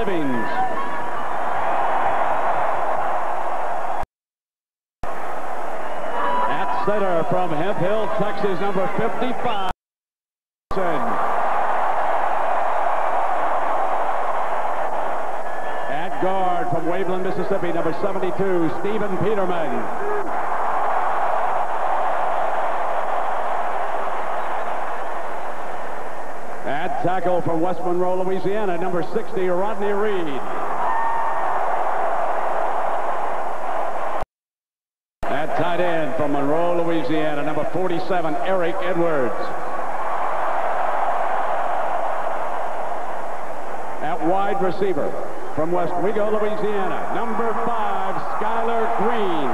Livings. At center from Hemp Hill, Texas, number 55. At guard from Waveland, Mississippi, number 72, Stephen Peterman. At tackle from West Monroe, Louisiana, number 60, Rodney Reed. At tight end from Monroe, Louisiana, number 47, Eric Edwards. At wide receiver from West Wego, Louisiana, number 5, Skylar Green.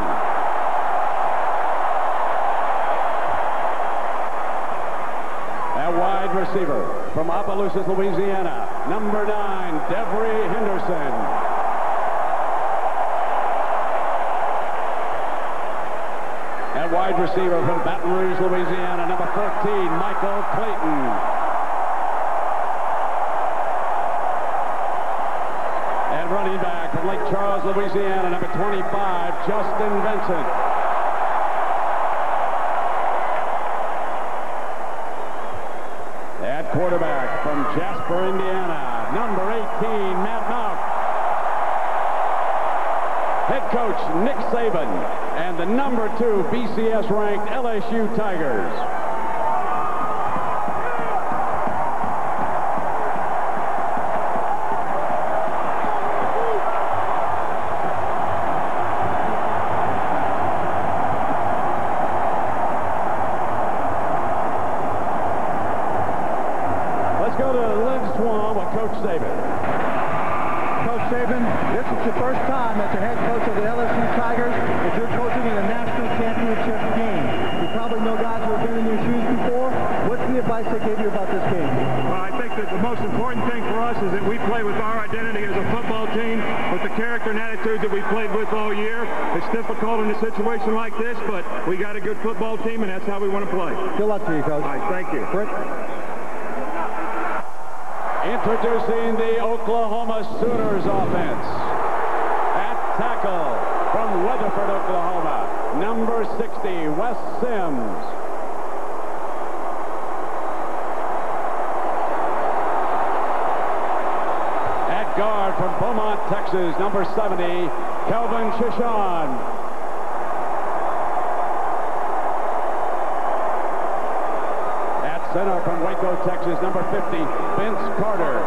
At wide receiver from Opelousas, Louisiana, number 9, Devery Henderson. At wide receiver from Baton Rouge, Louisiana, number 14, Michael Clayton. And running back from Lake Charles, Louisiana, number 25, Justin Vincent. At quarterback from Jasper, Indiana, number 18, Matt Mount. Head coach Nick Saban and the number 2 BCS-ranked LSU Tigers. Let's go to Lynn Swan with Coach Saban. Coach Saban, this is the first time as the head coach of the LSU Tigers that you're coaching in a national championship game. You probably know guys who have been in your shoes before. What's the advice they gave you about this game? Well, I think that the most important thing for us is that we play with our identity as a football team, with the character and attitude that we played with all year. It's difficult in a situation like this, but we got a good football team, and that's how we want to play. Good luck to you, Coach. All right, thank you. Britt? Introducing the Oklahoma Sooners offense. At tackle from Weatherford, Oklahoma, number 60, Wes Sims. At guard from Beaumont, Texas, number 70, Kelvin Shishon. Center from Waco, Texas, number 50, Vince Carter.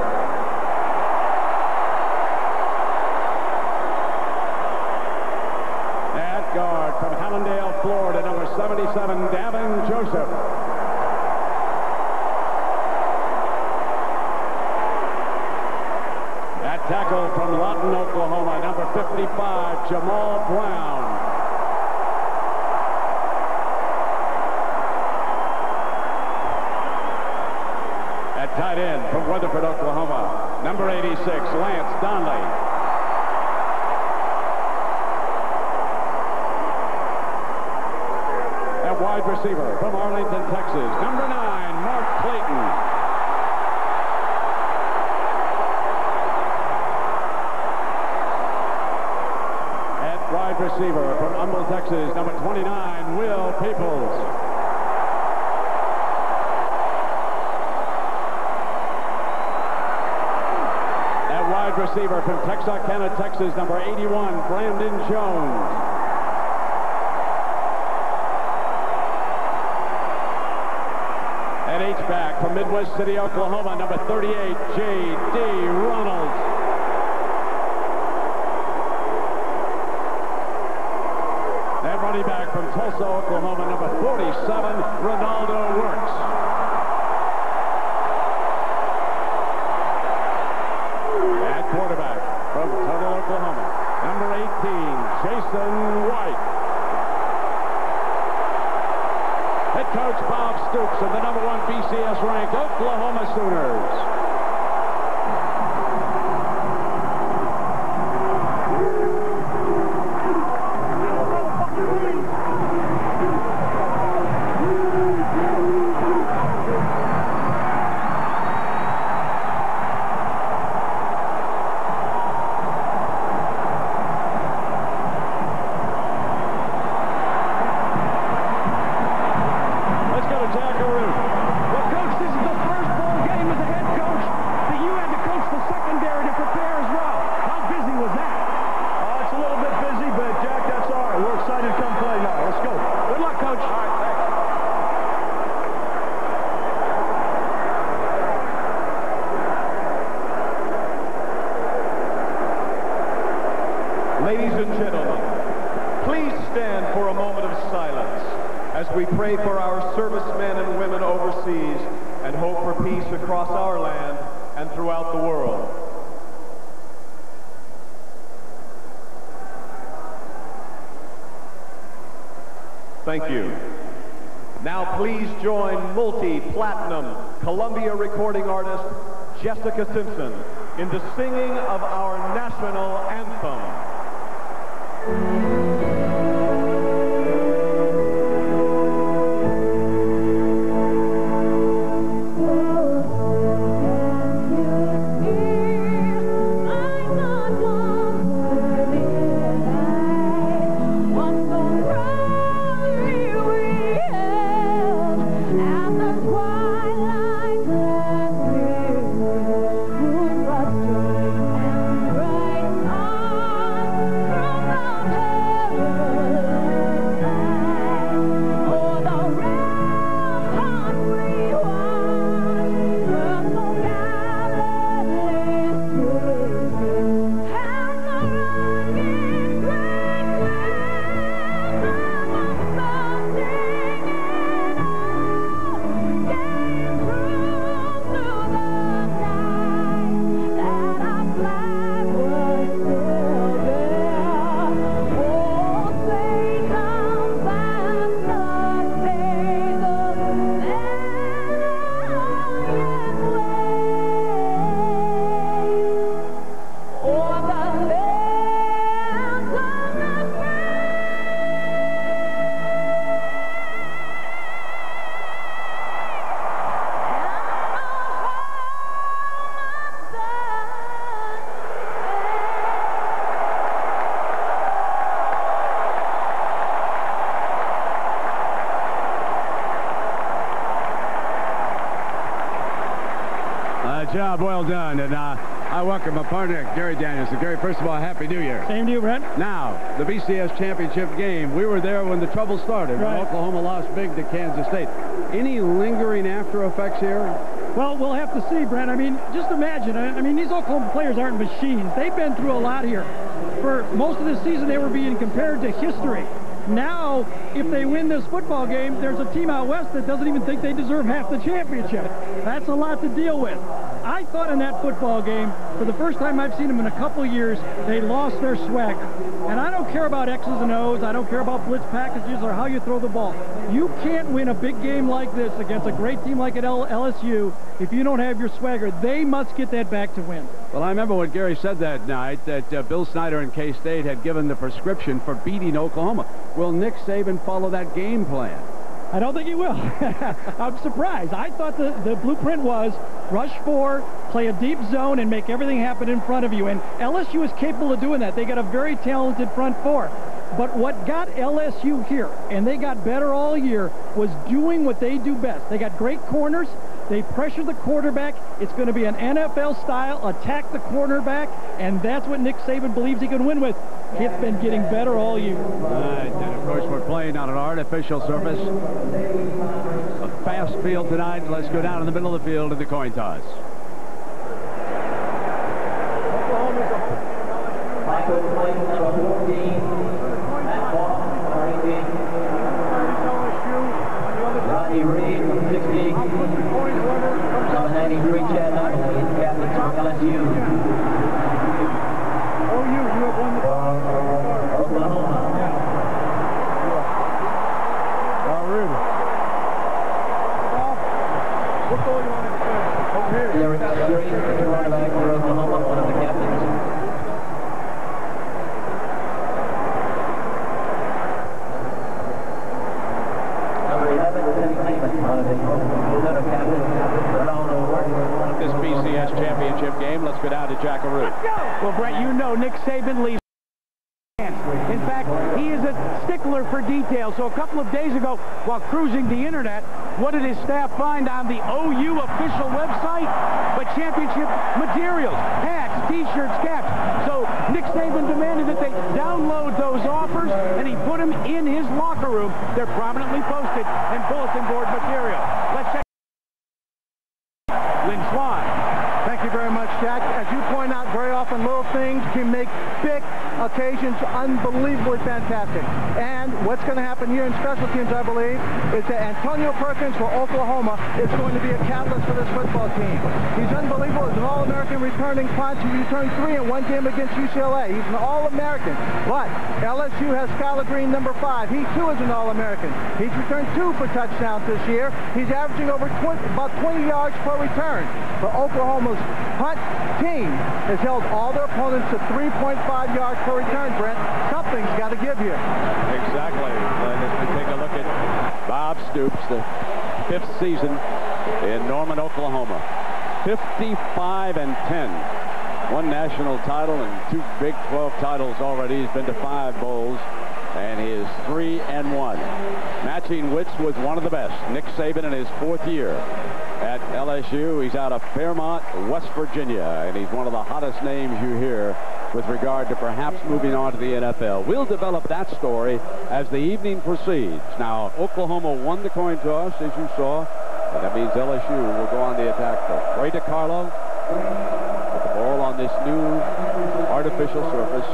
At guard from Hallandale, Florida, number 77, Davin Joseph. At tackle from Lawton, Oklahoma, number 55, Jamal Brown. Tight end from Weatherford, Oklahoma, number 86, Lance Donley. At wide receiver from Arlington, Texas, number 9, Mark Clayton. At wide receiver from Humble, Texas, number 29, Will Peoples. Receiver from Texarkana, Texas, number 81, Brandon Jones. At H-back from Midwest City, Oklahoma, number 38, J.D. Ronalds. And running back from Tulsa, Oklahoma, number 47, Ronaldo Works. Quarterback from Tuttle, Oklahoma, number 18, Jason White. Head coach Bob Stoops and the number 1 BCS-ranked Oklahoma Sooners. Ladies and gentlemen, please stand for a moment of silence as we pray for our servicemen and women overseas and hope for peace across our land and throughout the world. Thank you. Now please join multi-platinum Columbia recording artist Jessica Simpson in the singing of our national anthem. Job well done, and I welcome my partner, Gary Danielson. Gary, first of all, Happy New Year. Same to you, Brent. Now, the BCS championship game, we were there when the trouble started. Right. When Oklahoma lost big to Kansas State. Any lingering after effects here? Well, we'll have to see, Brent. I mean, just imagine. I mean, these Oklahoma players aren't machines. They've been through a lot here. For most of the season, they were being compared to history. Now, if they win this football game, there's a team out west that doesn't even think they deserve half the championship. That's a lot to deal with. I thought in that football game, for the first time I've seen them in a couple of years, they lost their swagger. And I don't care about X's and O's. I don't care about blitz packages or how you throw the ball. You can't win a big game like this against a great team like at LSU if you don't have your swagger. They must get that back to win. Well, I remember what Gary said that night, that Bill Snyder and K-State had given the prescription for beating Oklahoma. Will Nick Saban follow that game plan? I don't think he will. I'm surprised. I thought the blueprint was rush 4, play a deep zone, and make everything happen in front of you. And LSU is capable of doing that. They got a very talented front 4. But what got LSU here, and they got better all year, was doing what they do best. They got great corners. They pressure the quarterback. It's going to be an NFL style, attack the quarterback, and that's what Nick Saban believes he can win with. It's been getting better all year. Right, and of course we're playing on an artificial surface. A fast field tonight. Let's go down in the middle of the field in the coin toss. Rodney Reed from 60. Number 93, Chad Knuckles, he's the captain for LSU. OU, you have won the Oklahoma. Rudy. What goal you want to play? Over here. Derek Curry, the quarterback for Oklahoma, one of the captains. This BCS championship game, let's go down to Jackaroo. Well, Brett, you know Nick Saban leaves. In fact, he is a stickler for detail. So a couple of days ago, while cruising the internet, what did his staff find on the OU official website? But championship materials, hats, t-shirts, caps. So Nick Saban demanded that they download those offers, and he put them in his locker room. They're prominently posted in bulletin board material. Let's check. Lynn Swan. Thank you very much, Jack. As you point out, very often little things can make a occasions, unbelievably fantastic. And what's going to happen here in special teams, I believe, is that Antonio Perkins for Oklahoma is going to be a catalyst for this football team. He's unbelievable. He's an All-American returning punch. He returned 3 in one game against UCLA. He's an All-American. But LSU has Skylar Green, number 5. He, too, is an All-American. He's returned 2 for touchdowns this year. He's averaging over about 20 yards per return. But Oklahoma's punt team has held all their opponents to 3.5 yards per return, Brent. Something's got to give here. Exactly. As we take a look at Bob Stoops, the 5th season in Norman, Oklahoma. 55-10. 1 national title and 2 Big 12 titles already. He's been to 5 bowls, and he is 3-1. Matching wits with one of the best, Nick Saban, in his 4th year at LSU. He's out of Fairmont, West Virginia, and he's one of the hottest names you hear with regard to perhaps moving on to the NFL. We'll develop that story as the evening proceeds. Now, Oklahoma won the coin toss, as you saw, and that means LSU will go on the attack first. Ray DiCarlo with the ball on this new artificial surface.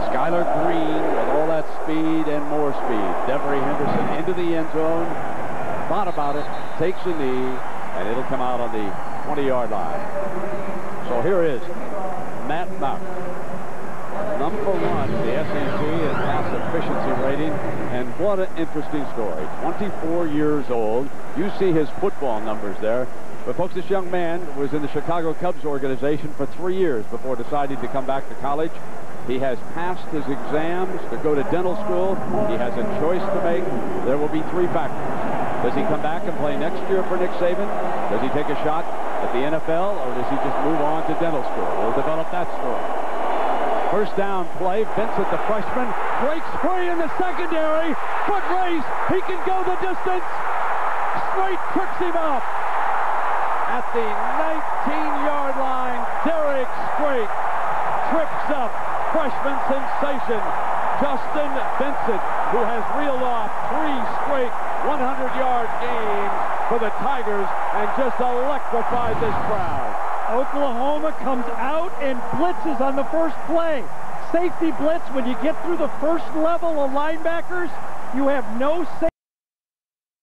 Skylar Green with all that speed and more speed. Devery Henderson into the end zone. Thought about it, takes a knee, and it'll come out on the 20-yard line. So here is Matt Mauck, number 1 in the SEC in pass efficiency rating, and what an interesting story. 24 years old. You see his football numbers there. But folks, this young man was in the Chicago Cubs organization for 3 years before deciding to come back to college. He has passed his exams to go to dental school. He has a choice to make. There will be 3 factors. Does he come back and play next year for Nick Saban? Does he take a shot at the NFL, or does he just move on to dental school? We'll develop that story. First down play, Vincent, the freshman, breaks free in the secondary. Foot race, he can go the distance. Strait trips him up. At the 19-yard line, Derek Strait trips up freshman sensation Justin Vincent, who has reeled off 3 straight 100-yard games for the Tigers and just electrified this crowd. Oklahoma comes out and blitzes on the first play. Safety blitz. When you get through the first level of linebackers, you have no safety.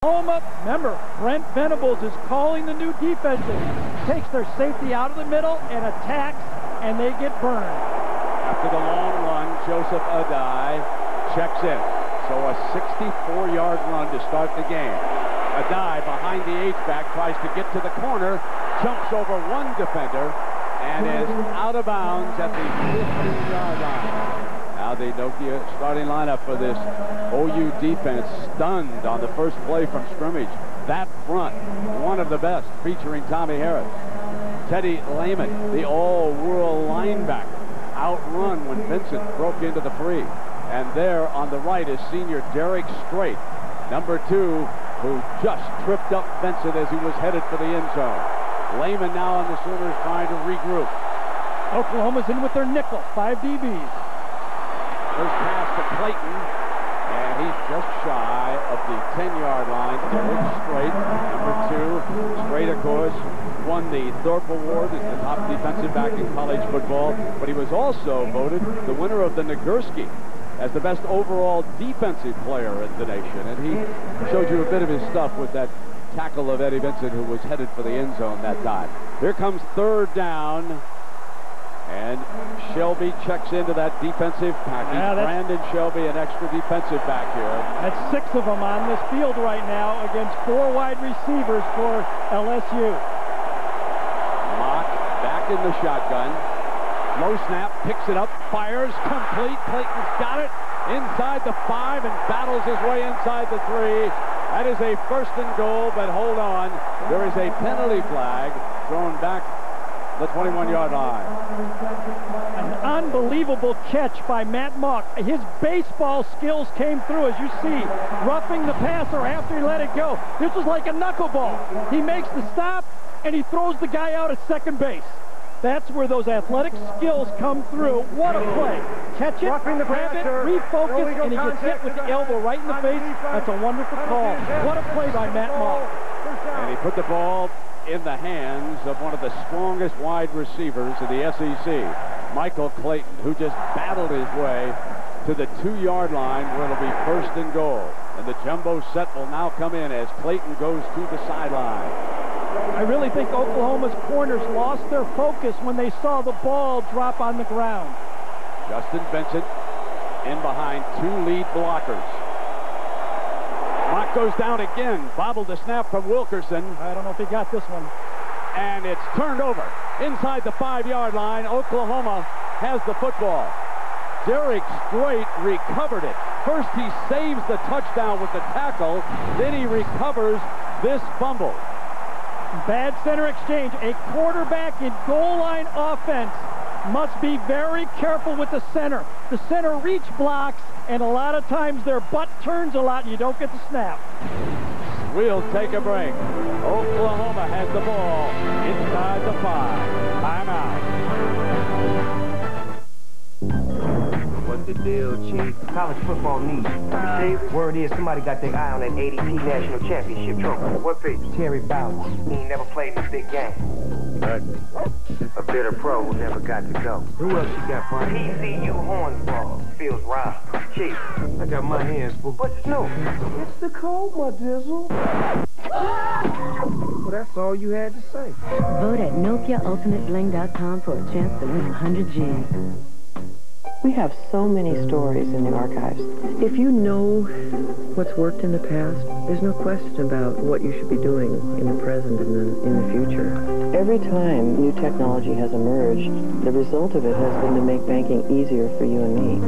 Oklahoma, remember, Brent Venables is calling the new defenses. Takes their safety out of the middle and attacks, and they get burned. After the long run, Joseph Adai checks in. So a 64-yard run to start the game. Adai behind the H-back tries to get to the corner, jumps over 1 defender, and is out of bounds at the 15-yard line. Now the Nokia starting lineup for this OU defense stunned on the first play from scrimmage. That front, one of the best, featuring Tommy Harris. Teddy Lehman, the all-world linebacker, outrun when Vincent broke into the free. And there on the right is senior Derek Strait, number 2, who just tripped up Vincent as he was headed for the end zone. Lehman now on the Sooners trying to regroup. Oklahoma's in with their nickel, 5 DBs. First pass to Clayton, and he's just shy of the 10-yard line. Derek Strait, number 2. Strait, of course, won the Thorpe Award as the top defensive back in college football, but he was also voted the winner of the Nagurski as the best overall defensive player in the nation. And he showed you a bit of his stuff with that tackle of Eddie Vincent, who was headed for the end zone that time. Here comes 3rd down. And Shelby checks into that defensive package. Yeah, Brandon Shelby, an extra defensive back here. That's 6 of them on this field right now against 4 wide receivers for LSU. Mock back in the shotgun. Low snap, picks it up, fires, complete. Clayton's got it inside the 5 and battles his way inside the 3. That is a 1st and goal, but hold on. There is a penalty flag thrown back the 21-yard line. An unbelievable catch by Matt Mauck. His baseball skills came through, as you see, roughing the passer after he let it go. This was like a knuckleball. He makes the stop, and he throws the guy out at second base. That's where those athletic skills come through. What a play. Catch it, grab it, refocus, and he gets hit with the elbow right in the face. That's a wonderful call. What a play by Matt Mauck. And he put the ball in the hands of one of the strongest wide receivers in the SEC. Michael Clayton, who just battled his way to the 2-yard line where it'll be 1st and goal. And the jumbo set will now come in as Clayton goes to the sideline. I really think Oklahoma's corners lost their focus when they saw the ball drop on the ground. Justin Vincent in behind 2 lead blockers. Mock goes down again. Bobbled the snap from Wilkerson. I don't know if he got this one. And it's turned over inside the 5-yard line. Oklahoma has the football. Derek Strait recovered it. First he saves the touchdown with the tackle, then he recovers this fumble. Bad center exchange. A quarterback in goal line offense must be very careful with the center. The center reach blocks, and a lot of times their butt turns a lot and you don't get the snap. We'll take a break. Oklahoma has the ball inside the 5. Timeout. What's the deal, Chief? College football news. Chief, word is somebody got their eye on that ADP National Championship trophy. What piece? Terry Bowers. He ain't never played in a big game. A bitter pro who never got to go. Who else you got, partner? TCU Hornsball. Feels right. Chief, I got my hands full. What's new? It's the cold, my dizzle. Well, that's all you had to say. Vote at NokiaUltimateBling.com for a chance to win 100 G's. We have so many stories in the archives. If you know what's worked in the past, there's no question about what you should be doing in the present and in the future. Every time new technology has emerged, the result of it has been to make banking easier for you and me.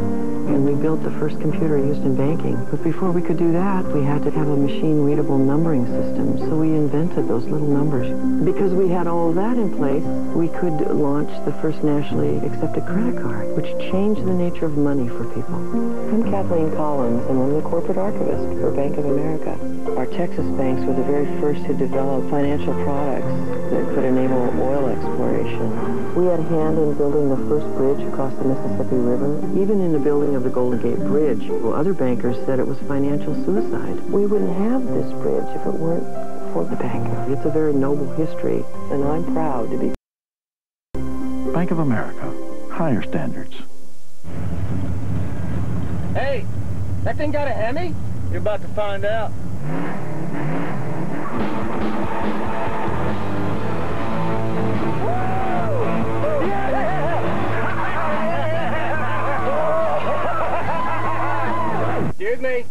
And we built the first computer used in banking. But before we could do that, we had to have a machine-readable numbering system. So we invented those little numbers. Because we had all of that in place, we could launch the first nationally accepted credit card, which changed the nature of money for people. I'm Kathleen Collins, and I'm the corporate archivist for Bank of America. Our Texas banks were the very first to develop financial products that could enable oil exploration. We had a hand in building the first bridge across the Mississippi River, even in the building of the Golden Gate Bridge. Well, other bankers said it was financial suicide. We wouldn't have this bridge if it weren't for the bank. It's a very noble history, and I'm proud to be. Bank of America. Higher standards. Hey, that thing got a Hemi? You're about to find out. Excuse me.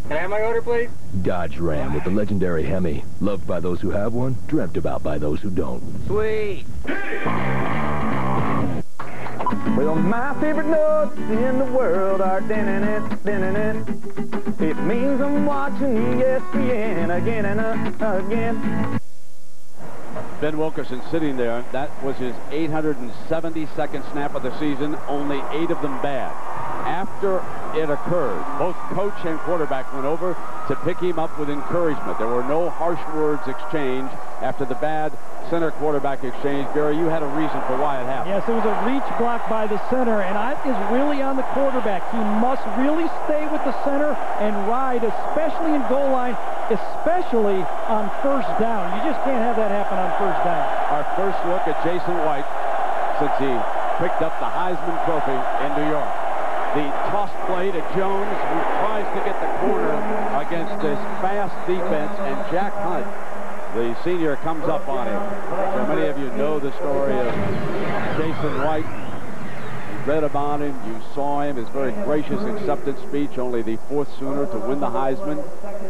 Can I have my order, please? Dodge Ram with the legendary Hemi. Loved by those who have one, dreamt about by those who don't. Sweet. Well, my favorite notes in the world are din-in-it, din-in-it. It means I'm watching ESPN again and again. Ben Wilkerson sitting there. That was his 872nd snap of the season, only 8 of them bad. After it occurred, both coach and quarterback went over to pick him up with encouragement. There were no harsh words exchanged after the bad center quarterback exchange. Barry, you had a reason for why it happened. Yes, it was a reach block by the center, and that is really on the quarterback. He must really stay with the center and ride, especially in goal line, especially on first down. You just can't have that happen on first down. Our first look at Jason White since he picked up the Heisman Trophy in New York. The toss play to Jones, who tries to get the corner against this fast defense, and Jack Hunt, the senior, comes up on him. So many of you know the story of Jason White. You read about him, you saw him, his very gracious acceptance speech, only the 4th Sooner to win the Heisman.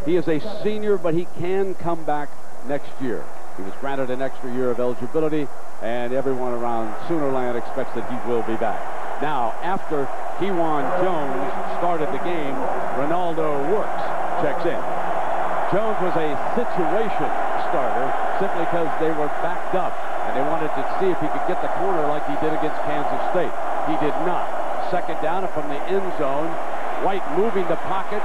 He is a senior, but he can come back next year. He was granted an extra year of eligibility, and everyone around Soonerland expects that he will be back. Now, after Kewan Jones started the game, Ronaldo Works checks in. Jones was a situation starter simply because they were backed up, and they wanted to see if he could get the corner like he did against Kansas State. He did not. Second down, and from the end zone, White moving the pocket.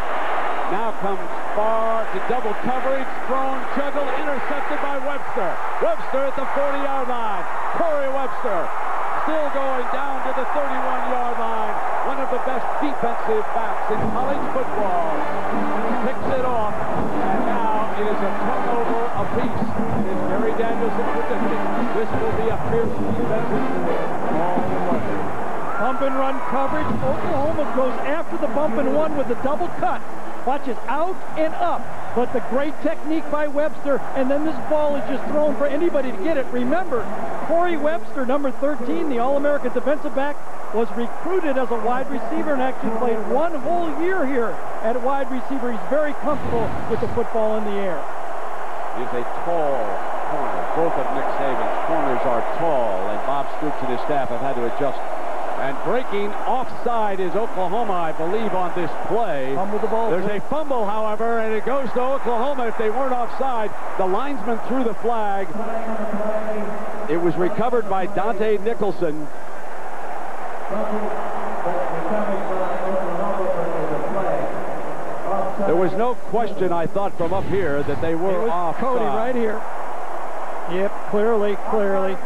Now comes far to double coverage, thrown, juggled, intercepted by Webster. Webster at the 40-yard line. Corey Webster still going down to the 31-yard line. One of the best defensive backs in college football. Picks it off, and now it is a turnover apiece. And as Gary Danielson predicted, this will be a fierce defensive war all the way. Bump and run coverage. Oklahoma goes after the bump and one with the double cut. Watches out and up. But the great technique by Webster, and then this ball is just thrown for anybody to get it. Remember, Corey Webster, number 13, the All-American defensive back, was recruited as a wide receiver and actually played one whole year here at wide receiver. He's very comfortable with the football in the air. He's a tall corner. Both of Nick Saban's corners are tall, and Bob Stoops and his staff have had to adjust. And breaking offside is Oklahoma, I believe, on this play. Fumble the ball. There's a fumble, however, and it goes to Oklahoma. If they weren't offside, the linesman threw the flag. It was recovered by Dante Nicholson. There was no question, I thought, from up here that they were offside. Cody right here. Yep, clearly.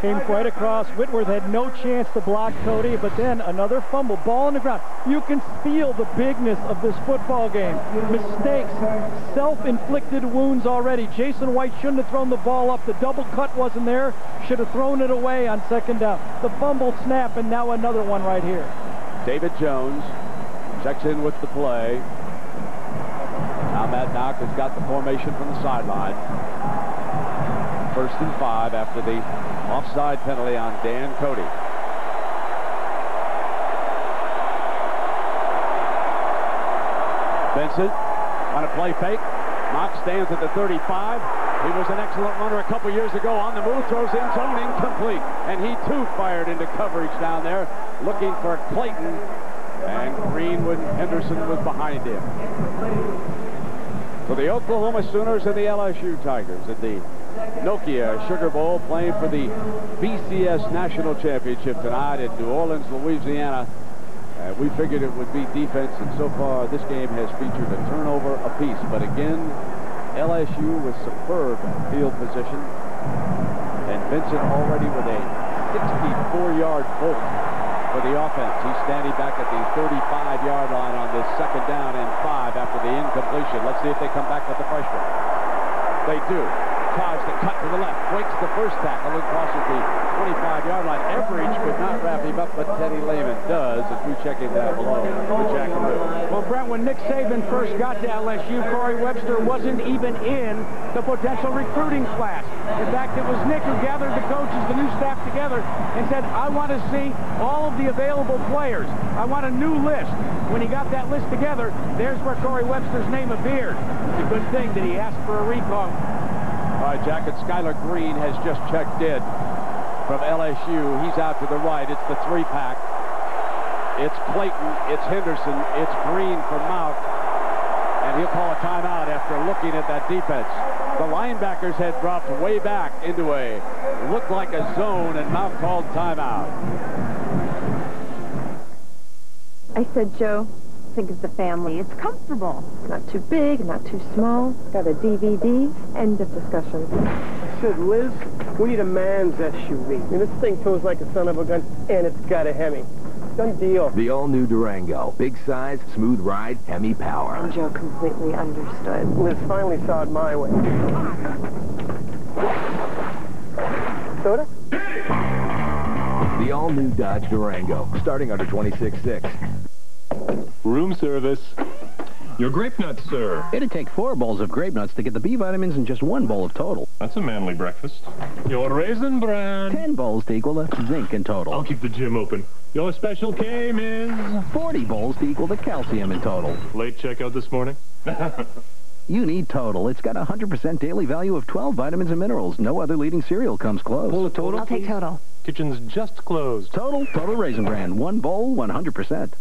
Came quite across. Whitworth had no chance to block Cody, but then another fumble. Ball on the ground. You can feel the bigness of this football game. Mistakes, self-inflicted wounds already. Jason White shouldn't have thrown the ball up. The double cut wasn't there. Should have thrown it away on second down. The fumble snap, and now another one right here. David Jones checks in with the play. Now Matt Nock has got the formation from the sideline. 1st and 5 after the offside penalty on Dan Cody. Vincent on a play fake. Nock stands at the 35. He was an excellent runner a couple years ago. On the move, throws in zone, incomplete. And he too fired into coverage down there, looking for Clayton. And Greenwood Henderson was behind him. For the Oklahoma Sooners and the LSU Tigers at the Nokia Sugar Bowl, playing for the BCS National Championship tonight in New Orleans, Louisiana. We figured it would be defense, and so far this game has featured a turnover apiece. But again, LSU with superb field position. And Vincent already with a 64-yard bolt for the offense. He's standing back at the 35-yard line on this 2nd down and 5 after the incompletion. Let's see if they come back with the freshman. They do. Tries to cut to the left, breaks the first tackle and crosses the 25-yard line. Everidge could not wrap him up, but Teddy Lehman does as we check him down below the Jackaroo. Well, Brent, when Nick Saban first got to LSU, Corey Webster wasn't even in the potential recruiting class. In fact, it was Nick who gathered the coaches, the new staff together, and said, I want to see all of the available players. I want a new list. When he got that list together, there's where Corey Webster's name appeared. It's a good thing that he asked for a recall. All right, Jack, and Skylar Green has just checked in from LSU. He's out to the right. It's the 3-pack. It's Clayton. It's Henderson. It's Green for Mount. And he'll call a timeout after looking at that defense. The linebackers had dropped way back into a looked like a zone, and Mount called timeout. I said, Joe, think of the family. It's comfortable. Not too big, not too small. Got a DVD. End of discussion. I said, Liz, we need a man's SUV. I mean, this thing tows like a son of a gun, and it's got a Hemi. Done deal. The all-new Durango. Big size, smooth ride, Hemi power. And Joe completely understood. Liz finally saw it my way. Soda? The all-new Dodge Durango, starting under $26,600. Room service. Your grape nuts, sir. It'd take 4 bowls of grape nuts to get the B vitamins in just 1 bowl of total. That's a manly breakfast. Your raisin bran. 10 bowls to equal the zinc in total. I'll keep the gym open. Your special K, Miz. 40 bowls to equal the calcium in total. Late checkout this morning? You need Total. It's got a 100% daily value of 12 vitamins and minerals. No other leading cereal comes close. Bowl of Total, I'll take Total. Kitchen's just closed. Total Raisin Bran. 1 bowl, 100%.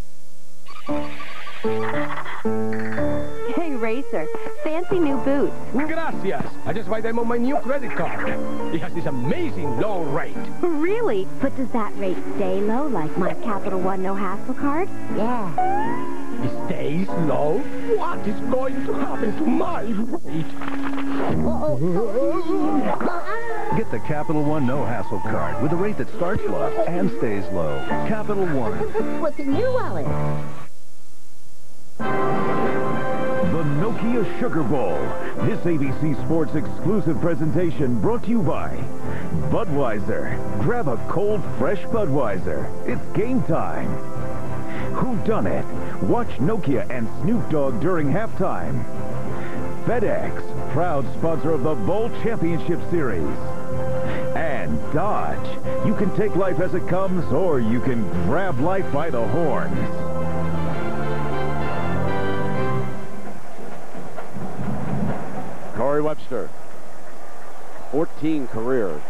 Hey, Racer. Fancy new boots. Gracias. I just buy them on my new credit card. It has this amazing low rate. Really? But does that rate stay low like my Capital One No Hassle card? Yeah. It stays low? What is going to happen to my rate? Get the Capital One No Hassle card with a rate that starts low and stays low. Capital One. What's in your wallet? The Nokia Nokia Sugar Bowl. This ABC Sports exclusive presentation brought to you by Budweiser. Grab a cold, fresh Budweiser. It's game time. Whodunit? Watch Nokia and Snoop Dogg during halftime. FedEx, proud sponsor of the Bowl Championship Series. And Dodge. You can take life as it comes, or you can grab life by the horns. Corey Webster, 14 career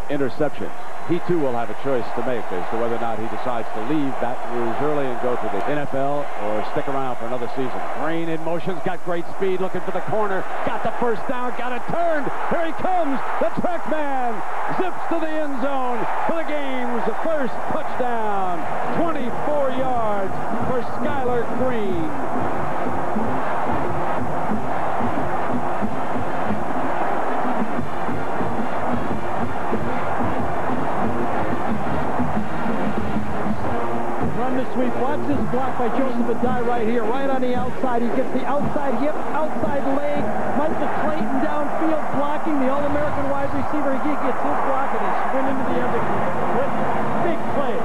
interceptions. He, too, will have a choice to make as to whether or not he decides to leave Baton Rouge early and go to the NFL or stick around for another season. Green in motion's got great speed, looking for the corner. Got the first down, got it turned. Here he comes, the track man. Zips to the end zone for the game's first touchdown. 24 yards for Skylar Green. The sweep. Watch this block by Joseph Adai right here, right on the outside. He gets the outside hip, outside leg. Michael Clayton downfield blocking. The All-American wide receiver. He gets his block and he sprint into the end zone. Big play.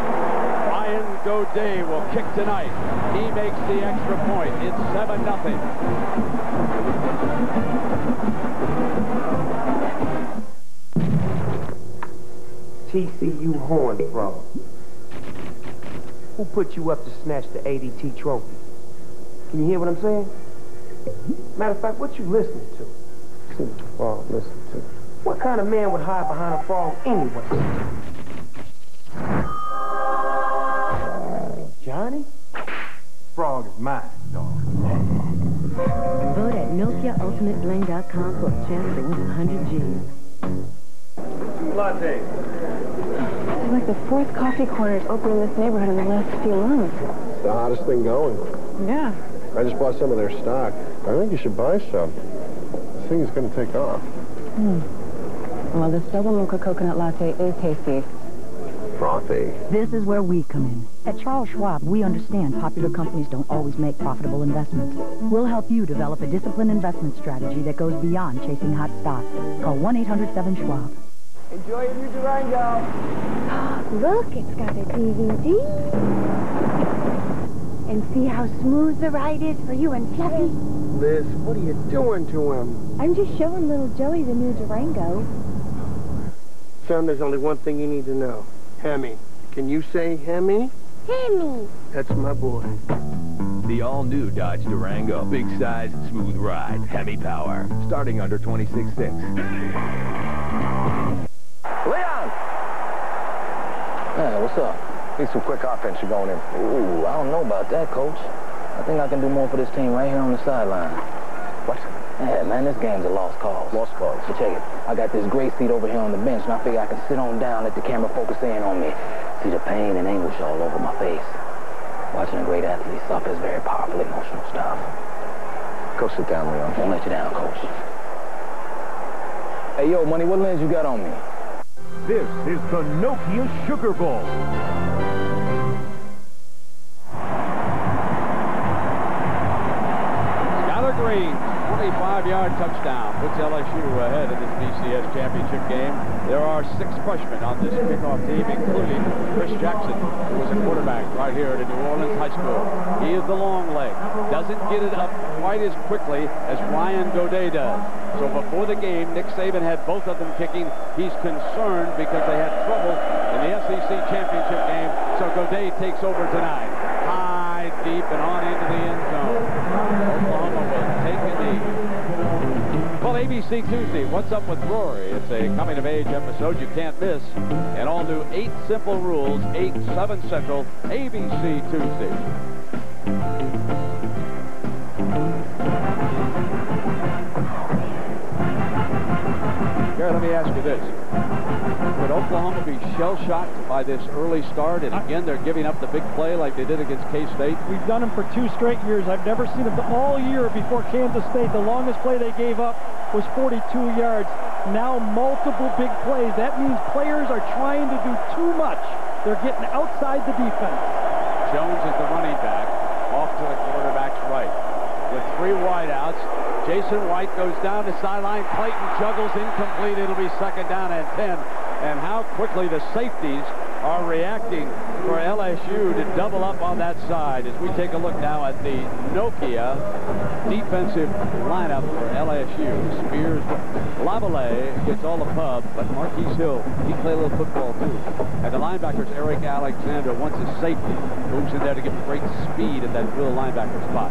Ryan Godet will kick tonight. He makes the extra point. It's 7-0. TCU Horned Frog. Who put you up to snatch the ADT trophy? Can you hear what I'm saying? Matter of fact, what you listening to? See what the frog listening to. What kind of man would hide behind a frog anyway? Johnny? Frog is mine, dog. Vote at NokiaUltimateBling.com for a chance to win 100 G's. 2 lattes. It's like the 4th coffee corner is open in this neighborhood in the last few months. It's the hottest thing going. Yeah. I just bought some of their stock. I think you should buy some. This thing is going to take off. Well, the Silver Mocha Coconut Latte is tasty. Frothy. This is where we come in. At Charles Schwab, we understand popular companies don't always make profitable investments. We'll help you develop a disciplined investment strategy that goes beyond chasing hot stocks. Call 1-800-7-SCHWAB. Enjoy your new Durango. Look, it's got a DVD. And see how smooth the ride is for you and Fluffy? Liz, what are you doing to him? I'm just showing little Joey the new Durango. Son, there's only one thing you need to know. Hemi. Can you say Hemi? Hemi. That's my boy. The all-new Dodge Durango. Big size, smooth ride. Hemi power. Starting under $26,600. Leon! Hey, what's up? Need some quick offense. You're going in. Ooh, I don't know about that, Coach. I think I can do more for this team right here on the sideline. What? Yeah, man, this game's a lost cause. Lost cause. So check it. I got this great seat over here on the bench, and I figure I can sit on down, let the camera focus in on me. See the pain and anguish all over my face. Watching a great athlete suffer is very powerful emotional stuff. Go sit down, Leon. Won't let you down, Coach. Hey, yo, Money, what lens you got on me? This is the Nokia Sugar Bowl. Skylar Green, 25-yard touchdown, puts LSU ahead in this BCS championship game. There are 6 freshmen on this kickoff team, including Chris Jackson, who was a quarterback right here at New Orleans High School. He is the long leg, doesn't get it up quite as quickly as Ryan Godet does. So before the game, Nick Saban had both of them kicking. He's concerned because they had trouble in the SEC championship game. So Godet takes over tonight. High, deep, and on into the end zone. Oklahoma will take a knee. Well, ABC Tuesday, What's Up with Rory? It's a coming-of-age episode you can't miss. An all-new 8 Simple Rules, 8/7 Central, ABC Tuesday. Gary, let me ask you this. Would Oklahoma be shell-shocked by this early start, and again they're giving up the big play like they did against K-State? We've done them for 2 straight years. I've never seen them all year before Kansas State. The longest play they gave up was 42 yards. Now multiple big plays. That means players are trying to do too much. They're getting outside the defense. Jones is the running back, off to the quarterback's right. with 3 wideouts. Jason White goes down the sideline. Clayton juggles incomplete. It'll be 2nd down and 10. And how quickly the safeties are reacting for LSU to double up on that side as we take a look now at the Nokia defensive lineup for LSU. Spears, Lavallee gets all the pub, but Marquise Hill, he play a little football too. And the linebackers, Eric Alexander, once a safety, moves in there to give great speed at that middle linebacker spot.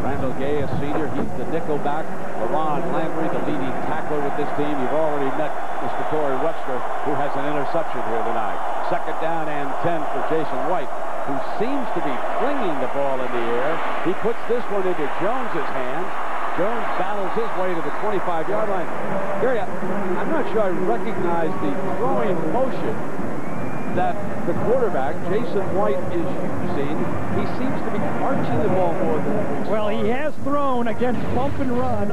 Randall Gay, a senior, he's the nickel back. LaRon Landry, the leading tackler with this team. You've already met Mr. Corey Webster, who has an interception here tonight. 2nd down and 10 for Jason White, who seems to be flinging the ball in the air. He puts this one into Jones's hands. Jones battles his way to the 25-yard line. Gary, I'm not sure I recognize the throwing motion that the quarterback, Jason White, is using. He seems to be arching the ball more than... Well, he has thrown against bump and run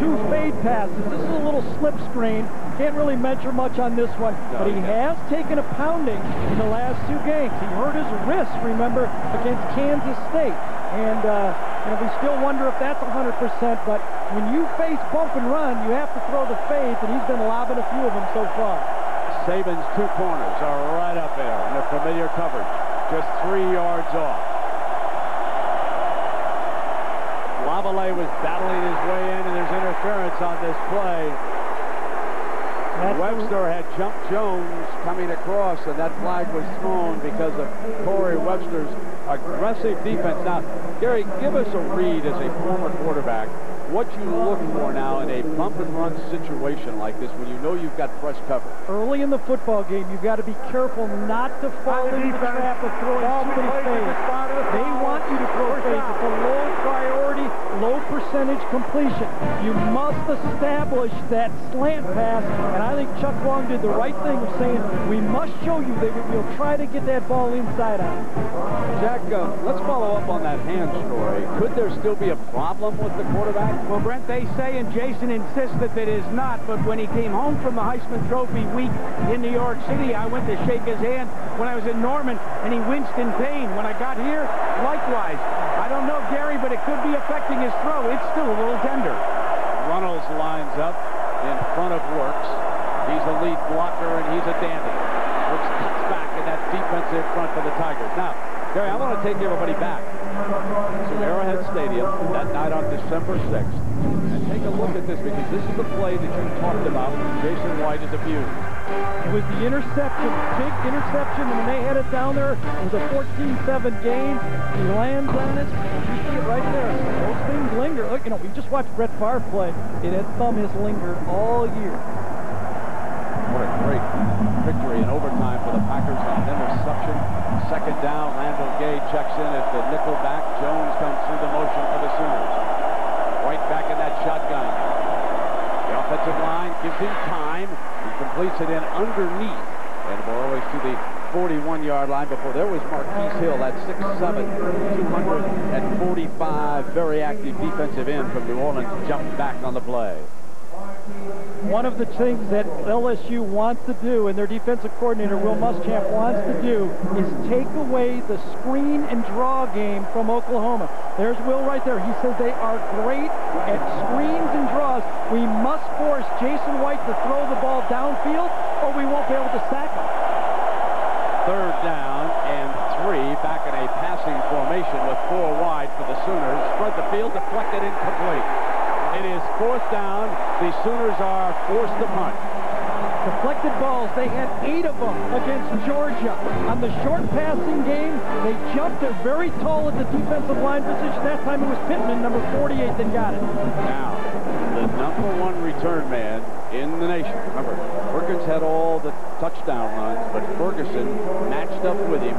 2 fade passes. This is a little slip screen. Can't really measure much on this one, but he has taken a pounding in the last 2 games. He hurt his wrist, remember, against Kansas State. And we still wonder if that's 100%, but when you face bump and run, you have to throw the fades, and he's been lobbing a few of them so far. Saban's 2 corners are right up there in their familiar coverage, just 3 yards off. Lavallee was battling his way in, and there's interference on this play. Webster had jumped Jones coming across, and that flag was thrown because of Corey Webster's aggressive defense. Now, Gary, give us a read as a former quarterback, what you look for now in a bump-and-run situation like this when you know you've got fresh cover. Early in the football game, you've got to be careful not to fall into the trap of throwing too many fades. They want you to throw fades. It's a low-priority, low-percentage completion. You must establish that slant pass, and I think Chuck Long did the right thing of saying, we must show you that we'll try to get that ball inside out. Jack, let's follow up on that hand story. Could there still be a problem with the quarterback? Well, Brent, they say, and Jason insisted that it is not, but when he came home from the Heisman Trophy week in New York City, I went to shake his hand when I was in Norman, and he winced in pain. When I got here, likewise. I don't know, Gary, but it could be affecting his throw. It's still a little tender. Runnels lines up in front of Works. He's a lead blocker, and he's a dandy. Works cuts back in that defensive front for the Tigers. Now, Gary, I want to take everybody back to Arrowhead Stadium that night on December 6th and take a look at this, because this is the play that you talked about when Jason White is abused. It was the interception, big interception, and when they had it down there, it was a 14-7 game. He lands on it. You see it right there. Those things linger. Look, you know, we just watched Brett Favre play. That thumb has lingered all year. What a great victory in overtime for the Packers on an interception. 2nd down, Randall Gay checks in at the nickel back. Jones comes through the motion for the Sooners. White back in that shotgun. The offensive line gives him time. He completes it in underneath. And we're always to the 41-yard line before there was Marquise Hill, that 6'7", 245, very active defensive end from New Orleans, jumped back on the play. One of the things that LSU wants to do, and their defensive coordinator, Will Muschamp, wants to do, is take away the screen and draw game from Oklahoma. There's Will right there. He says they are great at screens and draws. We must force Jason White to throw the ball downfield, or we won't be able to sack him. 3rd down and 3, back in a passing formation with 4 wide for the Sooners. Spread the field, deflected, incomplete. It is 4th down. The Sooners are forced to punt. Deflected balls, they had 8 of them against Georgia. On the short passing game, they jumped it very tall at the defensive line position. That time it was Pittman, number 48, that got it. Now, the #1 return man in the nation. Remember, Perkins had all the touchdown runs, but Ferguson matched up with him,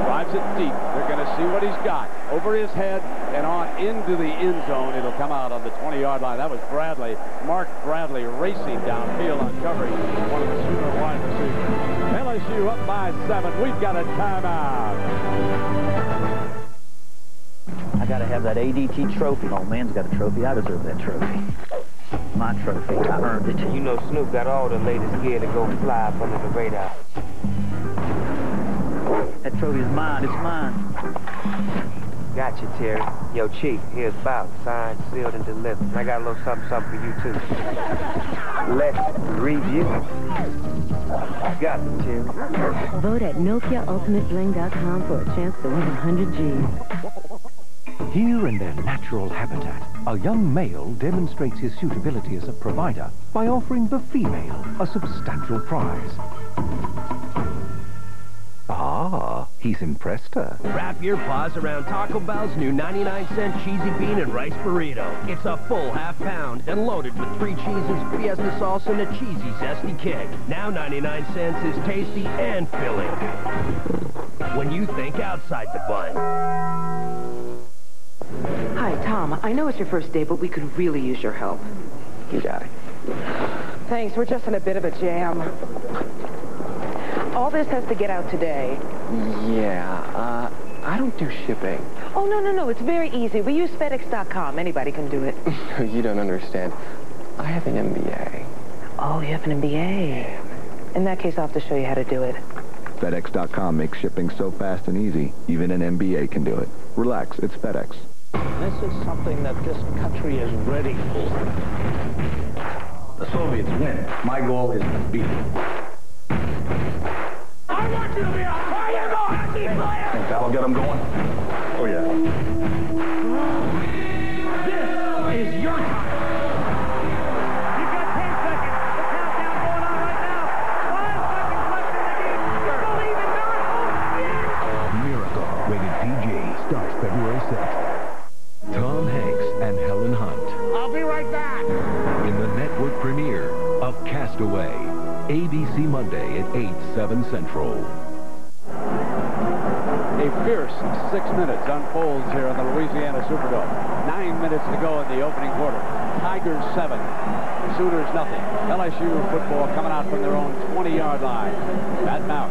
drives it deep. They're going to see what he's got. Over his head and on into the end zone. It'll come out on the 20-yard line. That was Bradley, Mark Bradley, racing downfield on coverage. One of the Sooner wide receivers. LSU up by 7. We've got a timeout. I got to have that ADT trophy. Oh, man's got a trophy. I deserve that trophy. My trophy. I earned it. You know Snoop got all the latest gear to go fly up under the radar. That trophy is mine. It's mine. Gotcha, Terry. Yo, Chief, here's Bout. Signed, sealed, and delivered. And I got a little something for you, too. Let's review. Got it, Terry. Vote at NokiaUltimateBling.com for a chance to win 100 G's. Here in their natural habitat, a young male demonstrates his suitability as a provider by offering the female a substantial prize. Ah, he's impressed her. Wrap your paws around Taco Bell's new 99-cent cheesy bean and rice burrito. It's a full half-pound and loaded with 3 cheeses, fiesta sauce, and a cheesy, zesty kick. Now 99 cents is tasty and filling. When you think outside the bun. Hi, Tom. I know it's your first day, but we could really use your help. You got it. Thanks. We're just in a bit of a jam. All this has to get out today. Yeah, I don't do shipping. Oh, no. It's very easy. We use FedEx.com. Anybody can do it. You don't understand. I have an MBA. Oh, you have an MBA. In that case, I'll have to show you how to do it. FedEx.com makes shipping so fast and easy, even an MBA can do it. Relax, it's FedEx. This is something that this country is ready for. The Soviets win. My goal is to beat them. I want you to be a fire hockey player! Think that'll get them going? Oh, yeah. This is your time. You've got 10 seconds. The countdown going on right now. 5 seconds left in the game. You believe in miracles? Yes! Miracle, rated PG, starts February 6th. Tom Hanks and Helen Hunt. I'll be right back. In the network premiere of Castaway. ABC Monday at 8, 7 Central. A fierce 6 minutes unfolds here in the Louisiana Superdome. 9 minutes to go in the opening quarter. Tigers 7, Sooners nothing. LSU football coming out from their own 20-yard line. Matt Mauck,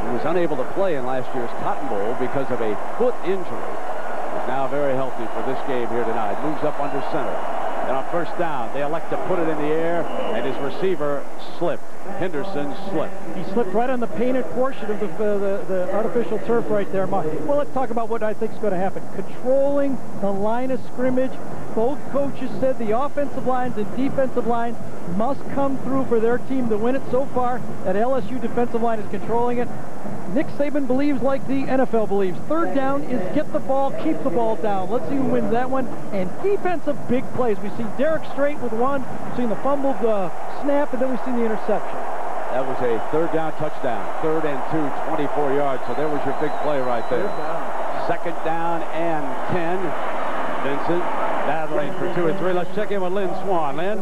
who was unable to play in last year's Cotton Bowl because of a foot injury, is now very healthy for this game here tonight. Moves up under center. And on first down, they elect to put it in the air, and his receiver slipped. Henderson slipped. He slipped right on the painted portion of the artificial turf right there, Mark. Well, let's talk about what I think is going to happen. Controlling the line of scrimmage. Both coaches said the offensive lines and defensive lines must come through for their team to win it. So far, that LSU defensive line is controlling it. Nick Saban believes like the NFL believes. Third down is get the ball, keep the ball down. Let's see who wins that one. And defensive big plays. We see Derek Strait with one. We've seen the fumbled snap, and then we've seen the interception. That was a third down touchdown. 3rd and 2, 24 yards. So there was your big play right there. Second down and 10. Vincent battling for 2 and 3. Let's check in with Lynn Swan. Lynn?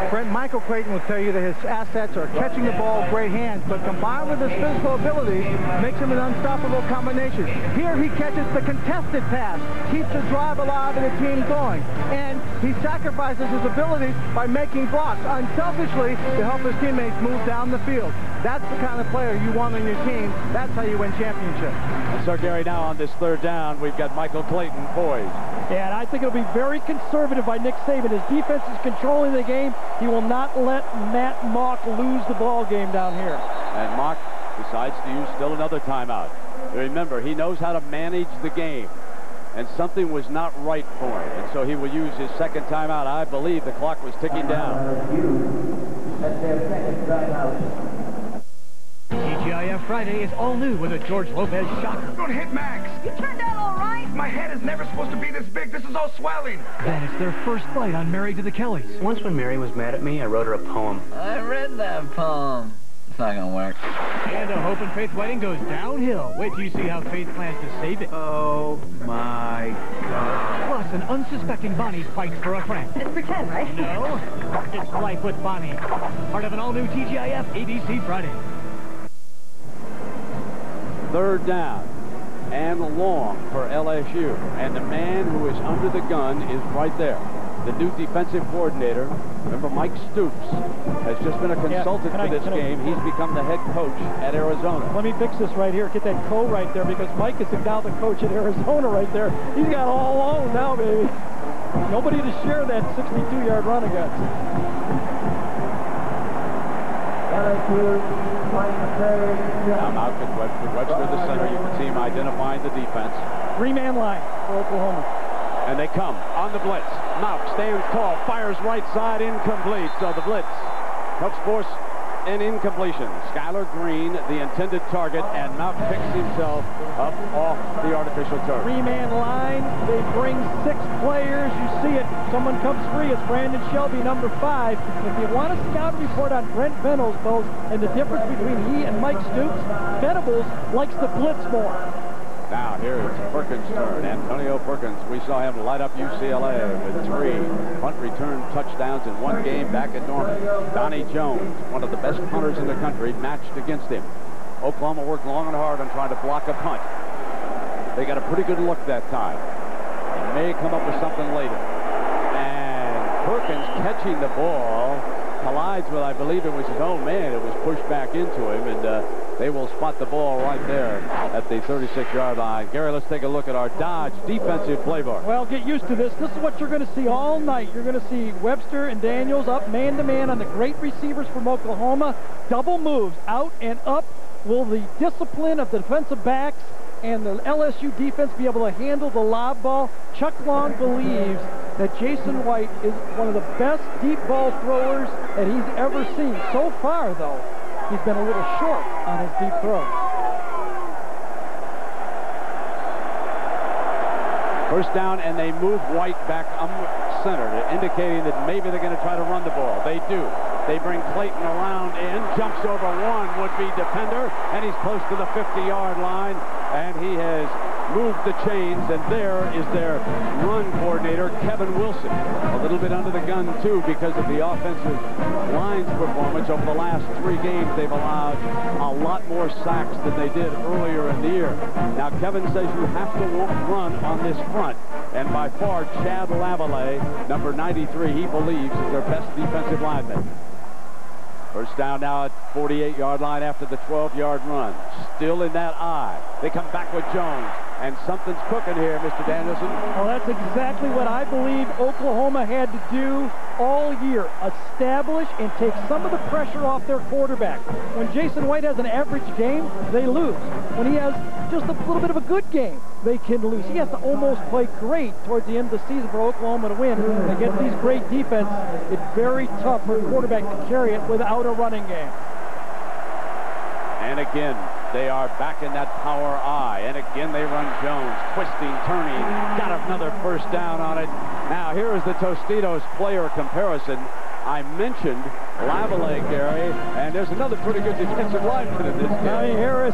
Brent, Michael Clayton will tell you that his assets are catching the ball, great hands, but combined with his physical ability, makes him an unstoppable combination. Here he catches the contested pass, keeps the drive alive and the team going, and he sacrifices his abilities by making blocks unselfishly to help his teammates move down the field. That's the kind of player you want on your team. That's how you win championships. And so, Gary, now on this third down, we've got Michael Clayton poised. Yeah, and I think it'll be very conservative by Nick Saban. His defense is controlling the game. He will not let Matt Mauck lose the ball game down here. And Mauck decides to use still another timeout. Remember, he knows how to manage the game. And something was not right for him. And so he will use his second timeout. I believe the clock was ticking down. That's their second timeout. TGIF Friday is all new with a George Lopez shocker. Don't hit Max. You turned out all right. My head is never supposed to be this big. This is all swelling. Then it's their first fight on Married to the Kellys. Once when Mary was mad at me, I wrote her a poem. I read that poem. It's not gonna work. And a Hope and Faith wedding goes downhill. Wait till you see how Faith plans to save it. Oh my God. Plus, an unsuspecting Bonnie fights for a friend. It's pretend, right? No, it's life with Bonnie. Part of an all-new TGIF ABC Friday. Third down and long for LSU. And the man who is under the gun is right there. The new defensive coordinator, remember Mike Stoops, has just been a consultant for this game. He's become the head coach at Arizona. Let me fix this right here. Get that co right there because Mike is now the coach at Arizona right there. He's got all alone now, baby. Nobody to share that 62-yard run against. LSU Now Malcolm Webster. Webster the center. You can see him identifying the defense. Three-man line for Oklahoma. And they come on the blitz. Mauch stands tall, fires right side, incomplete. So the blitz helps force an incompletion. Skylar Green, the intended target, and Mauch picks himself up off the artificial turf. Three-man line. They bring 6 players. You see it. Someone comes free. It's Brandon Shelby, number 5. If you want a scout report on Brent Venables and the difference between he and Mike Stoops, Venables likes the blitz more. Now here is Perkins' turn. Antonio Perkins. We saw him light up UCLA with 3 punt return touchdowns in one game back at Norman. Donnie Jones, one of the best punters in the country, matched against him. Oklahoma worked long and hard on trying to block a punt. They got a pretty good look that time. They may come up with something later. And Perkins catching the ball collides with, I believe it was his own man. It was pushed back into him, and they will spot the ball right there at the 36-yard line. Gary, let's take a look at our Dodge defensive playbook. Well, get used to this. This is what you're going to see all night. You're going to see Webster and Daniels up man-to-man on the great receivers from Oklahoma. Double moves, out and up. Will the discipline of the defensive backs and the LSU defense be able to handle the lob ball? Chuck Long believes that Jason White is one of the best deep ball throwers that he's ever seen. So far, though, he's been a little short on his deep throw. First down, and they move White back center, indicating that maybe they're going to try to run the ball. They do. They bring Clayton around in, jumps over one would-be defender, and he's close to the 50-yard line, and he has moved the chains, and there is their run coordinator, Kevin Wilson. A little bit under the gun, too, because of the offensive line's performance. Over the last 3 games, they've allowed a lot more sacks than they did earlier in the year. Now, Kevin says you have to run on this front, and by far, Chad Lavallee, number 93, he believes is their best defensive lineman. First down now at 48-yard line after the 12-yard run. Still in that eye. They come back with Jones. And something's cooking here, Mr. Danielson. Well, that's exactly what I believe Oklahoma had to do all year. Establish and take some of the pressure off their quarterback. When Jason White has an average game, they lose. When he has just a little bit of a good game, they can lose. He has to almost play great towards the end of the season for Oklahoma to win. Against these great defense, it's very tough for a quarterback to carry it without a running game. And again, they are back in that power eye. And again, they run Jones, twisting, turning. Got another first down on it. Now, here is the Tostitos player comparison. I mentioned Lavallee, Gary, and there's another pretty good defensive lineman in this game. Tommy Harris,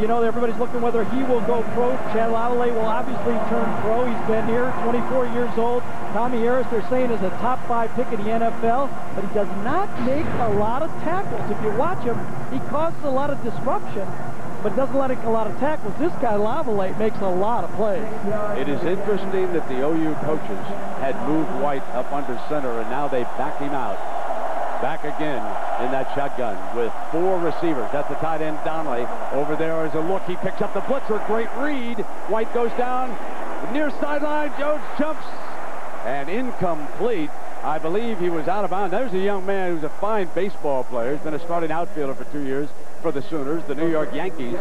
you know, everybody's looking whether he will go pro. Chad Lavallee will obviously turn pro. He's been here, 24 years old. Tommy Harris, they're saying, is a top 5 pick in the NFL, but he does not make a lot of tackles. If you watch him, he causes a lot of disruption, but doesn't let a lot of tackles. This guy, Lavallee, makes a lot of plays. It is interesting that the OU coaches had moved White up under center, and now they back him out. Back again in that shotgun with 4 receivers. That's the tight end, Donnelly. Over there is a look. He picks up the blitzer. Great read. White goes down. Near sideline. Jones jumps. And incomplete. I believe he was out of bounds. There's a young man who's a fine baseball player. He's been a starting outfielder for 2 years for the Sooners. The New York Yankees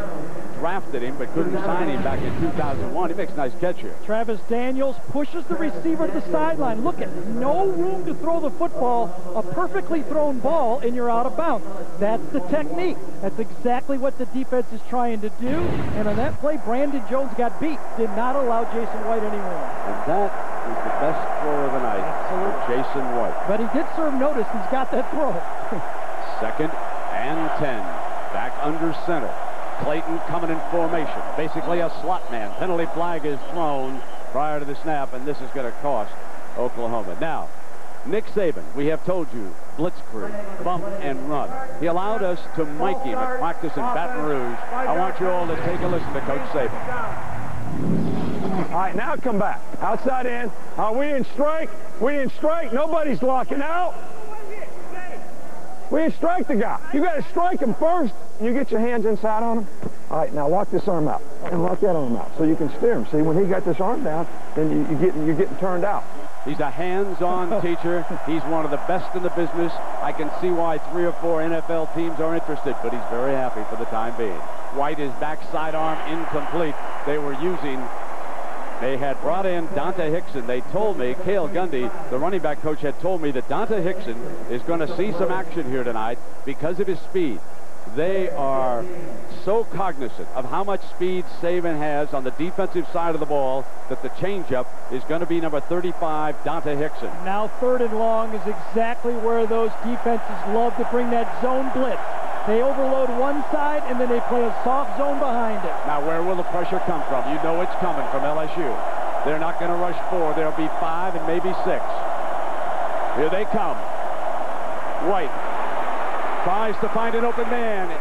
drafted him but couldn't sign him back in 2001. He makes a nice catch here. Travis Daniels pushes the receiver to the sideline. Look at no room to throw the football. A perfectly thrown ball and you're out of bounds. That's the technique. That's exactly what the defense is trying to do. And on that play, Brandon Jones got beat. Did not allow Jason White any room. And that is the best throw of the night. Absolutely. Jason White. But he did serve notice. He's got that throw. 2nd and 10. Back under center. Clayton coming in formation. Basically a slot man. Penalty flag is thrown prior to the snap, and this is going to cost Oklahoma. Now, Nick Saban, we have told you, blitzkrieg, bump and run. He allowed us to mic him at practice in Baton Rouge. I want you all to take a listen to Coach Saban. All right, now come back. Outside in. We in strike. We in strike. Nobody's locking out. We didn't strike the guy. You got to strike him first, and you get your hands inside on him. All right, now lock this arm out, and lock that arm out, so you can steer him. See, when he got this arm down, then you're getting turned out. He's a hands-on teacher. He's one of the best in the business. I can see why 3 or 4 NFL teams are interested, but he's very happy for the time being. White is back sidearm incomplete. They had brought in Dante Hickson. They told me, Cale Gundy, the running back coach, had told me that Dante Hickson is going to see some action here tonight because of his speed. They are so cognizant of how much speed Saban has on the defensive side of the ball that the changeup is going to be number 35, Dante Hickson. Now 3rd and long is exactly where those defenses love to bring that zone blitz. They overload one side, and then they play a soft zone behind it. Now, where will the pressure come from? You know it's coming from LSU. They're not going to rush 4. There'll be 5 and maybe 6. Here they come. White tries to find an open man.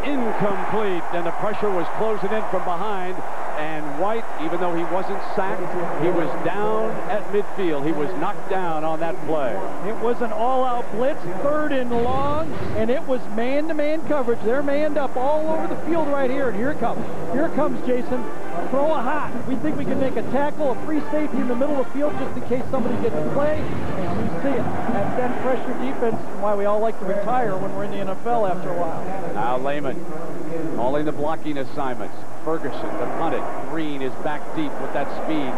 Incomplete, and the pressure was closing in from behind. And White, even though he wasn't sacked, he was down at midfield. He was knocked down on that play. It was an all-out blitz, 3rd and long, and it was man-to-man coverage. They're manned up all over the field right here, and here it comes. Here it comes, Jason. Throw a hot. We think we can make a tackle, a free safety in the middle of the field just in case somebody gets a play, and you see it. That then pressure defense, why we all like to retire when we're in the NFL after a while. Now Lehman calling the blocking assignments. Ferguson to punt it. Green is back deep with that speed.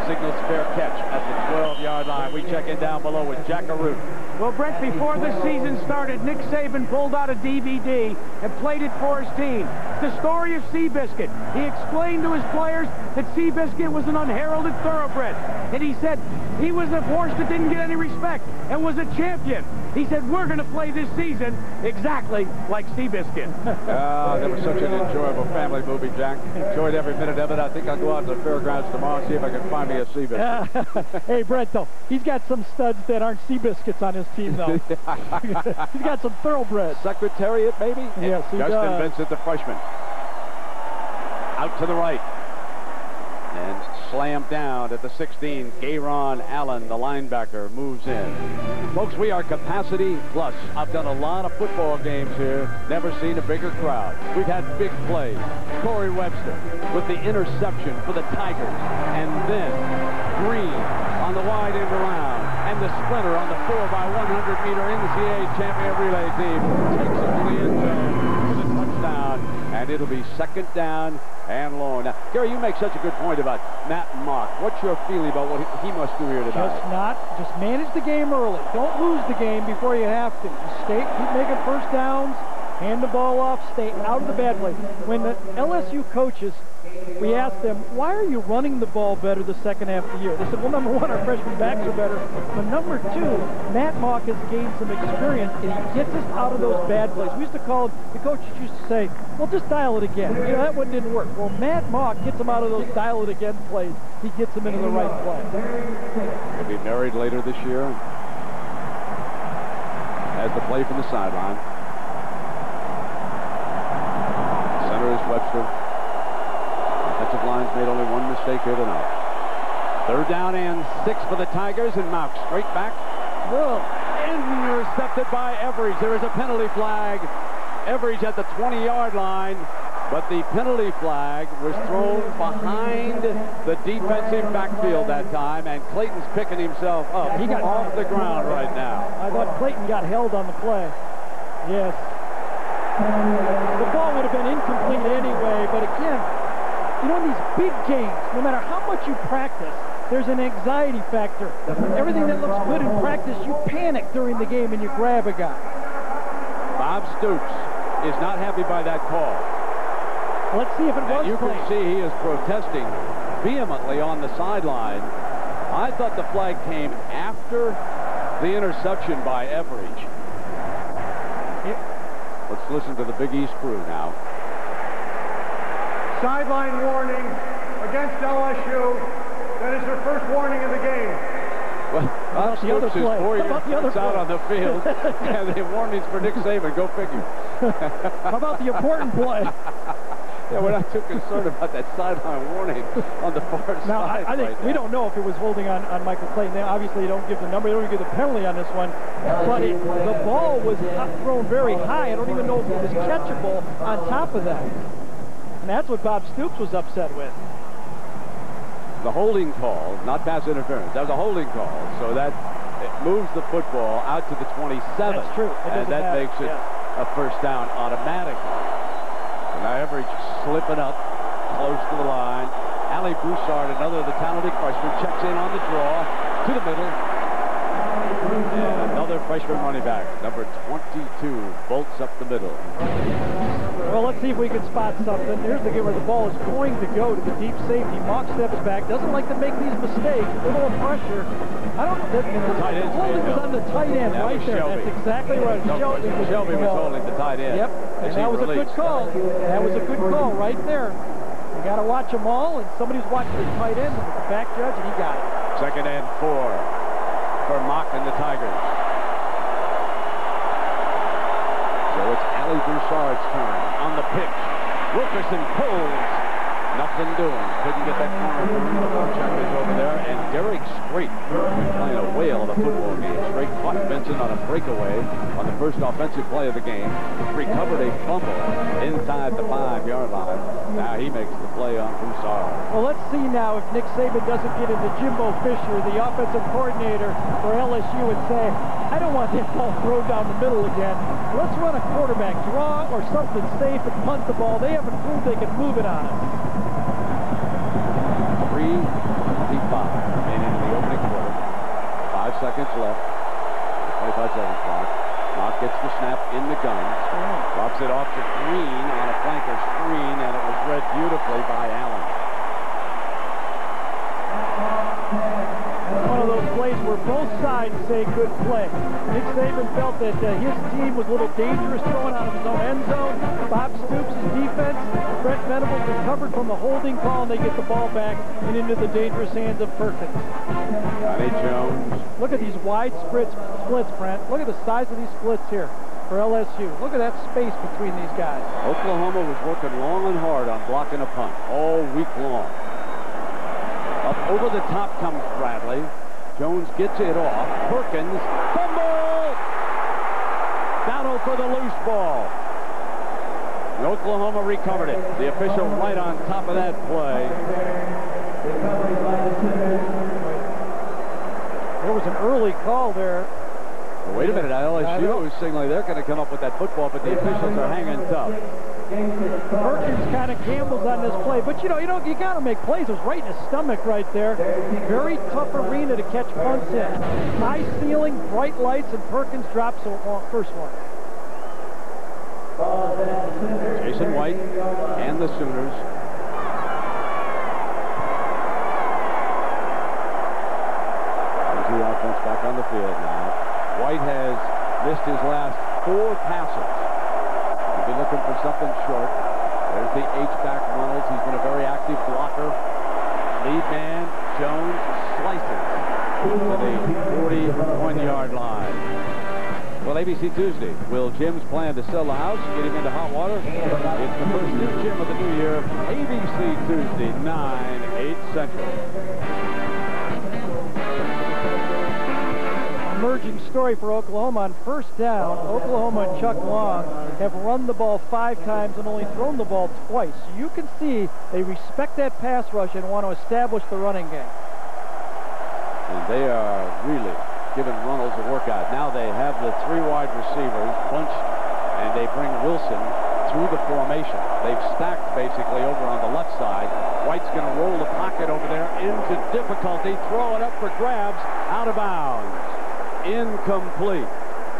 Signals fair catch at the 12-yard line. We check in down below with Jack Arute. Well, Brett, before the season started, Nick Saban pulled out a DVD and played it for his team. The story of Seabiscuit. He explained to his players that Seabiscuit was an unheralded thoroughbred. And he said he was a horse that didn't get any respect and was a champion. He said, we're going to play this season exactly like Seabiscuit. That was such an enjoyable family movie, Jack. Enjoyed every minute of it. I think I'll go out to the fairgrounds tomorrow and see if I can find me a Seabiscuit. Hey, Brett, though, he's got some studs that aren't Seabiscuits on his team, though. He's got some thoroughbreds. Secretariat, maybe? Yes, he Justin does. Vincent, the freshman. Out to the right. And slammed down at the 16. Gayron Allen, the linebacker, moves in. Folks, we are capacity plus. I've done a lot of football games here. Never seen a bigger crowd. We've had big plays. Corey Webster with the interception for the Tigers. And then Green on the wide end around. And the sprinter on the 4x100-meter NCAA champion relay team takes it to the end zone with a touchdown. And it'll be 2nd down and long. Now, Gary, you make such a good point about Matt Mock. What's your feeling about what he must do here tonight? Just manage the game early. Don't lose the game before you have to. Just keep making first downs, hand the ball off, stay out of the bad play. When the LSU coaches, we asked them, why are you running the ball better the second half of the year? They said, well, number 1, our freshman backs are better. But number 2, Matt Mock has gained some experience, and he gets us out of those bad plays. We used to call it, the coaches used to say, well, just dial it again. You know, that one didn't work. Well, Matt Mock gets them out of those dial it again plays. He gets them into the right play. He'll be married later this year. Has the play from the sideline. Center is Webster. Offensive line's made only one mistake here tonight. 3rd down and 6 for the Tigers, and Mock straight back. Intercepted by Everidge. There is a penalty flag. Everidge at the 20-yard line, but the penalty flag was thrown behind the defensive backfield that time, and Clayton's picking himself up. He got off the ground right now. I thought Clayton got held on the play. Yes. The ball would have been incomplete anyway, but again, you know, in these big games, no matter how much you practice, there's an anxiety factor. Everything that looks good in practice, you panic during the game and you grab a guy. Bob Stoops is not happy by that call. Let's see if it was You can see he is protesting vehemently on the sideline. I thought the flag came after the interception by Everidge. Let's listen to the Big East crew now. Sideline warning against LSU. That is their first warning of the game. Well, Bob Stoops is 4 years out on the field, and the warnings for Nick Saban. Go figure. How about the important play? Yeah, we're not too concerned about that sideline warning on the far side. Now, I think we don't know if it was holding on Michael Clayton. They obviously don't give the number. They don't even give the penalty on this one. But the ball was thrown very high. I don't even know if it was catchable on top of that. And that's what Bob Stoops was upset with. the holding call, not pass interference. That was a holding call, so that it moves the football out to the 27. That's true. And that makes it a first down automatically. So now Everidge slipping up close to the line. Ali Broussard, another of the talented freshmen, checks in on the draw to the middle. And another freshman running back, number 22, bolts up the middle. Well, let's see if we can spot something. Here's the game where the ball is going to go to the deep safety. Mock steps back, doesn't like to make these mistakes. A little pressure. I don't know. The holding was on the tight end right there. Shelby. That's exactly right. Shelby was holding the tight end. Yep, and that was a good call. That was a good call right there. You got to watch them all, and somebody's watching the tight end, and the back judge, and he got it. 2nd and 4 for Mock and the Tigers. So it's Ali Broussard's turn on the pitch. Wilkerson pulls. Nothing doing. Couldn't get that corner through. The checkers over there. And Derek Strait playing a whale of a football game. Strait caught Benson on a breakaway on the first offensive play of the game. Recovered a fumble inside the 5-yard line. Now he makes the play on Broussard. Well, let's see now if Nick Saban doesn't get into Jimbo Fisher, the offensive coordinator for LSU, and say, I don't want that ball thrown down the middle again. Let's run a quarterback draw or something safe and punt the ball. They haven't proved they can move it on us. 3:25 remaining in the opening quarter. 5 seconds left. 25-second clock. Mock gets the snap in the gun. Drops it off to Green on a flanker screen, and it was read beautifully by Allen. One of those plays where both sides say good play. Nick Saban felt that his team was a little dangerous throwing out of his own end zone. Bob Stoops' defense, Brent Venables recovered from the holding call, and they get the ball back and into the dangerous hands of Perkins. Johnny Jones. Look at these wide splits, Brent. Look at the size of these splits here for LSU. Look at that space between these guys. Oklahoma was working long and hard on blocking a punt all week long. Up over the top comes Bradley. Jones gets it off. Perkins, fumble! Battle for the loose ball. And Oklahoma recovered it. The official right on top of that play. There was an early call there. Well, wait a minute. LSU was signaling they're going to come up with that football, but the officials are hanging tough. Perkins kind of gambles on this play, but you got to make plays. It was right in his stomach right there. Very tough arena to catch punts in. High ceiling, bright lights, and Perkins drops the first one. Jason White and the Sooners. There's the offense back on the field now. White has missed his last 4 passes. Be looking for something short. There's the H-back Reynolds. He's been a very active blocker. Lead man, Jones, slices to the 41-yard line. Well, ABC Tuesday. Will Jim's plan to sell the house, get him into hot water? It's the first new Jim of the new year. ABC Tuesday, 9, 8 Central. Emerging story for Oklahoma on first down. Oklahoma and Chuck Long have run the ball 5 times and only thrown the ball twice. So you can see they respect that pass rush and want to establish the running game. And they are really giving Reynolds a workout. Now they have the 3 wide receivers bunched, and they bring Wilson through the formation. They've stacked basically over on the left side. White's going to roll the pocket over there into difficulty. Throw it up for grabs. Out of bounds. Incomplete.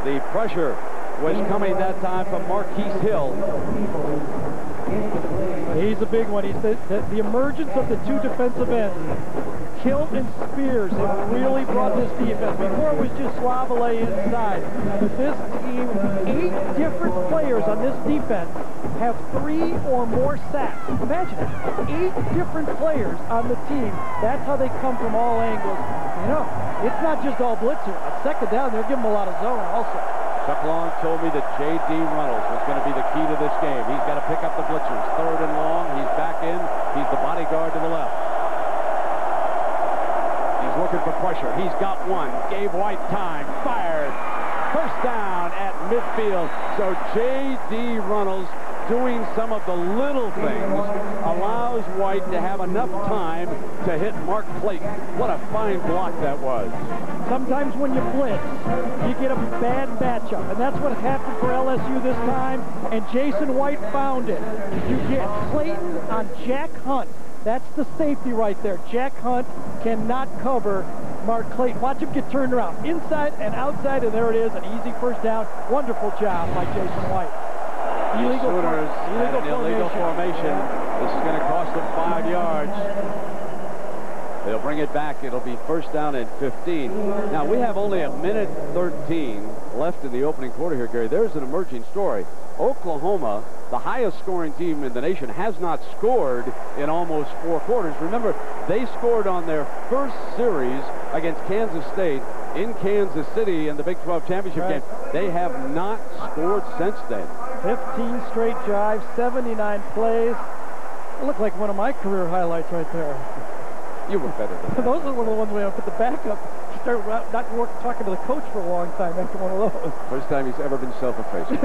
The pressure was coming that time from Marquise Hill. He's a big one. He's the emergence of the 2 defensive ends. Kilt and Spears have really brought this defense. Before it was just Slavale inside. But this team, 8 different players on this defense have 3 or more sacks. Imagine it. 8 different players on the team. That's how they come from all angles. It's not just all blitzer. On second down, they're giving them a lot of zone also. Chuck Long told me that J.D. Reynolds was going to be the key to this game. He's got to pick up the blitzers. 3rd and long. He's back in. He's the bodyguard to the left. He's looking for pressure. He's got one. Gave White time. Fired. First down at midfield. So J.D. Reynolds doing some of the little things allows White to have enough time to hit Mark Clayton. What a fine block that was. Sometimes when you blitz, you get a bad matchup, and that's what happened for LSU this time, and Jason White found it. You get Clayton on Jack Hunt. That's the safety right there. Jack Hunt cannot cover Mark Clayton. Watch him get turned around, inside and outside, and there it is, an easy first down. Wonderful job by Jason White. Illegal formation. This is going to cost them 5 yards. They'll bring it back. It'll be first down and 15. Now, we have only 1:13 left in the opening quarter here, Gary. There's an emerging story. Oklahoma, the highest scoring team in the nation, has not scored in almost 4 quarters. Remember, they scored on their first series against Kansas State in Kansas City in the Big 12 championship game. They have not scored since then. 15 straight drives, 79 plays. It looked like one of my career highlights right there. You were better than that. Those are one of the ones where I put the backup. Start not talking to the coach for a long time after one of those. First time he's ever been self-effacing.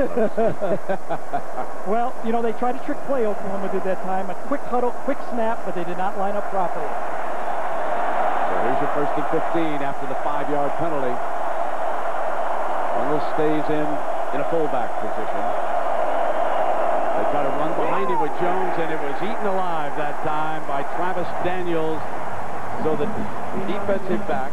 Well, you know, they tried to trick play, Oklahoma did that time. A quick huddle, quick snap, but they did not line up properly. So here's your first and 15 after the 5-yard penalty. Arnold stays in a fullback position. They try to run behind him with Jones, and it was eaten alive that time by Travis Daniels. So the defensive back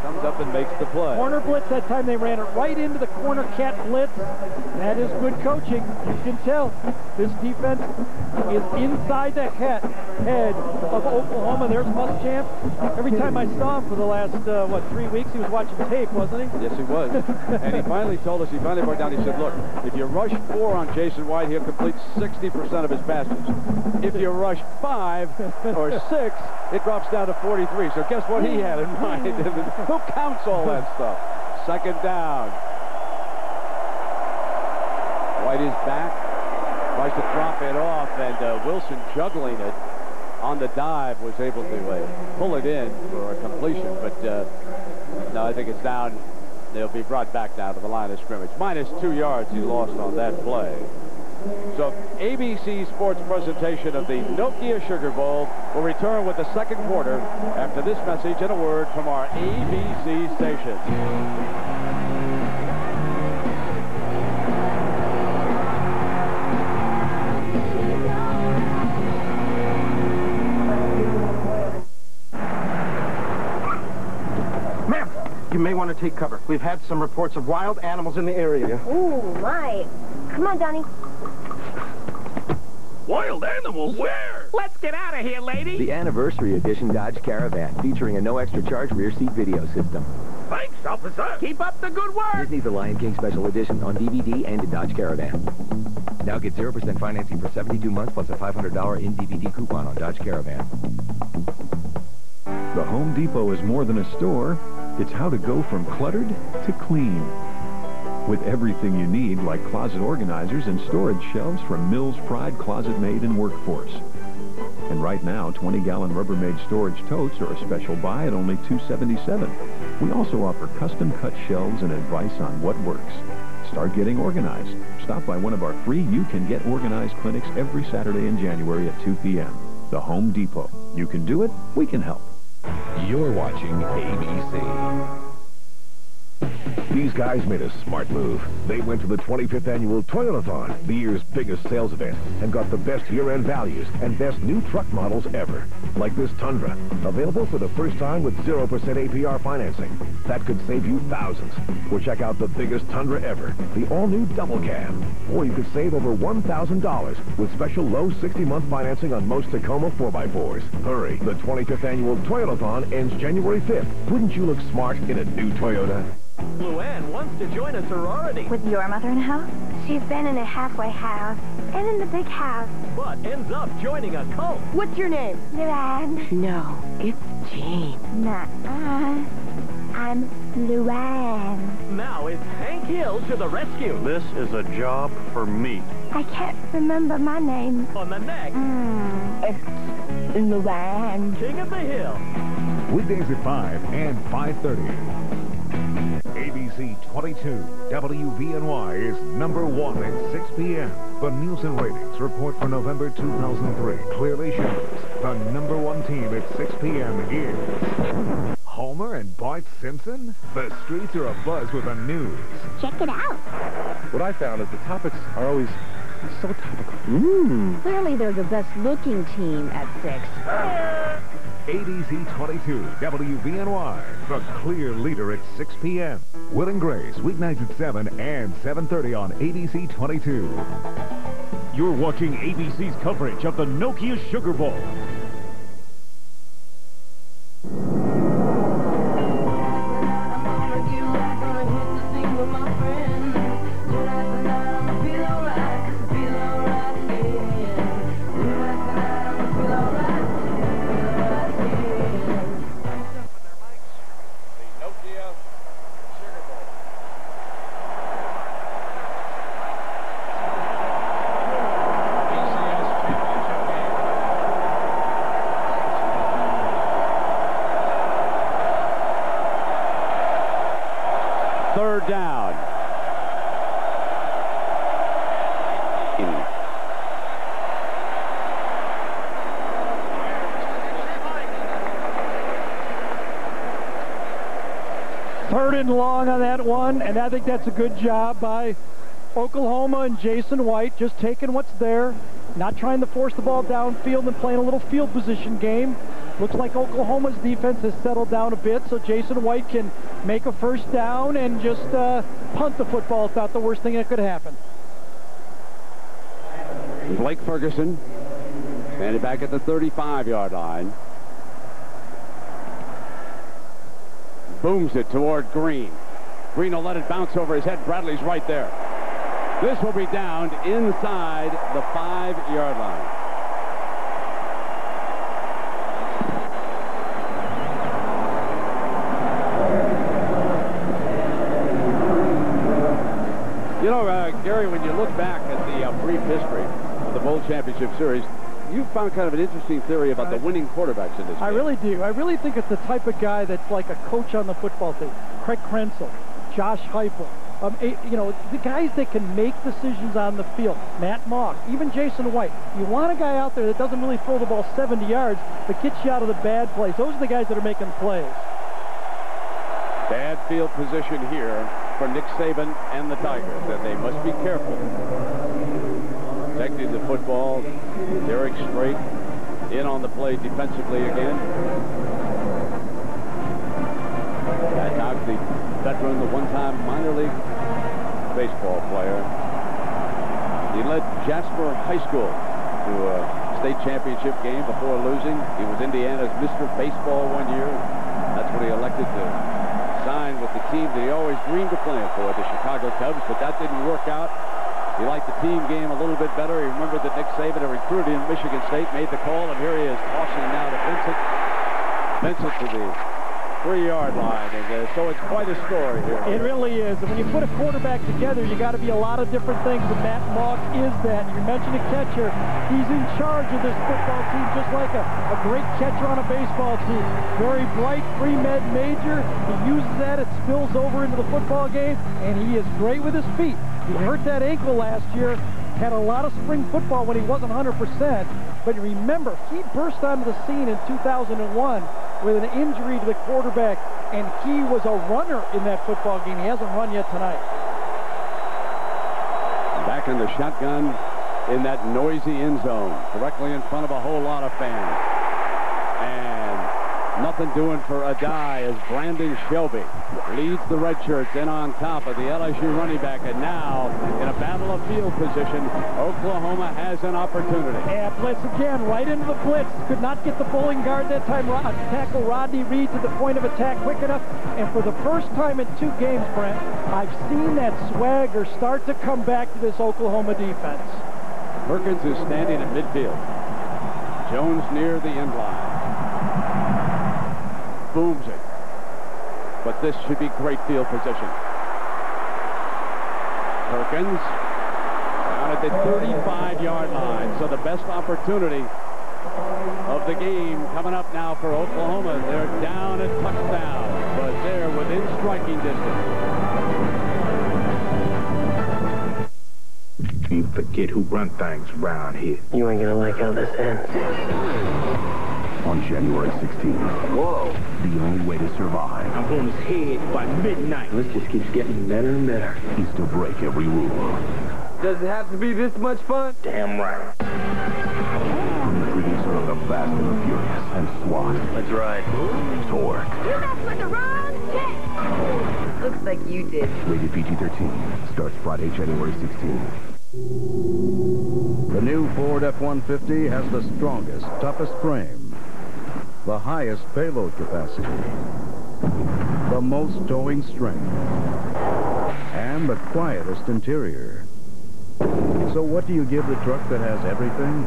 comes up and makes the play. Corner blitz that time. They ran it right into the corner cat blitz. That is good coaching. You can tell this defense is inside the head of Oklahoma. There's Muschamp. Every time I saw him for the last, 3 weeks, he was watching tape, wasn't he? Yes, he was. And he finally told us, he finally broke down, he said, look, if you rush 4 on Jason White, he'll complete 60% of his passes. If you rush 5 or 6, it drops down to 43. So guess what he had in mind? Who counts all that stuff? Second down. White is back. Tries to drop it off, and Wilson, juggling it on the dive, was able to pull it in for a completion. But no, I think it's down. They'll be brought back down to the line of scrimmage. Minus 2 yards he lost on that play. So ABC Sports presentation of the Nokia Sugar Bowl will return with the second quarter after this message and a word from our ABC station. Ma'am, you may want to take cover. We've had some reports of wild animals in the area. Ooh, my. Come on, Donnie. Wild animals? Where? Let's get out of here, lady. The anniversary edition Dodge Caravan, featuring a no extra charge rear seat video system. Thanks, officer. Keep up the good work. Disney's The Lion King Special Edition on DVD and in Dodge Caravan. Now get 0% financing for 72 months plus a $500 in DVD coupon on Dodge Caravan. The Home Depot is more than a store. It's how to go from cluttered to clean. With everything you need, like closet organizers and storage shelves from Mills Pride Closet Made and Workforce. And right now, 20-gallon Rubbermaid storage totes are a special buy at only $2.77. We also offer custom-cut shelves and advice on what works. Start getting organized. Stop by one of our free You Can Get Organized clinics every Saturday in January at 2 p.m. The Home Depot. You can do it, we can help. You're watching ABC. These guys made a smart move. They went to the 25th annual Toyotathon, the year's biggest sales event, and got the best year-end values and best new truck models ever. Like this Tundra, available for the first time with 0% APR financing. That could save you thousands. Or check out the biggest Tundra ever, the all-new Double Cab. Or you could save over $1,000 with special low 60-month financing on most Tacoma 4x4s. Hurry, the 25th annual Toyotathon ends January 5th. Wouldn't you look smart in a new Toyota? Luann wants to join a sorority. With your mother-in-law? She's been in a halfway house and in the big house. But ends up joining a cult. What's your name? Luann. No, it's Jean. Nuh-uh. I'm Luann. Now it's Hank Hill to the rescue. This is a job for me. I can't remember my name. On the next. It's Luann. King of the Hill. Weekdays at 5 and 5:30. ABC ABC 22, WVNY is #1 at 6 p.m. The Nielsen ratings report for November 2003 clearly shows the #1 team at 6 p.m. is Homer and Bart Simpson. The streets are abuzz with the news. Check it out. What I found is the topics are always so topical. Clearly they're the best-looking team at 6. ABC 22, WVNY, the clear leader at 6 p.m. Will and Grace, weeknights at 7 and 7:30 on ABC 22. You're watching ABC's coverage of the Nokia Sugar Bowl. Third down. Third and long on that one, and I think that's a good job by Oklahoma and Jason White, just taking what's there, not trying to force the ball downfield and playing a little field position game. Looks like Oklahoma's defense has settled down a bit, so Jason White can make a first down and just punt the football. It's not the worst thing that could happen. Blake Ferguson standing back at the 35-yard line. Booms it toward Green. Green will let it bounce over his head. Bradley's right there. This will be downed inside the 5-yard line. You know, Gary, when you look back at the brief history of the Bowl Championship Series, you found kind of an interesting theory about the winning quarterbacks in this game. I really do. I really think it's the type of guy that's like a coach on the football team. Craig Krenzel, Josh Heupel. You know, the guys that can make decisions on the field. Matt Mock, even Jason White. You want a guy out there that doesn't really throw the ball 70 yards, but gets you out of the bad plays. Those are the guys that are making plays. Bad field position here for Nick Saban and the Tigers, and they must be careful. Protecting the football. Derek Strait in on the play defensively again. Matt Knox, the veteran, the one-time minor league baseball player. He led Jasper High School to a state championship game before losing. He was Indiana's Mr. Baseball one year. That's when he elected to sign with the team that he always dreamed of playing for, the Chicago Cubs, but that didn't work out. He liked the team game a little bit better. He remembered that Nick Saban, a recruit in Michigan State, made the call, and here he is tossing now to Vincent. Vincent to the 3-yard line, and so it's quite a story here. It really is. And when you put a quarterback together, you got to be a lot of different things, and Matt Mock is that. You mentioned a catcher. He's in charge of this football team, just like a great catcher on a baseball team. Very bright, pre-med major. He uses that. It spills over into the football game, and he is great with his feet. He hurt that ankle last year, had a lot of spring football when he wasn't 100%, but remember, he burst onto the scene in 2001 with an injury to the quarterback, and he was a runner in that football game. He hasn't run yet tonight. Back in the shotgun in that noisy end zone, directly in front of a whole lot of fans. And nothing doing for Adai as Brandon Shelby leads the red shirts in on top of the LSU running back, and now in a battle of field position, Oklahoma has an opportunity. Yeah, blitz again, right into the blitz. Could not get the bowling guard that time. Tackle Rodney Reed to the point of attack quick enough, and for the first time in 2 games, Brent, I've seen that swagger start to come back to this Oklahoma defense. Perkins is standing at midfield. Jones near the end line. Booms it. But this should be great field position. Perkins down at the 35-yard line. So the best opportunity of the game coming up now for Oklahoma. They're down at touchdown, but they're within striking distance. You forget who run things around here. You ain't gonna like how this ends. On January 16th. Whoa. The only way to survive. I'm on his head by midnight. This just keeps getting better and better. Is to break every rule. Does it have to be this much fun? Damn right. From the producer of The Fast and the Furious and SWAT. Let's ride. Torque. You messed with the wrong chick. Looks like you did. Rated PG-13. Starts Friday, January 16th. The new Ford F-150 has the strongest, toughest frame, the highest payload capacity, the most towing strength, and the quietest interior. So what do you give the truck that has everything?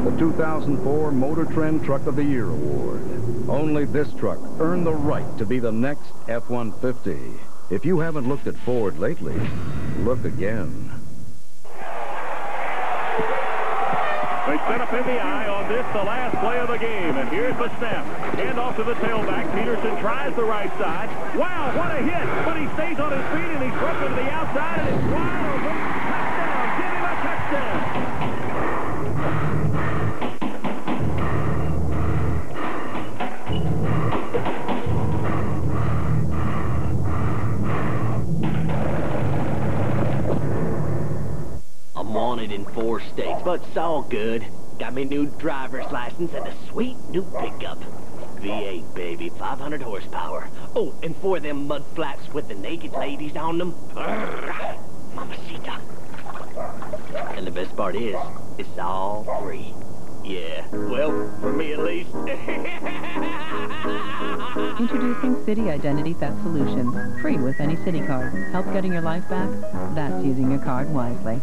The 2004 Motor Trend Truck of the Year Award. Only this truck earned the right to be the next F-150. If you haven't looked at Ford lately, look again. They set up in the eye on this, the last play of the game. And here's the snap. Hand off to the tailback. Peterson tries the right side. Wow, what a hit. But he stays on his feet, and he's broken to the outside, and it's wide open. Touchdown. Give him a touchdown. I'm wanted in 4 states, but it's all good. Got me new driver's license and a sweet new pickup. V8, baby, 500 horsepower. Oh, and 4 of them mud flaps with the naked ladies on them. Urgh, mamacita. And the best part is, it's all free. Yeah, well, for me at least. Introducing City Identity Theft Solutions. Free with any City card. Help getting your life back? That's using your card wisely.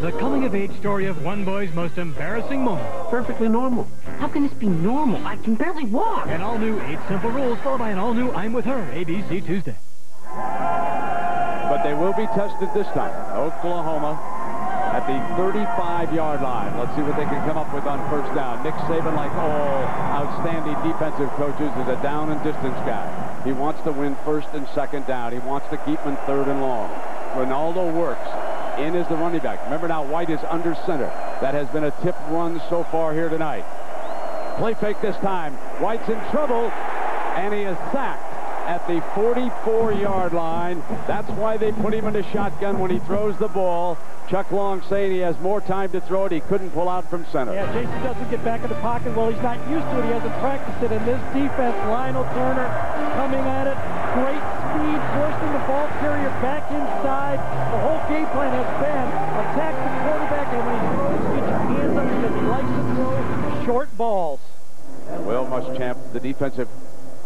The coming-of-age story of one boy's most embarrassing moment. Perfectly normal. How can this be normal? I can barely walk. An all-new 8 Simple Rules, followed by an all-new I'm With Her, ABC Tuesday. But they will be tested this time. Oklahoma at the 35-yard line. Let's see what they can come up with on first down. Nick Saban, like all outstanding defensive coaches, is a down and distance guy. He wants to win first and second down. He wants to keep them in 3rd and long. Ronaldo works. In is the running back. Remember now, White is under center. That has been a tip run so far here tonight. Play fake this time. White's in trouble, and he is sacked at the 44-yard line. That's why they put him in a shotgun when he throws the ball. Chuck Long saying he has more time to throw it. He couldn't pull out from center. Yeah, Jason doesn't get back in the pocket. Well, he's not used to it. He hasn't practiced it. And this defense, Lionel Turner coming at it. Great speed, forcing the ball carrier back inside. The whole game plan has been attack the quarterback, and when he throws, get your hands up because he likes to throw short balls. Will Muschamp, the defensive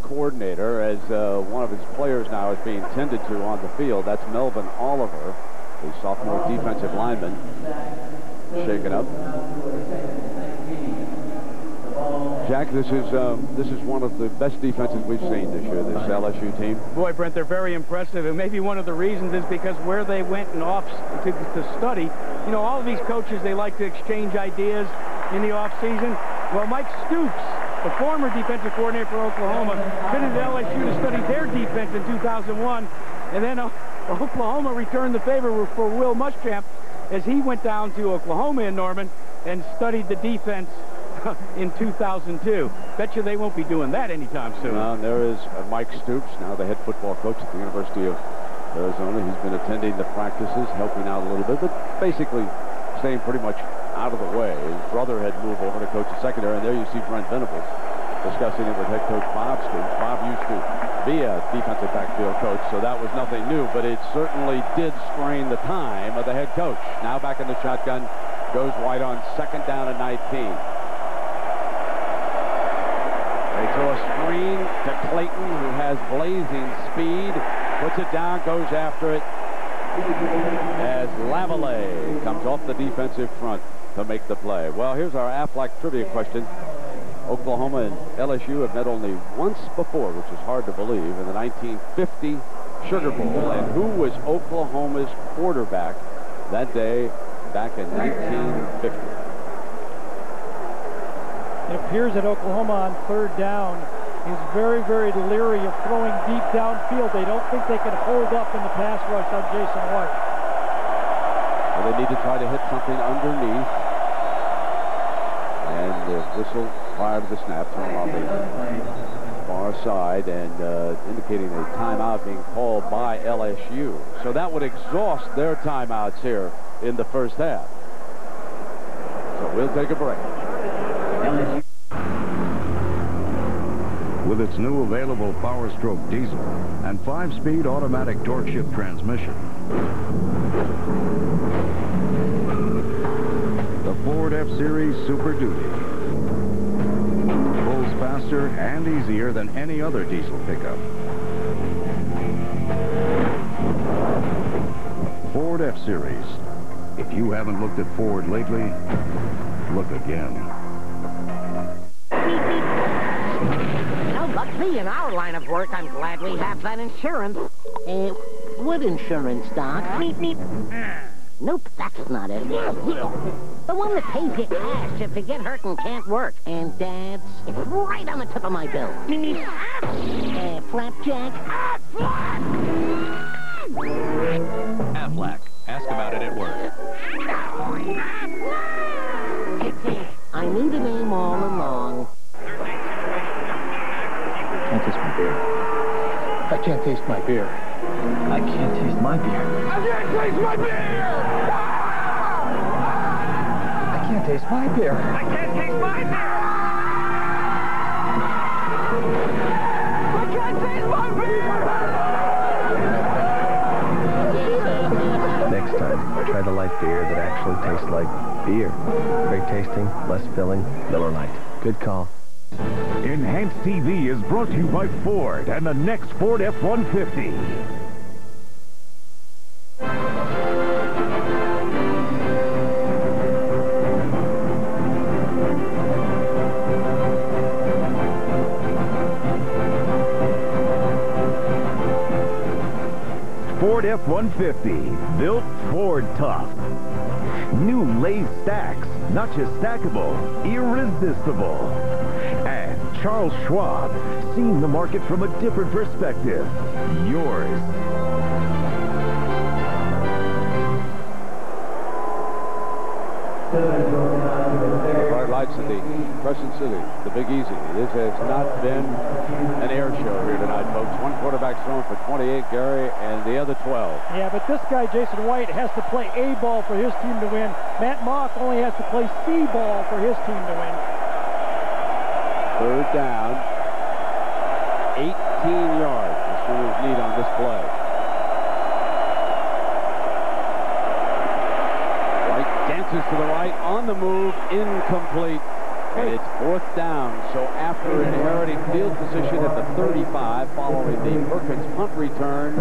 coordinator, as one of his players now is being tended to on the field. That's Melvin Oliver, the sophomore defensive lineman, shaken up. Jack, this is one of the best defenses we've seen this year, this LSU team. Boy, Brent, they're very impressive, and maybe one of the reasons is because where they went and off to study. You know, all of these coaches, they like to exchange ideas in the off-season. Well, Mike Stoops, the former defensive coordinator for Oklahoma, visited LSU to study their defense in 2001, and then Oklahoma returned the favor for Will Muschamp as he went down to Oklahoma in Norman and studied the defense in 2002. Bet you they won't be doing that anytime soon. And there is Mike Stoops, now the head football coach at the University of Arizona. He's been attending the practices, helping out a little bit, but basically staying pretty much out of the way. His brother had moved over to coach the secondary, and there you see Brent Venables discussing it with head coach Bob Stoops. Bob used to be a defensive backfield coach, so that was nothing new, but it certainly did strain the time of the head coach. Now back in the shotgun, goes White on 2nd down and 19. They throw a screen to Clayton, who has blazing speed, puts it down, goes after it, as Lavallee comes off the defensive front to make the play. Well, here's our Aflac trivia question. Oklahoma and LSU have met only once before, which is hard to believe, in the 1950 Sugar Bowl. And who was Oklahoma's quarterback that day back in 1950? It appears that Oklahoma on third down is very, very leery of throwing deep downfield. They don't think they can hold up in the pass rush on Jason White. Well, they need to try to hit something underneath. And the whistle prior to the snap from on the far side and indicating a timeout being called by LSU. So that would exhaust their timeouts here in the first half. So we'll take a break. With its new available Power Stroke diesel and 5-speed automatic torque shift transmission, the Ford F-Series Super Duty pulls faster and easier than any other diesel pickup. Ford F-Series. If you haven't looked at Ford lately, look again. Well, luckily in our line of work, I'm glad we have that insurance. What insurance, Doc? Meep, meep. Nope, that's not it. The one that pays you cash if you get hurt and can't work. And Dad's, it's right on the tip of my bill. Meep, meep. Flapjack. Aflac. Ask about it at work. I knew the name all along. Can't taste my beer. I can't taste my beer. I can't taste my beer. I can't taste my beer! I can't taste my beer. I can't taste my beer! I can't taste my beer! Next time, try the light beer that actually tastes like beer. Great tasting, less filling, Miller Lite. Good call. Enhanced TV is brought to you by Ford and the next Ford F-150. Ford F-150, built Ford tough. New Lay's stacks, not just stackable, irresistible. And Charles Schwab, seeing the market from a different perspective. Yours. Bright lights at the Crescent City, the Big Easy. This has not been an air show here tonight, folks. One quarterback's thrown for 28, Gary, and the other 12. Yeah, but this guy, Jason White, has to play A ball for his team to win. Matt Mock only has to play C ball for his team to win. Third down, 18 yards. The Sooners lead on this play. Dances to the right, on the move, incomplete, and it's fourth down. So after inheriting field position at the 35 following the Perkins punt return,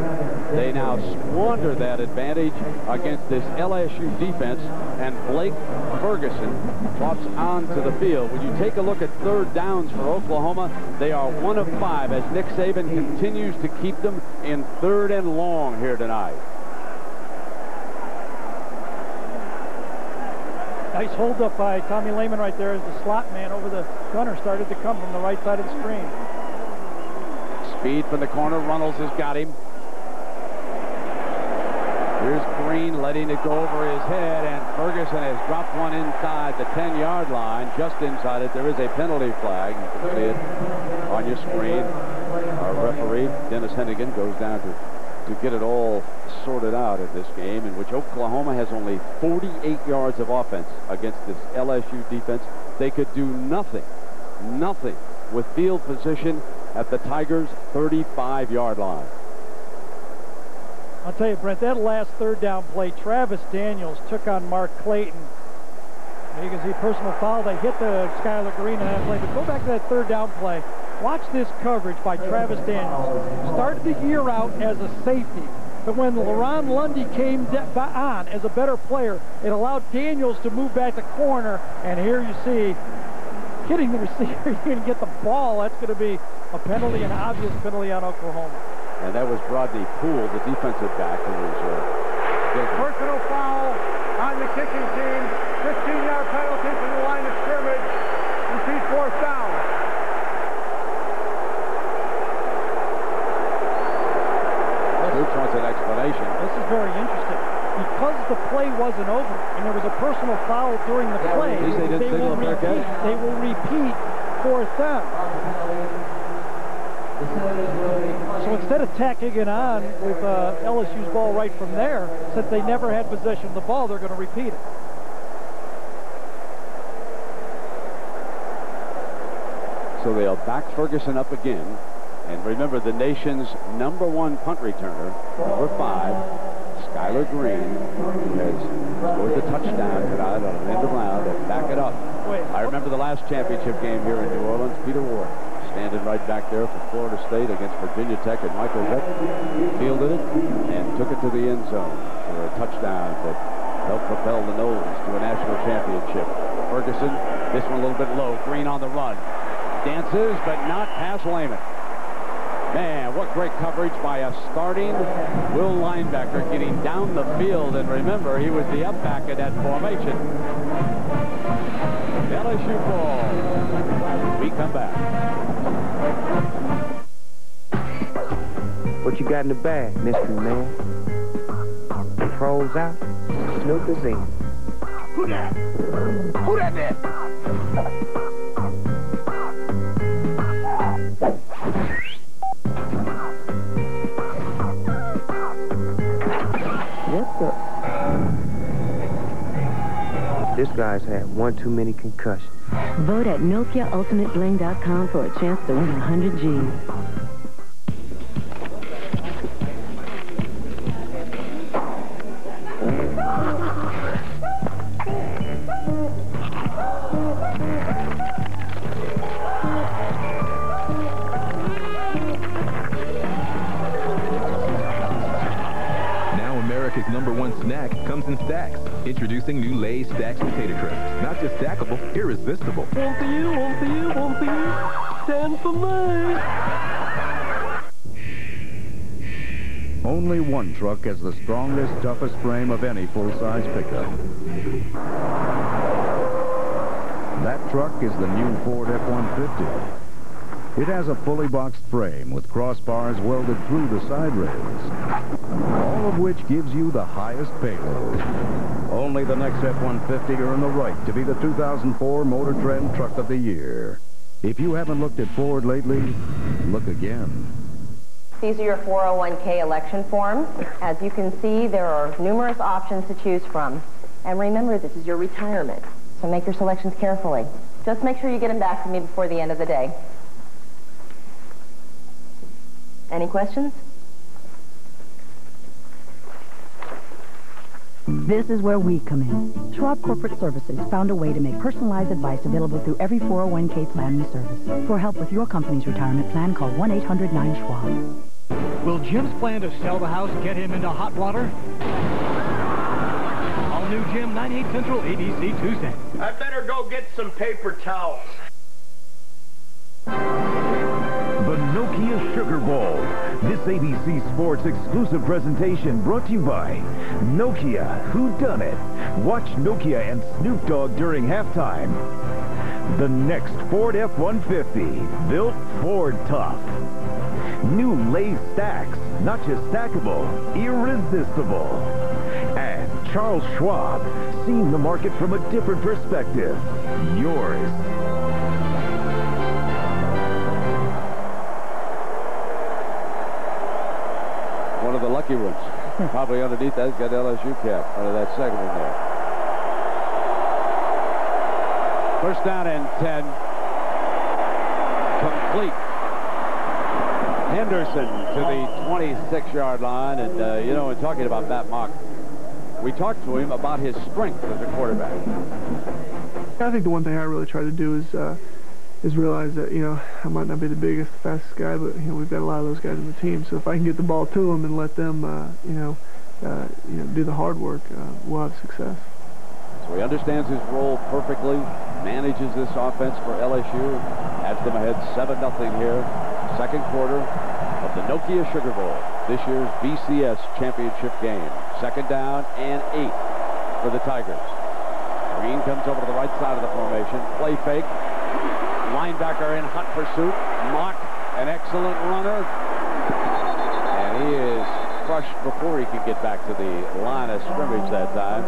they now squander that advantage against this LSU defense, and Blake Ferguson drops onto the field. When you take a look at third downs for Oklahoma, they are 1 of 5 as Nick Saban continues to keep them in third and long here tonight. Nice hold up by Tommy Lehman right there as the slot man over the gunner started to come from the right side of the screen. Speed from the corner. Runnels has got him. Here's Green letting it go over his head, and Ferguson has dropped one inside the 10-yard line. Just inside it, there is a penalty flag. You can see it on your screen. Our referee, Dennis Hennigan, goes down to get it all sorted out in this game, in which Oklahoma has only 48 yards of offense against this LSU defense. They could do nothing with field position at the Tigers' 35-yard line. I'll tell you, Brent, that last third down play, Travis Daniels took on Mark Clayton. You can see personal foul. They hit the Skylar Green on that play. But go back to that third down play. Watch this coverage by Travis Daniels. Started the year out as a safety. But when LaRon Lundy came on as a better player, it allowed Daniels to move back the corner. And here you see, hitting the receiver, you're going to get the ball. That's going to be a penalty, an obvious penalty on Oklahoma. And that was Rodney Poole, the defensive back, who was personal foul on the kicking team. 15-yard penalty from the line of scrimmage. You see 4 personal foul during the play, they will repeat fourth down. So instead of tacking it on with LSU's ball right from there, since they never had possession of the ball, they're going to repeat it. So they'll back Ferguson up again. And remember, the nation's #1 punt returner, number 5, Skylar Green, has scored the touchdown tonight on an end around and back it up. I remember the last championship game here in New Orleans. Peter Ward standing right back there for Florida State against Virginia Tech, and Michael Vick fielded it and took it to the end zone for a touchdown that helped propel the Noles to a national championship. Ferguson, this one a little bit low. Green on the run. Dances, but not past Lehman. Man, what great coverage by a starting Will linebacker getting down the field. And remember, he was the up back in that formation. LSU ball. We come back. What you got in the bag, mystery man? Controls out, Snoopers in. Who that? Who that there? This guy's had one too many concussions. Vote at NokiaUltimateBling.com for a chance to win 100 G's. #1 snack comes in stacks. Introducing new Lay's Stacks Potato Crisps. Not just stackable, irresistible. One for you, one for you, one for you. Stand for me. Only one truck has the strongest, toughest frame of any full-size pickup. That truck is the new Ford F-150. It has a fully boxed frame with crossbars welded through the side rails, all of which gives you the highest payload. Only the next F-150 earned the right to be the 2004 Motor Trend Truck of the Year. If you haven't looked at Ford lately, look again. These are your 401k election forms. As you can see, there are numerous options to choose from. And remember, this is your retirement, so make your selections carefully. Just make sure you get them back to me before the end of the day. Any questions? This is where we come in. Schwab Corporate Services found a way to make personalized advice available through every 401k plan we service. For help with your company's retirement plan, call 1-800-9-SCHWAB. Will Jim's plan to sell the house get him into hot water? All new Jim, 98 Central, ABC Tuesday. I better go get some paper towels. The Nokia Sugar Bowl. This ABC Sports exclusive presentation brought to you by Nokia Whodunit. Watch Nokia and Snoop Dogg during halftime. The next Ford F-150, built Ford tough. New Lay's Stacks, not just stackable, irresistible. And Charles Schwab, seeing the market from a different perspective. Yours. One of the lucky ones. Probably underneath that, he's got LSU cap under that second one there. First down and 10. Complete. Henderson to the 26-yard line. And, you know, in talking about Matt Mock, we talked to him about his strength as a quarterback. I think the one thing I really try to do is realize that, you know, I might not be the biggest, fastest guy, but, you know, we've got a lot of those guys in the team. So if I can get the ball to them and let them, do the hard work, we'll have success. So he understands his role perfectly, manages this offense for LSU, has them ahead 7-0 here, second quarter of the Nokia Sugar Bowl, this year's BCS championship game. Second down and 8 for the Tigers. Green comes over to the right side of the formation, play fake. Linebacker in hot pursuit. Mock, an excellent runner. And he is crushed before he can get back to the line of scrimmage that time.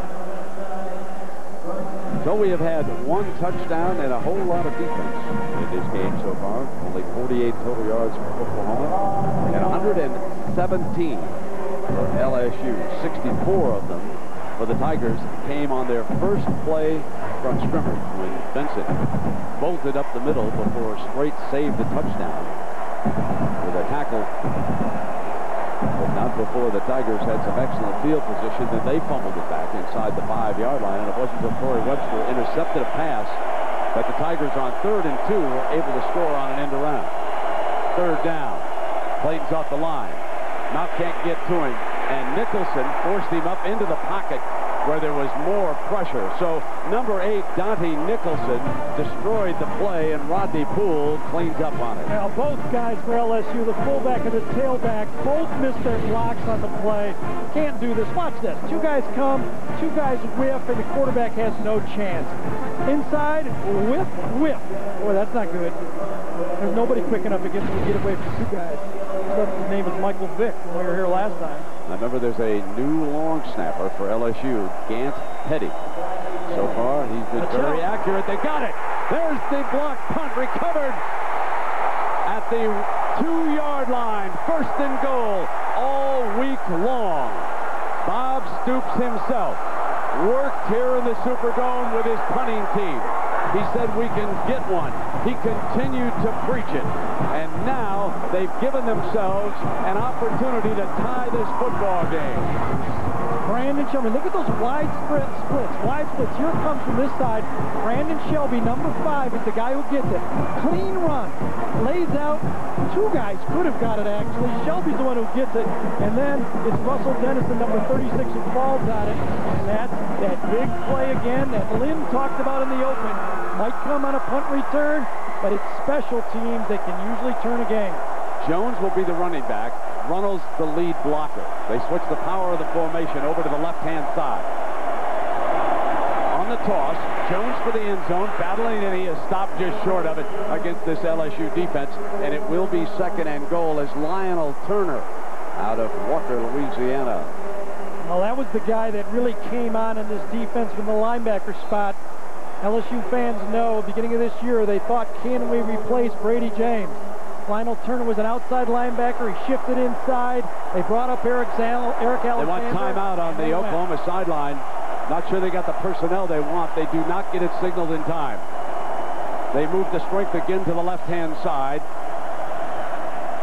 So we have had one touchdown and a whole lot of defense in this game so far. Only 48 total yards for Oklahoma and 117 for LSU. 64 of them for the Tigers came on their first play from scrimmage when Benson bolted up the middle before Strait saved the touchdown with a tackle. But not before the Tigers had some excellent field position. Then they fumbled it back inside the 5-yard line, and it wasn't until Corey Webster intercepted a pass that the Tigers on 3rd and 2 were able to score on an end around. 3rd down. Clayton's off the line. Now can't get to him, and Nicholson forced him up into the pocket where there was more pressure. So number 8, Dante Nicholson, destroyed the play, and Rodney Poole cleans up on it. Now both guys for LSU, the fullback and the tailback, both missed their blocks on the play. Can't do this. Watch this. 2 guys come, 2 guys whiff, and the quarterback has no chance. Inside, whiff, whiff. Boy, that's not good. There's nobody quick enough to get away from 2 guys. His name is Michael Vick when we were here last time. I remember there's a new long snapper for LSU, Gant Petty. So far, he's been very accurate. They got it. There's the block punt recovered at the 2-yard line. 1st and goal all week long. Bob Stoops himself worked here in the Superdome with his punting team. He said we can get one. He continued to preach it. And now they've given themselves an opportunity to tie this football game. Brandon Shelby, look at those wide splits. Wide splits. Here it comes from this side. Brandon Shelby, number 5, is the guy who gets it. Clean run. Lays out. 2 guys could have got it, actually. Shelby's the one who gets it. And then it's Russell Dennison, number 36, who falls on it. And that's that big play again that Lynn talked about in the open. Might come on a punt return, but it's special teams that can usually turn a game. Jones will be the running back. Runnels the lead blocker. They switch the power of the formation over to the left-hand side. On the toss, Jones for the end zone, battling, and he is stopped just short of it against this LSU defense, and it will be 2nd and goal as Lionel Turner out of Walker, Louisiana. Well, that was the guy that really came on in this defense from the linebacker spot. LSU fans know, beginning of this year, they thought, can we replace Brady James? Lionel Turner was an outside linebacker. He shifted inside. They brought up Eric Alexander. They want timeout on the Oklahoma sideline. Not sure they got the personnel they want. They do not get it signaled in time. They move the strength again to the left-hand side.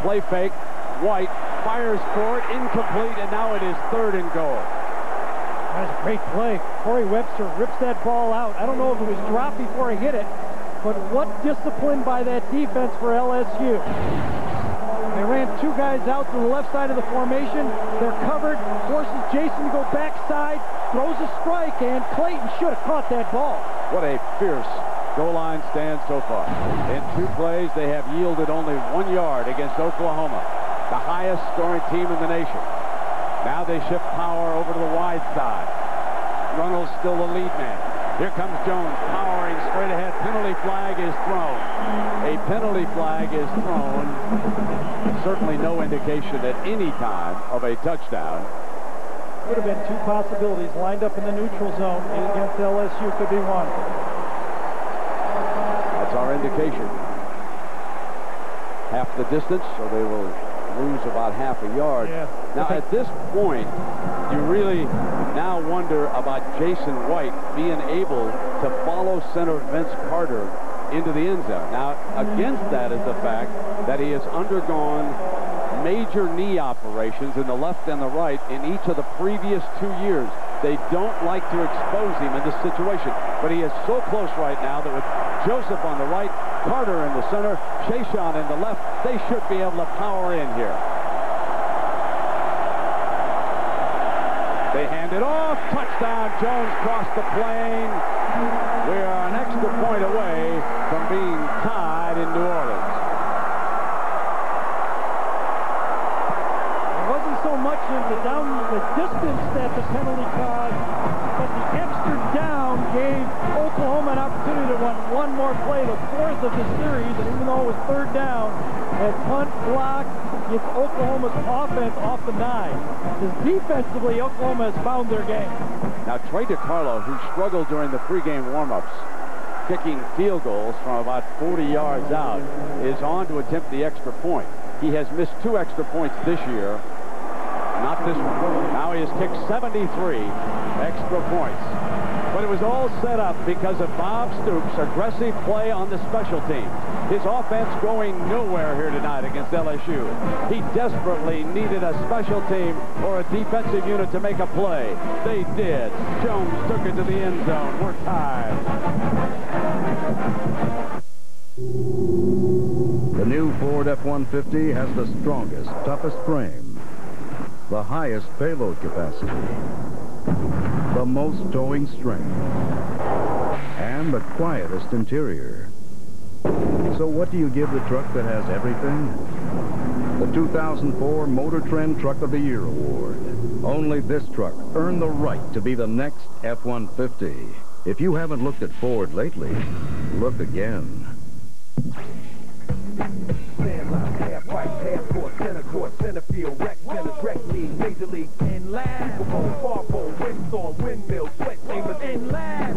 Play fake. White fires for it. Incomplete, and now it is 3rd and goal. That's a great play. Corey Webster rips that ball out. I don't know if it was dropped before he hit it, but what discipline by that defense for LSU. They ran 2 guys out to the left side of the formation. They're covered. Forces Jason to go backside. Throws a strike, and Clayton should have caught that ball. What a fierce goal line stand so far. In 2 plays, they have yielded only 1 yard against Oklahoma, the highest scoring team in the nation. Now they shift power over to the wide side. Runnels still the lead man. Here comes Jones, powering straight ahead. Penalty flag is thrown. A penalty flag is thrown. Certainly no indication at any time of a touchdown. Would have been 2 possibilities lined up in the neutral zone against LSU. Could be one. That's our indication. Half the distance, so they will lose about half a yard. Yeah. Now, at this point, you really now wonder about Jason White being able to follow center Vince Carter into the end zone. Now, against that is the fact that he has undergone major knee operations in the left and the right in each of the previous 2 years. They don't like to expose him in this situation, but he is so close right now that with Joseph on the right, Carter in the center, Chashawn in the left, they should be able to power in here. They hand it off. Touchdown. Jones crossed the plane. We are an extra point away from being tied in New Orleans. It wasn't so much in the distance that the penalty caused, but the extra down gave Oklahoma an opportunity to run 1 more play. The 4th drives of the series, and even though it was third down, that punt block gets Oklahoma's offense off the nine. Because defensively, Oklahoma has found their game. Now, Trey DiCarlo, who struggled during the pregame warm-ups, kicking field goals from about 40 yards out, is on to attempt the extra point. He has missed 2 extra points this year. Not this one. Now he has kicked 73 extra points. But it was all set up because of Bob Stoops' aggressive play on the special teams. His offense going nowhere here tonight against LSU. He desperately needed a special team or a defensive unit to make a play. They did. Jones took it to the end zone. We're tied. The new Ford F-150 has the strongest, toughest frame, the highest payload capacity, the most towing strength, and the quietest interior. So what do you give the truck that has everything? The 2004 Motor Trend Truck of the Year Award. Only this truck earned the right to be the next F-150. If you haven't looked at Ford lately, look again. Half white, half court, center field, rec league, major league, and last. Super Bowl, far bowl, windstorm, windmill, sweat chambers, and last.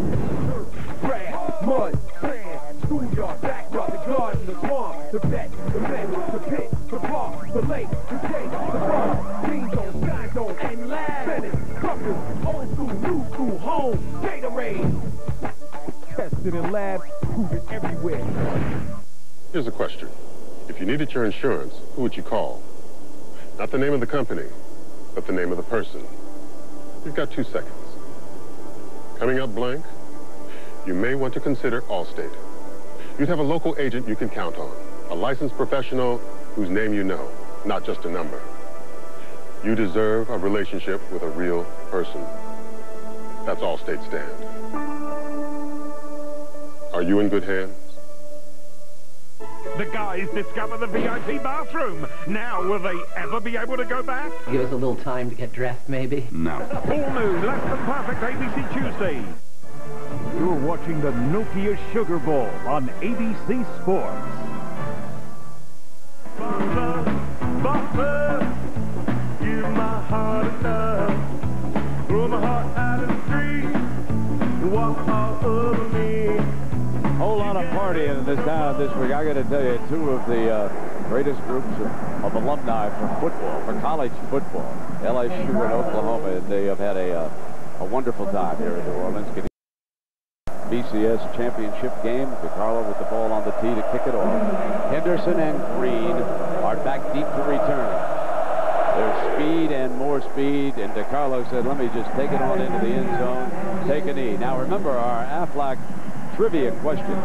Grass, mud, sand, schoolyard, backyard, the garden, the swamp, the vet, the men, the pit, the park, the lake, the gate, the bar, green zone, sky zone, and last. Bennett, Cuppers, old school, new school, home, Gatorade. Tested in labs, proven everywhere. Here's a question. If you needed your insurance, who would you call? Not the name of the company, but the name of the person. You've got 2 seconds. Coming up blank, you may want to consider Allstate. You'd have a local agent you can count on, a licensed professional whose name you know, not just a number. You deserve a relationship with a real person. That's Allstate stand. Are you in good hands? The guys discover the VIP bathroom. Now, will they ever be able to go back? Give us a little time to get dressed, maybe? No. All new, less than perfect ABC Tuesday. You're watching the Nokia Sugar Bowl on ABC Sports. Bumper, give my heart enough. Throw my heart out in the street. Walk all over me. Whole lot of partying in this town this week. I got to tell you, 2 of the greatest groups of alumni from football, for college football, LSU and Oklahoma. They have had a wonderful time here in New Orleans. Getting BCS championship game. DiCarlo with the ball on the tee to kick it off. Henderson and Green are back deep to return. There's speed and more speed, and DiCarlo said, let me just take it on into the end zone, take a knee. Now remember our Aflac trivia question.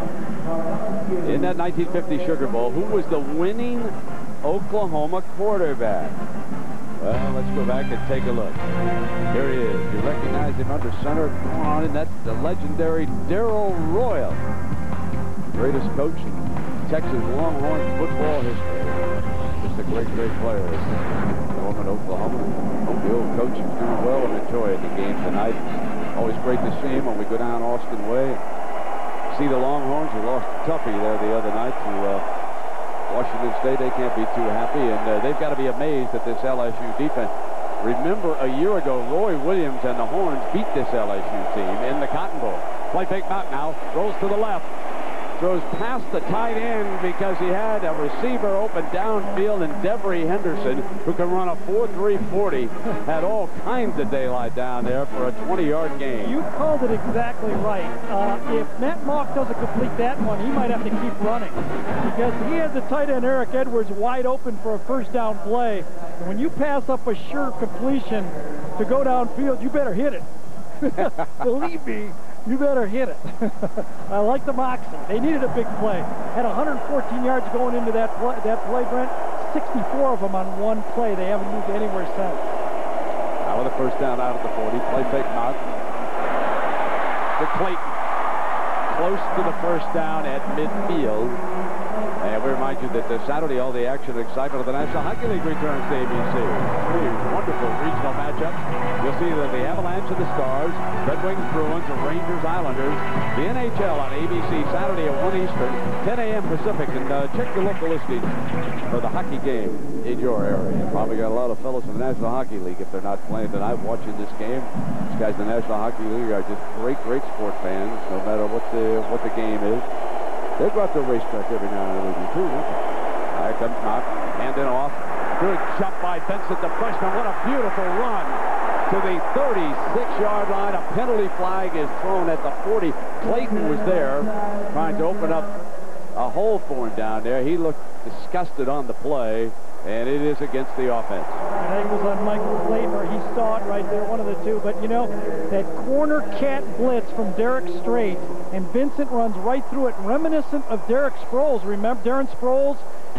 In that 1950 Sugar Bowl, who was the winning Oklahoma quarterback? Well, let's go back and take a look. Here he is. You recognize him under center. Come on, and that's the legendary Darrell Royal. Greatest coach in Texas Longhorn football history. Just a great, great player. Norman, Oklahoma. Hope the old coach is doing well and enjoying the game tonight. Always great to see him when we go down Austin Way. See the Longhorns who lost Tuffy there the other night to Washington State. They can't be too happy, and they've got to be amazed at this LSU defense. Remember, a year ago, Roy Williams and the Horns beat this LSU team in the Cotton Bowl. Play fake out now, rolls to the left. Throws past the tight end because he had a receiver open downfield, and Devery Henderson, who can run a 4.3 40, had all kinds of daylight down there for a 20-yard gain. You called it exactly right. If Matt Mock doesn't complete that one, he might have to keep running because he had the tight end Eric Edwards wide open for a first down play. And when you pass up a sure completion to go downfield, you better hit it. Believe me. You better hit it. I like the moxie. They needed a big play. Had 114 yards going into that play, Brent. 64 of them on one play. They haven't moved anywhere since. Now with a first down out of the 40. Play fake out to Clayton. close to the first down at midfield. And we remind you that Saturday, all the action and excitement of the National Hockey League returns to ABC. Three wonderful regional matchups. You'll see that the Avalanche and the Stars, Red Wings Bruins, and Rangers Islanders. The NHL on ABC Saturday at 1 Eastern, 10 a.m. Pacific. And check your local listings for the hockey game in your area. You probably got a lot of fellows from the National Hockey League if they're not playing tonight watching this game. These guys in the National Hockey League are just great sport fans, no matter what the game is. They go out to the racetrack every now and then, too. Here comes Knock, handing off. Good jump by Vincent, the freshman. What a beautiful run to the 36-yard line. A penalty flag is thrown at the 40. Clayton was there trying to open up a hole for him down there. He looked disgusted on the play, and it is against the offense. I think it was on Michael Clayton, or he saw it right there, one of the two. But, you know, that corner cat blitz from Derek Strait, and Vincent runs right through it, reminiscent of Derek Sproles. Remember Darren Sproles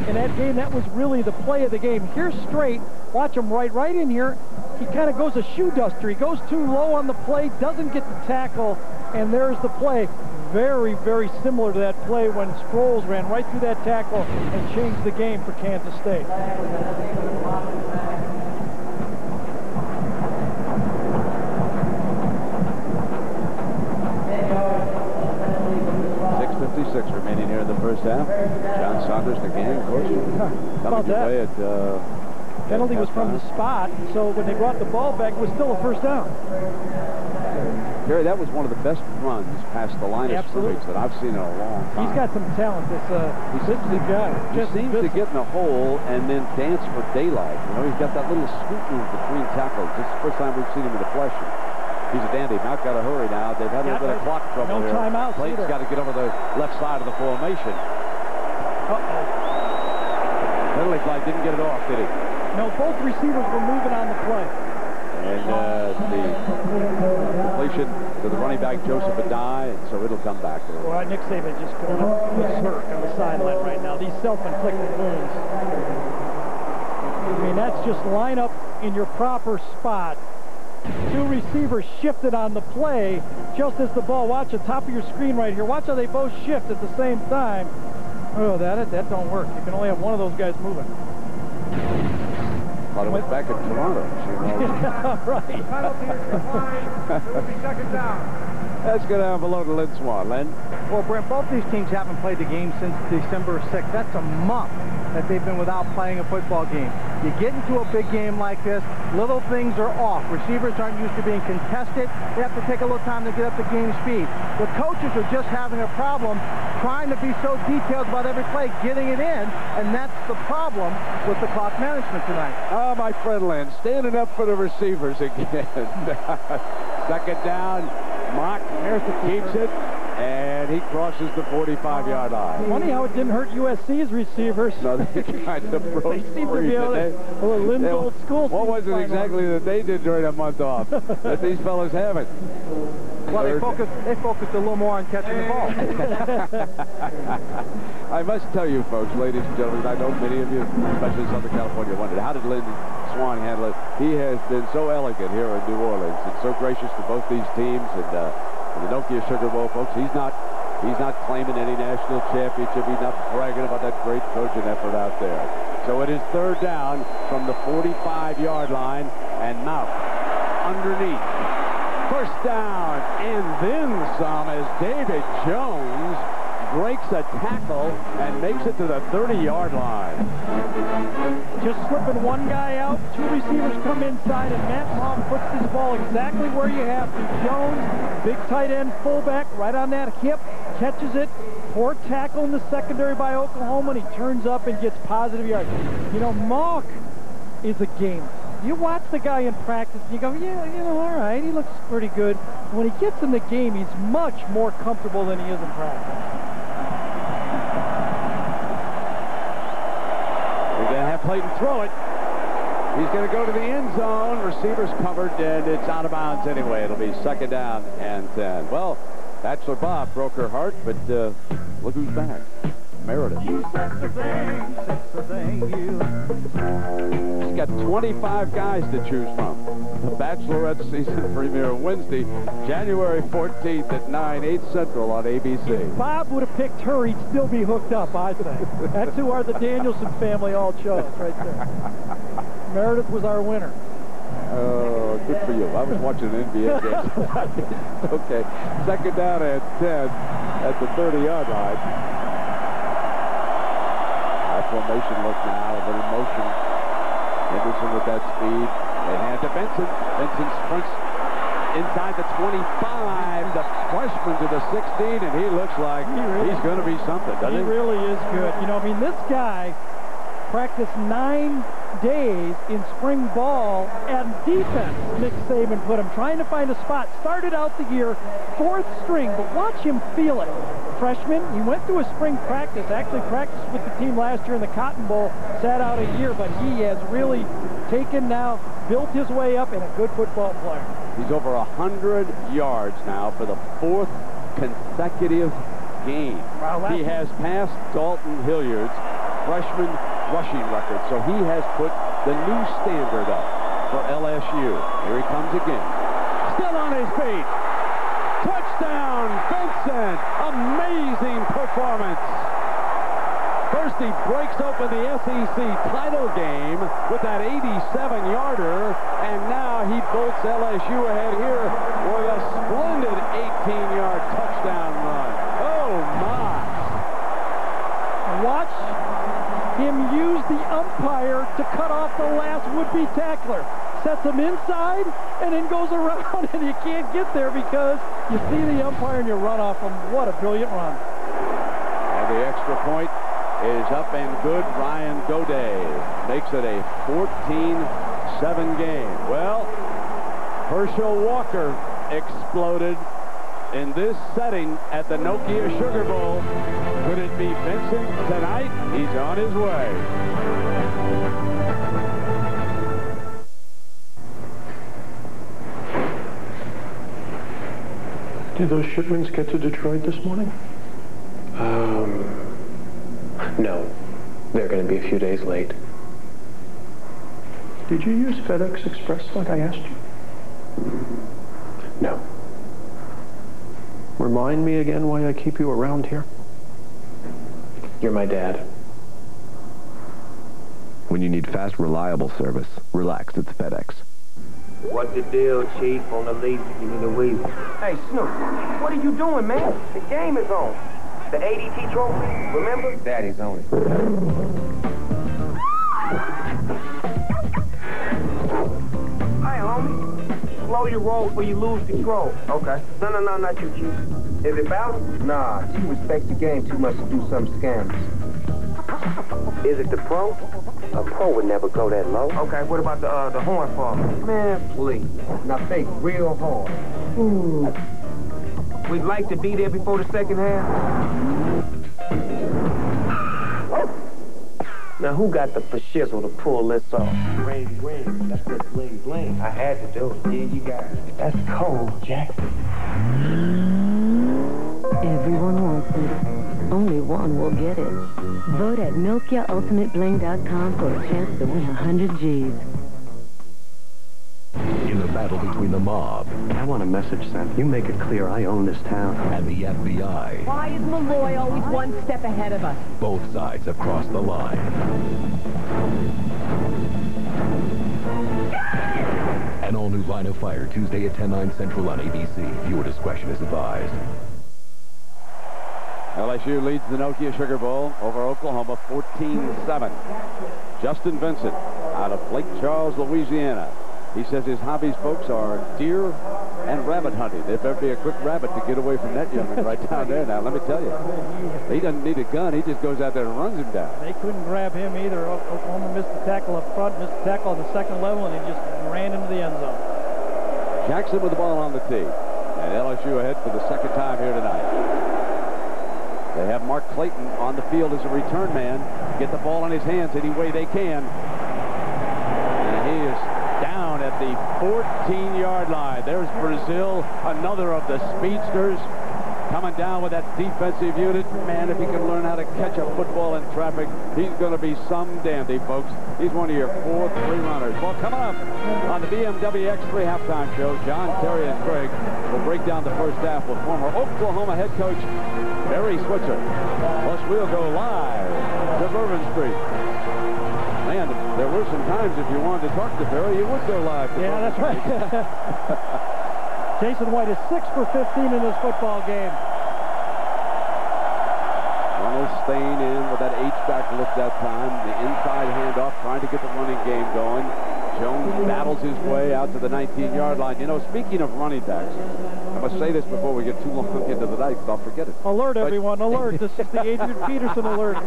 in that game? That was really the play of the game. Here's Strait. Watch him right in here. He kind of goes a shoe duster. He goes too low on the play, doesn't get the tackle, and there's the play. Very similar to that play when Sproles ran right through that tackle and changed the game for Kansas State. .56 remaining here in the first half. John Saunders, the gang coach, coming away at penalty was from the spot, so when they brought the ball back, it was still a first down. Gary, that was one of the best runs past the line of scrimmage that I've seen in a long time. He's got some talent. This the guy. He seems to get in a hole and then dance for daylight. You know, he's got that little scoop move between tackles. This is the first time we've seen him in the flesh. He's a dandy. Now got to hurry now. They've had a little bit of clock trouble here. No timeouts. Clayton's got to get over the left side of the formation. Penalty flag didn't get it off, did he? No, both receivers were moving on the play. And the completion to the running back, Joseph Adai, and so it'll come back. Well, Nick Saban just going up berserk on the sideline right now. These self-inflicted wounds. I mean, that's just line up in your proper spot. Two receivers shifted on the play just as the ball. Watch the top of your screen right here. Watch how they both shift at the same time. Oh, that don't work. You can only have one of those guys moving. Thought it was back in Toronto. Right. Penalty is declined. It will be second down. Let's go down below to Lynn Swan. Len? Well, Brent, both these teams haven't played the game since December 6th. That's a month that they've been without playing a football game. You get into a big game like this, little things are off. Receivers aren't used to being contested. They have to take a little time to get up to game speed. The coaches are just having a problem trying to be so detailed about every play, getting it in, and that's the problem with the clock management tonight. Oh, my friend Len, standing up for the receivers again. Second down. Mock keeps it, and he crosses the 45-yard line. Funny how it didn't hurt USC's receivers. No, they kind of broke They seem to be able to. Well, Lynn's old school. What was it exactly that they did during a month off that these fellas haven't? Well, they focused a little more on catching the ball. I must tell you, folks, ladies and gentlemen, I know many of you, especially in Southern California, wondered, how did Lynn Swan handle it? He has been so elegant here in New Orleans and so gracious to both these teams. And the Nokia Sugar Bowl, folks, he's not claiming any national championship. He's not bragging about that great coaching effort out there. So it is third down from the 45-yard line, and Mount underneath. First down, and then some as David Jones breaks a tackle and makes it to the 30-yard line. Just slipping one guy out, two receivers come inside, and Matt Long puts this ball exactly where you have to. Jones, big tight end fullback, right on that hip, catches it. Poor tackle in the secondary by Oklahoma, and he turns up and gets positive yards. You know, Mock is a gamer. You watch the guy in practice, and you go, yeah, you know, all right, he looks pretty good. When he gets in the game, he's much more comfortable than he is in practice. We're going to have Clayton throw it. He's going to go to the end zone. Receivers covered, and it's out of bounds anyway. It'll be second down and 10. Well, Bachelor Bob broke her heart, but look who's back. Meredith. You said the thing, She's got 25 guys to choose from. The Bachelorette season premiere Wednesday, January 14th at 9, 8 Central on ABC. If Bob would have picked her, he'd still be hooked up, I think. That's who the Danielson family all chose, right there. Meredith was our winner. Oh, good for you. I was watching an NBA game. Okay, second down and 10 at the 30-yard line. High formation look now, a little motion. Henderson with that speed. They hand to Benson. Benson sprints inside the 25, the freshman to the 16, and he looks like he's going to be something, doesn't he? He really is good. You know, I mean, this guy practiced 9 days in spring ball and defense. Nick Saban put him trying to find a spot. Started out the year 4th string, but watch him feel it. Freshman, he went through a spring practice, actually practiced with the team last year in the Cotton Bowl, sat out a year, but he has really taken now, built his way up, and a good football player. He's over 100 yards now for the 4th consecutive game. Wow, he has passed Dalton Hilliard's freshman rushing record, so he has put the new standard up for LSU. Here he comes again. Still on his feet. Touchdown, Benson. Amazing performance. First he breaks open the SEC title game with that 87-yarder, and now he bolts LSU ahead here with a splendid 18-yard touchdown run. Oh, my. Watch him use the umpire to cut off the last would-be tackler. Sets him inside and then goes around, and you can't get there because you see the umpire and you run off him. What a brilliant run. And the extra point is up and good. Ryan Goday makes it a 14-7 game. Well, Herschel Walker exploded in this setting at the Nokia Sugar Bowl. Could it be Benson tonight? He's on his way. Did those shipments get to Detroit this morning? No. They're going to be a few days late. Did you use FedEx Express like I asked you? No. Remind me again why I keep you around here. You're my dad. When you need fast, reliable service, relax, it's FedEx. What the deal, Chief, on the lazy give me the wheels? Hey, Snoop, what are you doing, man? The game is on. The ADT trophy, remember? Daddy's on it. Hey, homie. Slow your roll before you lose control. Okay. No, not you, Chief. Is it balanced? Nah, she respects the game too much to do some scams. Is it the pro? A pro would never go that low. Okay, what about the horn fall? Man, please. Now think real hard. Ooh. We'd like to be there before the second half. Now who got the shizzle to pull this off? Ring, ring. That's just bling, bling. I had to do it. Yeah, you got it. That's cold, Jackson. Everyone wants it. Only one will get it. Vote at MilkiaUltimateBling.com for a chance to win 100 G's. In the battle between the mob. I want a message sent. You make it clear I own this town. And the FBI. Why is Malloy always one step ahead of us? Both sides have crossed the line. An all-new Line of Fire, Tuesday at 10/9 Central on ABC. Viewer discretion is advised. LSU leads the Nokia Sugar Bowl over Oklahoma 14-7. Justin Vincent out of Lake Charles, Louisiana. He says his hobbies, folks, are deer and rabbit hunting. If there be a quick rabbit to get away from that young'un right down there now, let me tell you. He doesn't need a gun. He just goes out there and runs him down. They couldn't grab him either. Oklahoma missed the tackle up front, missed the tackle on the second level, and he just ran into the end zone. Jackson with the ball on the tee. And LSU ahead for the second time here tonight. They have Mark Clayton on the field as a return man. Get the ball in his hands any way they can. And he is down at the 14-yard line. There's Brazil, another of the speedsters. coming down with that defensive unit. Man, if he can learn how to catch a football in traffic, he's going to be some dandy, folks. He's one of your 4-3 runners. Well, coming up on the BMW X3 halftime show, John, Terry, and Craig will break down the first half with former Oklahoma head coach Barry Switzer. Plus, we'll go live to Bourbon Street. Man, there were some times if you wanted to talk to Barry, you would go live. Yeah, that's right. Jason White is 6 for 15 in this football game. Ronald staying in with that H-back look that time. The inside handoff, trying to get the running game going. Jones battles his way out to the 19-yard line. You know, speaking of running backs, I must say this before we get too long into the night, because I'll forget it. Alert, everyone, alert. This is the Adrian Peterson alert.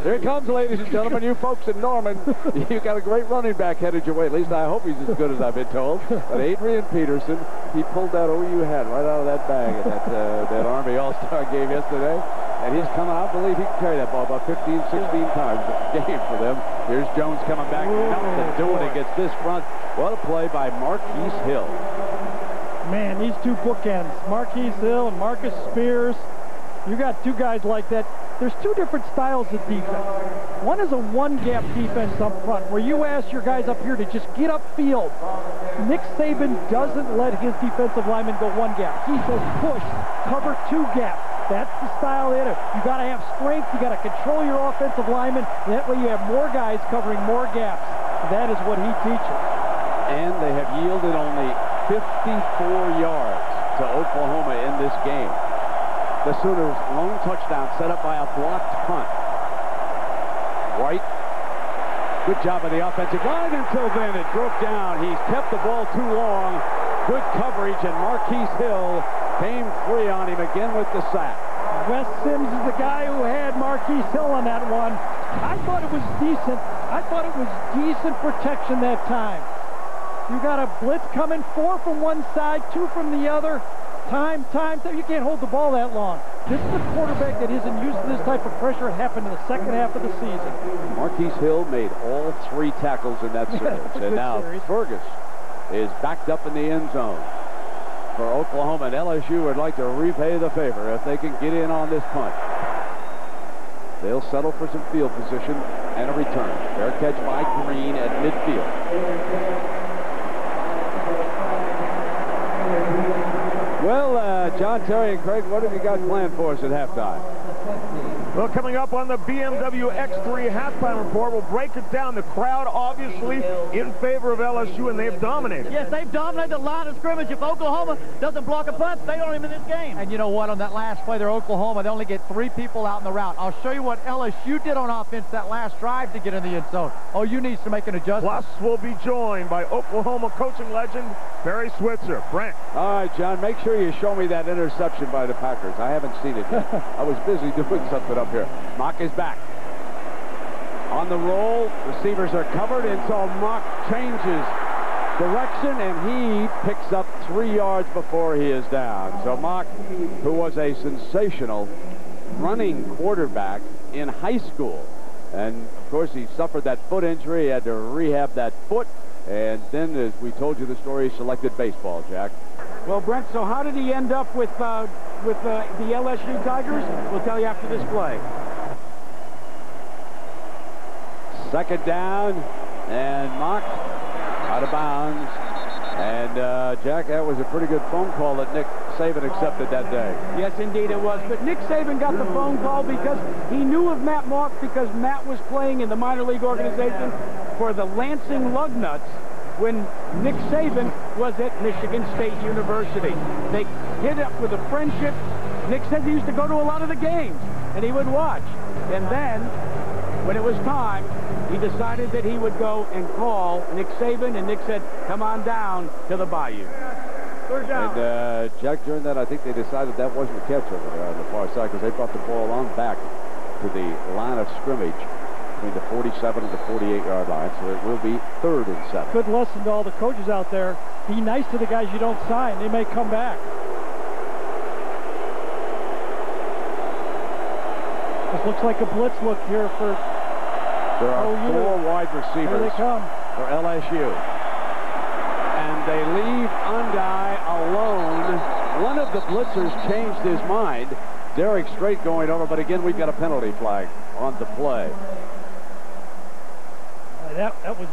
Here it comes, ladies and gentlemen. You folks in Norman, you got a great running back headed your way. At least I hope he's as good as I've been told. But Adrian Peterson, he pulled that OU hat right out of that bag at that Army All-Star game yesterday. And he's coming out. I believe he can carry that ball about 15, 16 times a game for them. Here's Jones coming back. Nothing doing against this front. What a play by Marquise Hill. Man, these two bookends, Marquise Hill and Marcus Spears. You got two guys like that. There's two different styles of defense. One is a one-gap defense up front, where you ask your guys up here to just get upfield. Nick Saban doesn't let his defensive linemen go one gap. He says push, cover two gap. That's the style in it. You got to have strength. You got to control your offensive linemen. That way you have more guys covering more gaps. That is what he teaches. And they have yielded only 54 yards to Oklahoma in this game. The Sooners' lone touchdown set up by a blocked punt. White, good job of the offensive line until then. It broke down. He's kept the ball too long. Good coverage, and Marquise Hill came free on him again with the sack. Wes Sims is the guy who had Marquise Hill on that one. I thought it was decent. I thought it was decent protection that time. You got a blitz coming, 4 from one side, 2 from the other. Time. You can't hold the ball that long. This is a quarterback that isn't used to this type of pressure. It happened in the second half of the season. Marquise Hill made all 3 tackles in that series. And now Fergus is backed up in the end zone for Oklahoma, and LSU would like to repay the favor if they can get in on this punt. They'll settle for some field position and a return. Fair catch by Green at midfield. Well, John, Terry, and Craig, what have you got planned for us at halftime? Well, coming up on the BMW X3 halftime report, we'll break it down. The crowd, obviously, in favor of LSU, and they've dominated. Yes, they've dominated the line of scrimmage. If Oklahoma doesn't block a punt, they aren't even in this game. And you know what? On that last play there, Oklahoma, they only get 3 people out in the route. I'll show you what LSU did on offense that last drive to get in the end zone. OU needs to make an adjustment. Plus, we'll be joined by Oklahoma coaching legend Barry Switzer. Brent. All right, John, make sure you show me that interception by the Packers. I haven't seen it yet. I was busy doing something up here. Mock is back. On the roll, receivers are covered, and so Mock changes direction, and he picks up 3 yards before he is down. So Mock, who was a sensational running quarterback in high school, and of course he suffered that foot injury, he had to rehab that foot, and then, as we told you the story, he selected baseball, Jack. Well, Brent, so how did he end up with the LSU Tigers? We'll tell you after this play. Second down, and Mock out of bounds. And, Jack, that was a pretty good phone call that Nick Saban accepted that day. Yes, indeed it was. But Nick Saban got the phone call because he knew of Matt Mock, because Matt was playing in the minor league organization for the Lansing Lugnuts when Nick Saban was at Michigan State University. They hit up with a friendship. Nick said he used to go to a lot of the games, and he would watch. And then, when it was time, he decided that he would go and call Nick Saban, and Nick said, come on down to the Bayou. And, Jack, during that, I think they decided that wasn't a catch over there on the far side, because they brought the ball on back to the line of scrimmage between the 47 and the 48-yard line, so it will be 3rd and 7. Good lesson to all the coaches out there. Be nice to the guys you don't sign. They may come back. This looks like a blitz look here for There are OU. 4 wide receivers Here they come. for LSU. And they leave Undai alone one of the blitzers changed his mind. Derek Strait going over, but again, we've got a penalty flag on the play. That was,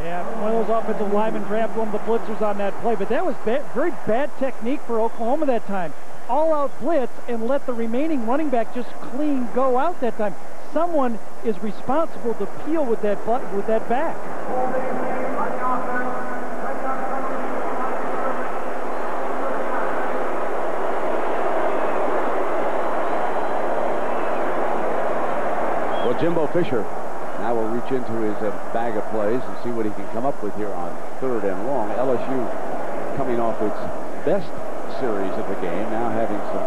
yeah, one of those offensive linemen grabbed one of the blitzers on that play, but that was very bad technique for Oklahoma that time. All-out blitz and let the remaining running back just clean go out that time. Someone is responsible to peel with that back. Well, Jimbo Fisher now will reach into his bag of plays and see what he can come up with here on 3rd and long. LSU coming off its best series of the game, now having some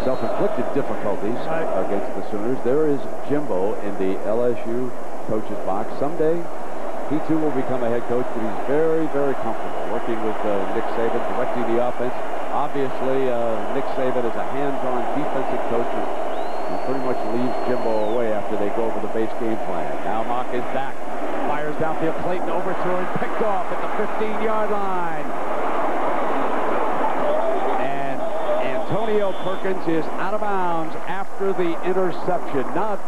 self-inflicted difficulties against the Sooners. There is Jimbo in the LSU coach's box. Someday, he too will become a head coach, but he's very, very comfortable working with Nick Saban, directing the offense. Obviously, Nick Saban is a hands-on defensive coach who pretty much leaves Jimbo away after they go over the base game plan. Now Mock is back. Fires downfield. Clayton overthrow and picked off at the 15-yard line. And Antonio Perkins is out of bounds after the interception. Not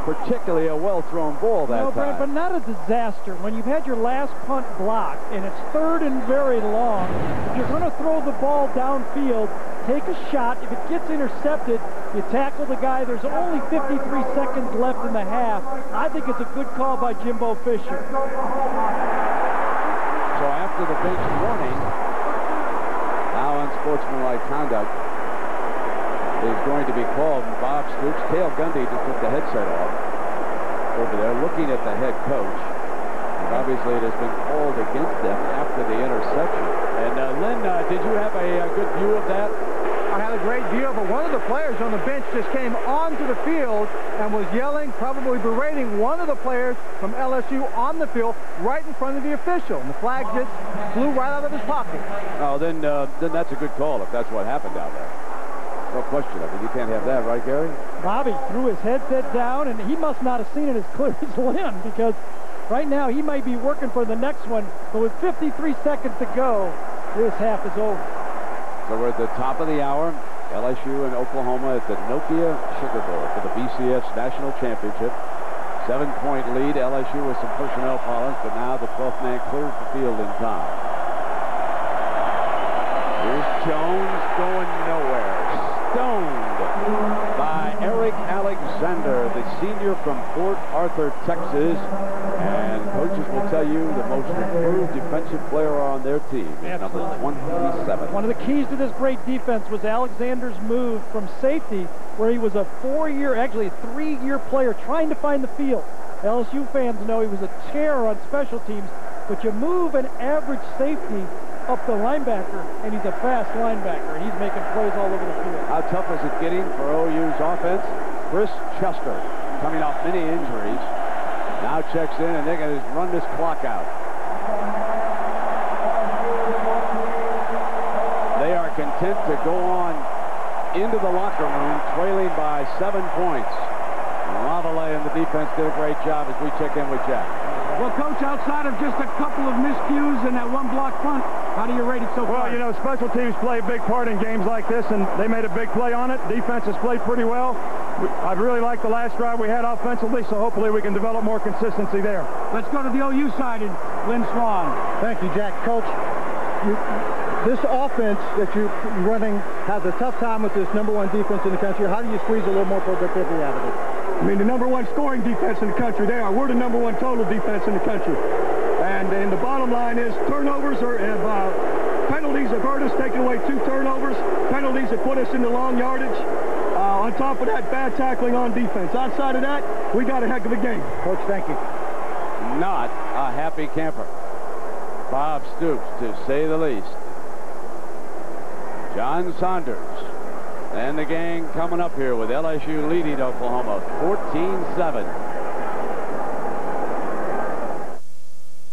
particularly a well-thrown ball that time. But not a disaster. When you've had your last punt blocked and it's 3rd and very long, if you're going to throw the ball downfield, take a shot. If it gets intercepted, you tackle the guy. There's only 53 seconds left in the half. I think it's a good call by Jimbo Fisher. So after the bench warning, now unsportsmanlike conduct is going to be called. Bob Stoops, Cale Gundy just took the headset off over there, looking at the head coach. And obviously it has been called against them after the interception. And Lynn, did you have a good view of that? I had a great view of it. One of the players on the bench just came onto the field and was yelling, probably berating one of the players from LSU on the field right in front of the official. And the flag just flew right out of his pocket. Oh, then that's a good call if that's what happened down there. No question. I mean, you can't have that, right, Gary? Bobby threw his headset down, and he must not have seen it as clear as Lynn, because right now he might be working for the next one, but with 53 seconds to go, this half is over. So we're at the top of the hour. LSU and Oklahoma at the Nokia Sugar Bowl for the BCS National Championship. 7-point lead. LSU with some personnel problems, but now the 12th man clears the field in time. Here's Jones going nowhere. Stoned by Eric Alexander, the senior from Port Arthur, Texas. And coaches will tell you the most improved defensive player on their team is number 27. One of the keys to this great defense was Alexander's move from safety, where he was a 4-year, actually a 3-year player trying to find the field. LSU fans know he was a terror on special teams, but you move an average safety up the linebacker, and he's a fast linebacker, and he's making plays all over the field. How tough is it getting for OU's offense? Chris Chester, coming off many injuries, now checks in, and they're going to run this clock out. They are content to go on into the locker room, trailing by 7 points. Lavallee and the defense did a great job as we check in with Jack. Well, Coach, outside of just a couple of miscues and that one block punt, how do you rate it so far? Well, you know, special teams play a big part in games like this, and they made a big play on it. Defense has played pretty well. I really liked the last drive we had offensively, so hopefully we can develop more consistency there. Let's go to the OU side and Lynn Swan. Thank you, Jack. Coach, this offense that you're running has a tough time with this #1 defense in the country. How do you squeeze a little more productivity out of it? I mean, the #1 scoring defense in the country, they are. We're the #1 total defense in the country. And the bottom line is turnovers penalties have hurt us, taking away 2 turnovers. Penalties have put us into long yardage. On top of that, bad tackling on defense. Outside of that, we got a heck of a game. Coach, thank you. Not a happy camper. Bob Stoops, to say the least. John Saunders and the gang coming up here with LSU leading Oklahoma 14-7.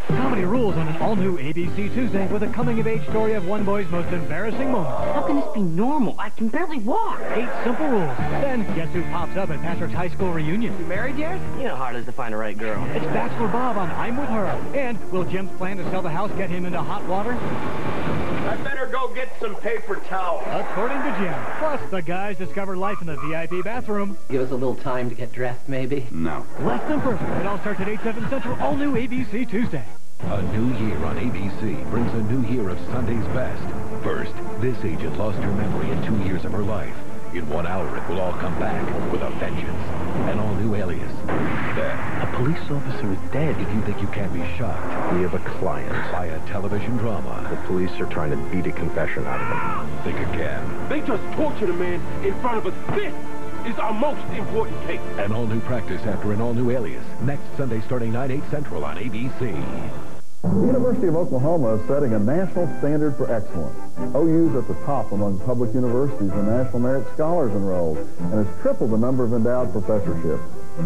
Comedy rules on an all all-new ABC Tuesday with a coming-of-age story of one boy's most embarrassing moments. How can this be normal? I can barely walk. 8 simple rules. Then, guess who pops up at Patrick's high school reunion? You married yet? You know how hard it is to find the right girl. It's Bachelor Bob on I'm With Her. And will Jim's plan to sell the house get him into hot water? I better go get some paper towels. According to Jim. Plus, the guys discover life in the VIP bathroom. Give us a little time to get dressed, maybe? No. Less than perfect. It all starts at 8, 7 Central, all-new ABC Tuesday. A new year on ABC brings a new year of Sunday's best. First, this agent lost her memory in 2 years of her life. In 1 hour, it will all come back with a vengeance. An all-new alias. Then, a police officer is dead. If you think you can't be shocked, We have a client. by a television drama, The police are trying to beat a confession out of him. think again. They just tortured a man in front of us. This is our most important case. An all-new practice after an all-new alias. Next Sunday starting 9, 8 Central on ABC. The University of Oklahoma is setting a national standard for excellence. OU's at the top among public universities in National Merit Scholars enrolled and has tripled the number of endowed professorships.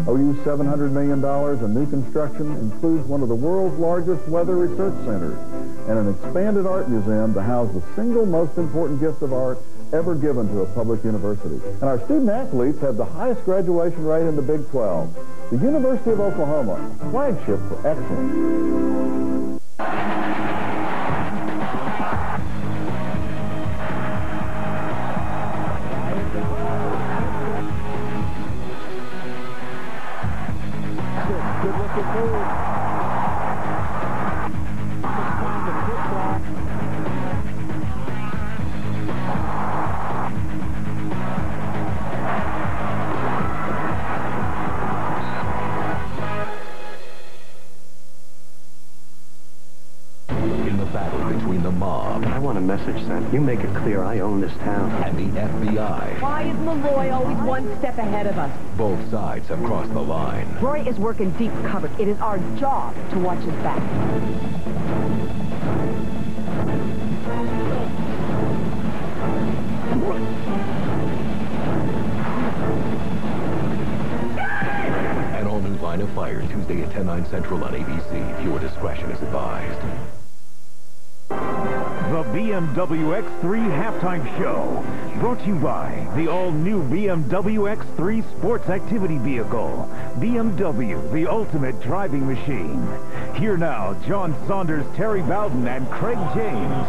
OU's $700 million in new construction includes one of the world's largest weather research centers and an expanded art museum to house the single most important gift of art ever given to a public university. And our student athletes have the highest graduation rate in the Big 12. The University of Oklahoma, a flagship for excellence. Good looking move. In the battle between the mob I want a message sent. You make it clear I own this town. and the FBI, Why is Malloy always one step ahead of us? both sides have crossed the line. Roy is working deep cover. It is our job to watch his back. An all-new Line of Fire, Tuesday at 10, 9 Central on ABC. Viewer discretion is advised. The BMW X3 Halftime Show, brought to you by the all-new BMW X3 Sports Activity Vehicle. BMW, the ultimate driving machine. Here now, John Saunders, Terry Bowden, and Craig James.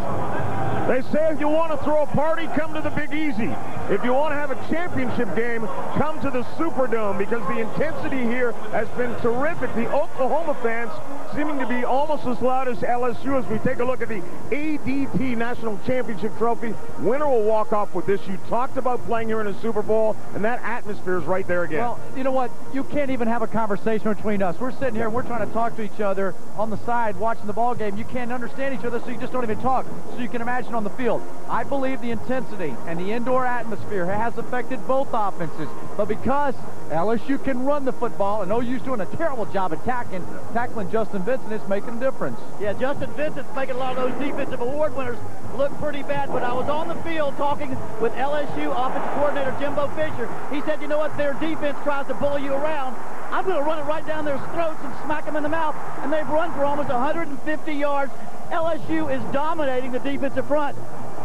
They say if you want to throw a party, come to the Big Easy. If you want to have a championship game, come to the Superdome, because the intensity here has been terrific. The Oklahoma fans seeming to be almost as loud as LSU as we take a look at the ADT National Championship Trophy. Winner will walk off with this. You talked about playing here in a Super Bowl, and that atmosphere is right there again. Well, you know what? You can't even have a conversation between us. We're sitting here and we're trying to talk to each other on the side watching the ball game. You can't understand each other, so you just don't even talk. So you can imagine on the field. I believe the intensity and the indoor atmosphere has affected both offenses. But because LSU can run the football and OU's doing a terrible job at tackling Justin Vincent, it's making a difference. Yeah, Justin Vincent's making a lot of those defensive award winners look pretty bad. But I was on the field talking with LSU offensive coordinator Jimbo Fisher. He said, you know what, their defense tries to bully you around. I'm going to run it right down their throats and smack them in the mouth. And they've run for almost 150 yards. LSU is dominating the defensive front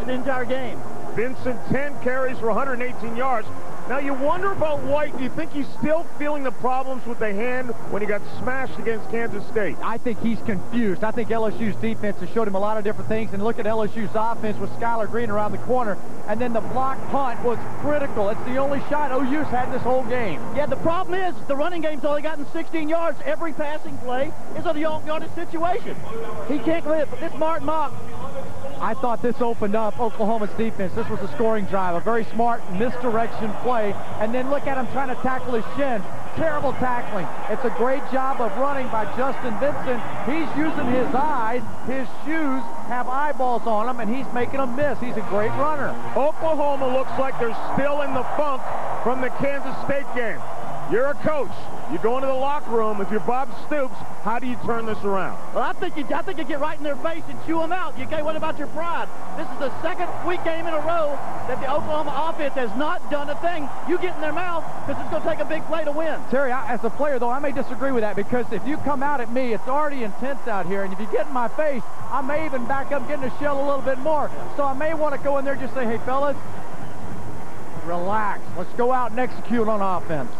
in the entire game. Vincent, 10 carries for 118 yards. Now, you wonder about White. Do you think he's still feeling the problems with the hand when he got smashed against Kansas State? I think he's confused. I think LSU's defense has showed him a lot of different things. And look at LSU's offense with Skylar Green around the corner. And then the block punt was critical. It's the only shot OU's had this whole game. Yeah, the problem is the running game's only gotten 16 yards. Every passing play is a yardage situation. He can't live. But this Martin Mock, I thought this opened up Oklahoma's defense. This was a scoring drive, a very smart misdirection play. And then look at him trying to tackle his shin. Terrible tackling. It's a great job of running by Justin Vincent. He's using his eyes. His shoes have eyeballs on them, and he's making them miss. He's a great runner. Oklahoma looks like they're still in the funk from the Kansas State game. You're a coach. You go into the locker room. If you're Bob Stoops, how do you turn this around? Well, I think you get right in their face and chew them out. You, what about your pride? This is the second week game in a row that the Oklahoma offense has not done a thing. You get in their mouth because it's going to take a big play to win. Terry, as a player, though, I may disagree with that because if you come out at me, it's already intense out here, and if you get in my face, I may even back up, get in the shell a little bit more. So I may want to go in there and just say, hey, fellas, relax. Let's go out and execute on offense.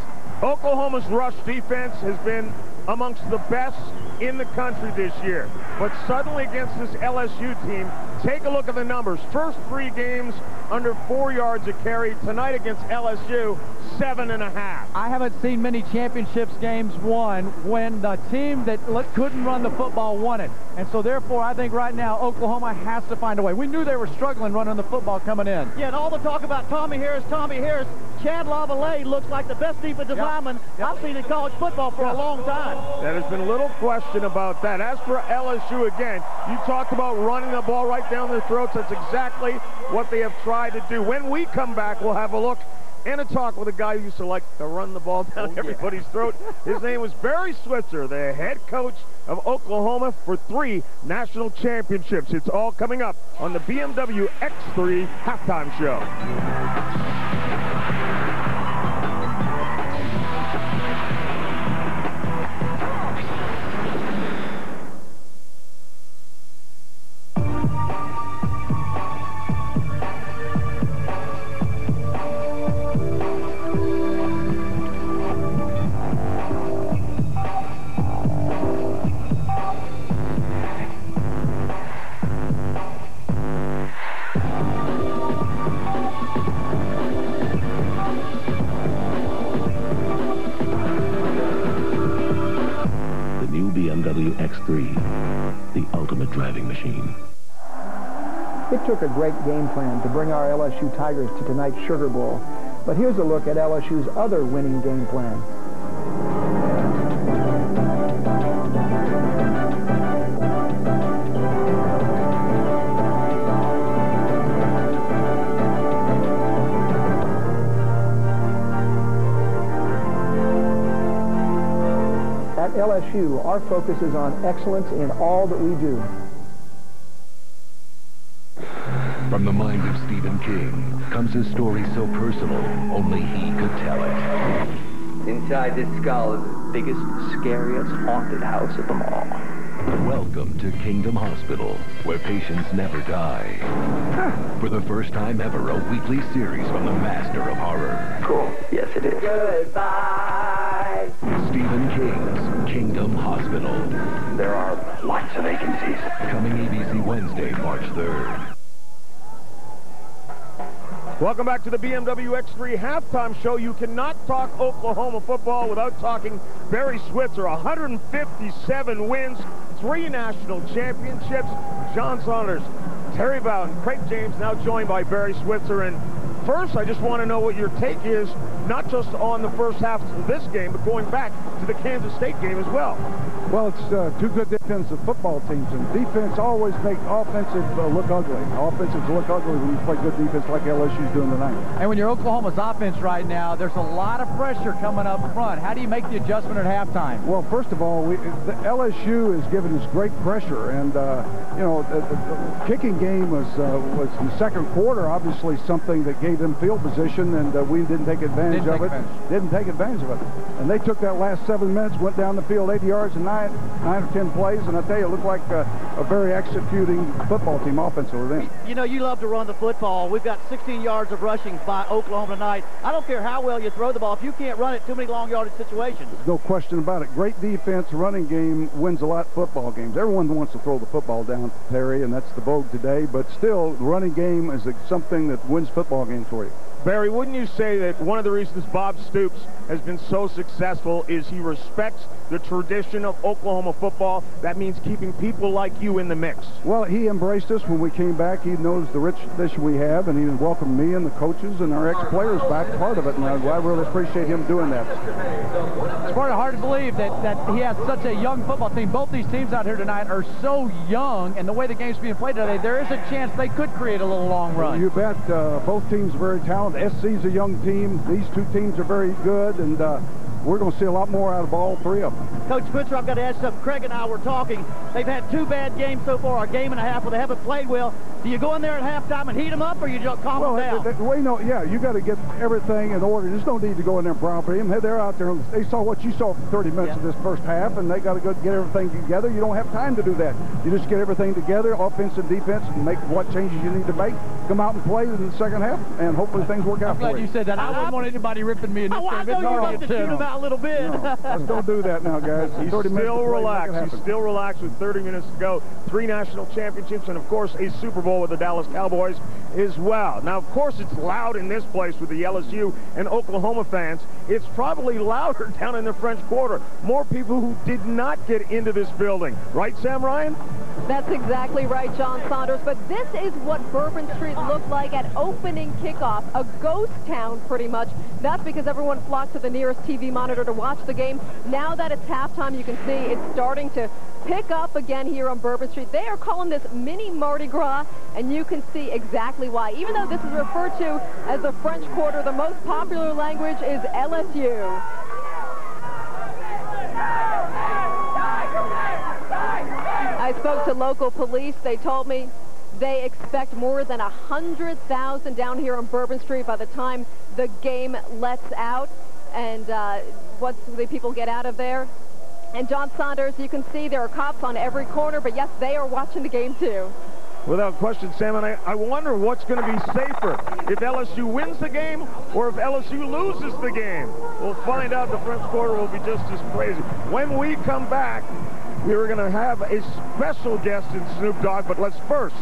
Oklahoma's rush defense has been amongst the best in the country this year. But suddenly against this LSU team, take a look at the numbers. First 3 games under 4 yards a carry. Tonight against LSU, 7.5. I haven't seen many championships games won when the team that couldn't run the football won it. And so therefore, I think right now, Oklahoma has to find a way. We knew they were struggling running the football coming in. Yeah, and all the talk about Tommy Harris, Chad Lavallee looks like the best defensive lineman I've seen in college football for a long time. There's been little question about that. As for LSU, again, you talked about running the ball right down their throats. That's exactly what they have tried to do. When we come back, we'll have a look and a talk with a guy who used to like to run the ball down everybody's throat. His name was Barry Switzer, the head coach of Oklahoma for 3 national championships. It's all coming up on the BMW X3 Halftime Show. BMW X3, the ultimate driving machine. It took a great game plan to bring our LSU Tigers to tonight's Sugar Bowl. But here's a look at LSU's other winning game plan. At LSU, our focus is on excellence in all that we do. From the mind of Stephen King comes a story so personal, only he could tell it. Inside this skull is the biggest, scariest haunted house of them all. Welcome to Kingdom Hospital, where patients never die. For the first time ever, a weekly series from the master of horror. Cool. Yes, it is. Goodbye. Stephen King's Kingdom Hospital. There are lots of vacancies. Coming ABC Wednesday, March 3rd. Welcome back to the BMW X3 Halftime Show. You cannot talk Oklahoma football without talking Barry Switzer. 157 wins, 3 national championships. John Saunders, Terry Bowden, Craig James, now joined by Barry Switzer. And first, I just want to know what your take is, not just on the first half of this game, but going back to the Kansas State game as well. Well, it's 2 good defensive football teams, and defense always makes offensive look ugly. Offensive look ugly when you play good defense like LSU's doing tonight. And when you're Oklahoma's offense right now, there's a lot of pressure coming up front. How do you make the adjustment at halftime? Well, first of all, the LSU is giving us great pressure, and you know, the kicking game was in the second quarter obviously something that gave them field position, and we didn't take advantage of it. Didn't take advantage of it. And they took that last 7 minutes, went down the field 80 yards and 9 or 10 plays, and I tell you, it looked like a very executing football team offensively. You know, you love to run the football. We've got 16 yards of rushing by Oklahoma tonight. I don't care how well you throw the ball. If you can't run it, too many long yardage situations. No question about it. Great defense, running game wins a lot of football games. Everyone wants to throw the football down, Terry, and that's the vogue today. But still, the running game is something that wins football games for you. Barry, wouldn't you say that one of the reasons Bob Stoops has been so successful is he respects the tradition of Oklahoma football? That means keeping people like you in the mix. Well, he embraced us when we came back. He knows the rich tradition we have, and he welcomed me and the coaches and our ex-players back, part of it, and I really appreciate him doing that. It's very hard to believe that he has such a young football team. Both these teams out here tonight are so young, and the way the game's being played today, there is a chance they could create a little long run. You bet. Both teams are very talented. SC's a young team. These 2 teams are very good, and we're going to see a lot more out of all three of them. Coach Spitzer, I've got to ask something. Craig and I were talking. They've had 2 bad games so far, a game and a half where they haven't played well. Do you go in there at halftime and heat them up, or you just calm them down? Well, yeah, you got to get everything in order. There's no need to go in there and browbeat them. They're out there. They saw what you saw for 30 minutes of this first half, and they got to go get everything together. You don't have time to do that. You just get everything together, offense and defense, and make what changes you need to make. Come out and play in the second half, and hopefully things work out for you. I'm glad you said that. I wouldn't want anybody ripping me in this game. I know you'd love to shoot them out a little bit. No, let's don't do that now, guys. He's still relaxed. He's still relaxed with 30 minutes to go. 3 national championships and, of course, a Super Bowl with the Dallas Cowboys as well. Now, of course, it's loud in this place with the LSU and Oklahoma fans. It's probably louder down in the French Quarter. More people who did not get into this building. Right, Sam Ryan? That's exactly right, John Saunders. But this is what Bourbon Street looked like at opening kickoff. A ghost town, pretty much. That's because everyone flocked to the nearest TV monitor to watch the game. Now that it's halftime, you can see it's starting to pick up again here on Bourbon Street. They are calling this mini Mardi Gras, and you can see exactly why. Even though this is referred to as the French Quarter, the most popular language is LSU. I spoke to local police. They told me they expect more than 100,000 down here on Bourbon Street by the time the game lets out. And once the people get out of there. And John Saunders, you can see there are cops on every corner, but yes, they are watching the game too. Without question, Sam, and I wonder what's going to be safer, if LSU wins the game or if LSU loses the game. We'll find out. The French Quarter will be just as crazy. When we come back, we're going to have a special guest in Snoop Dogg, but let's first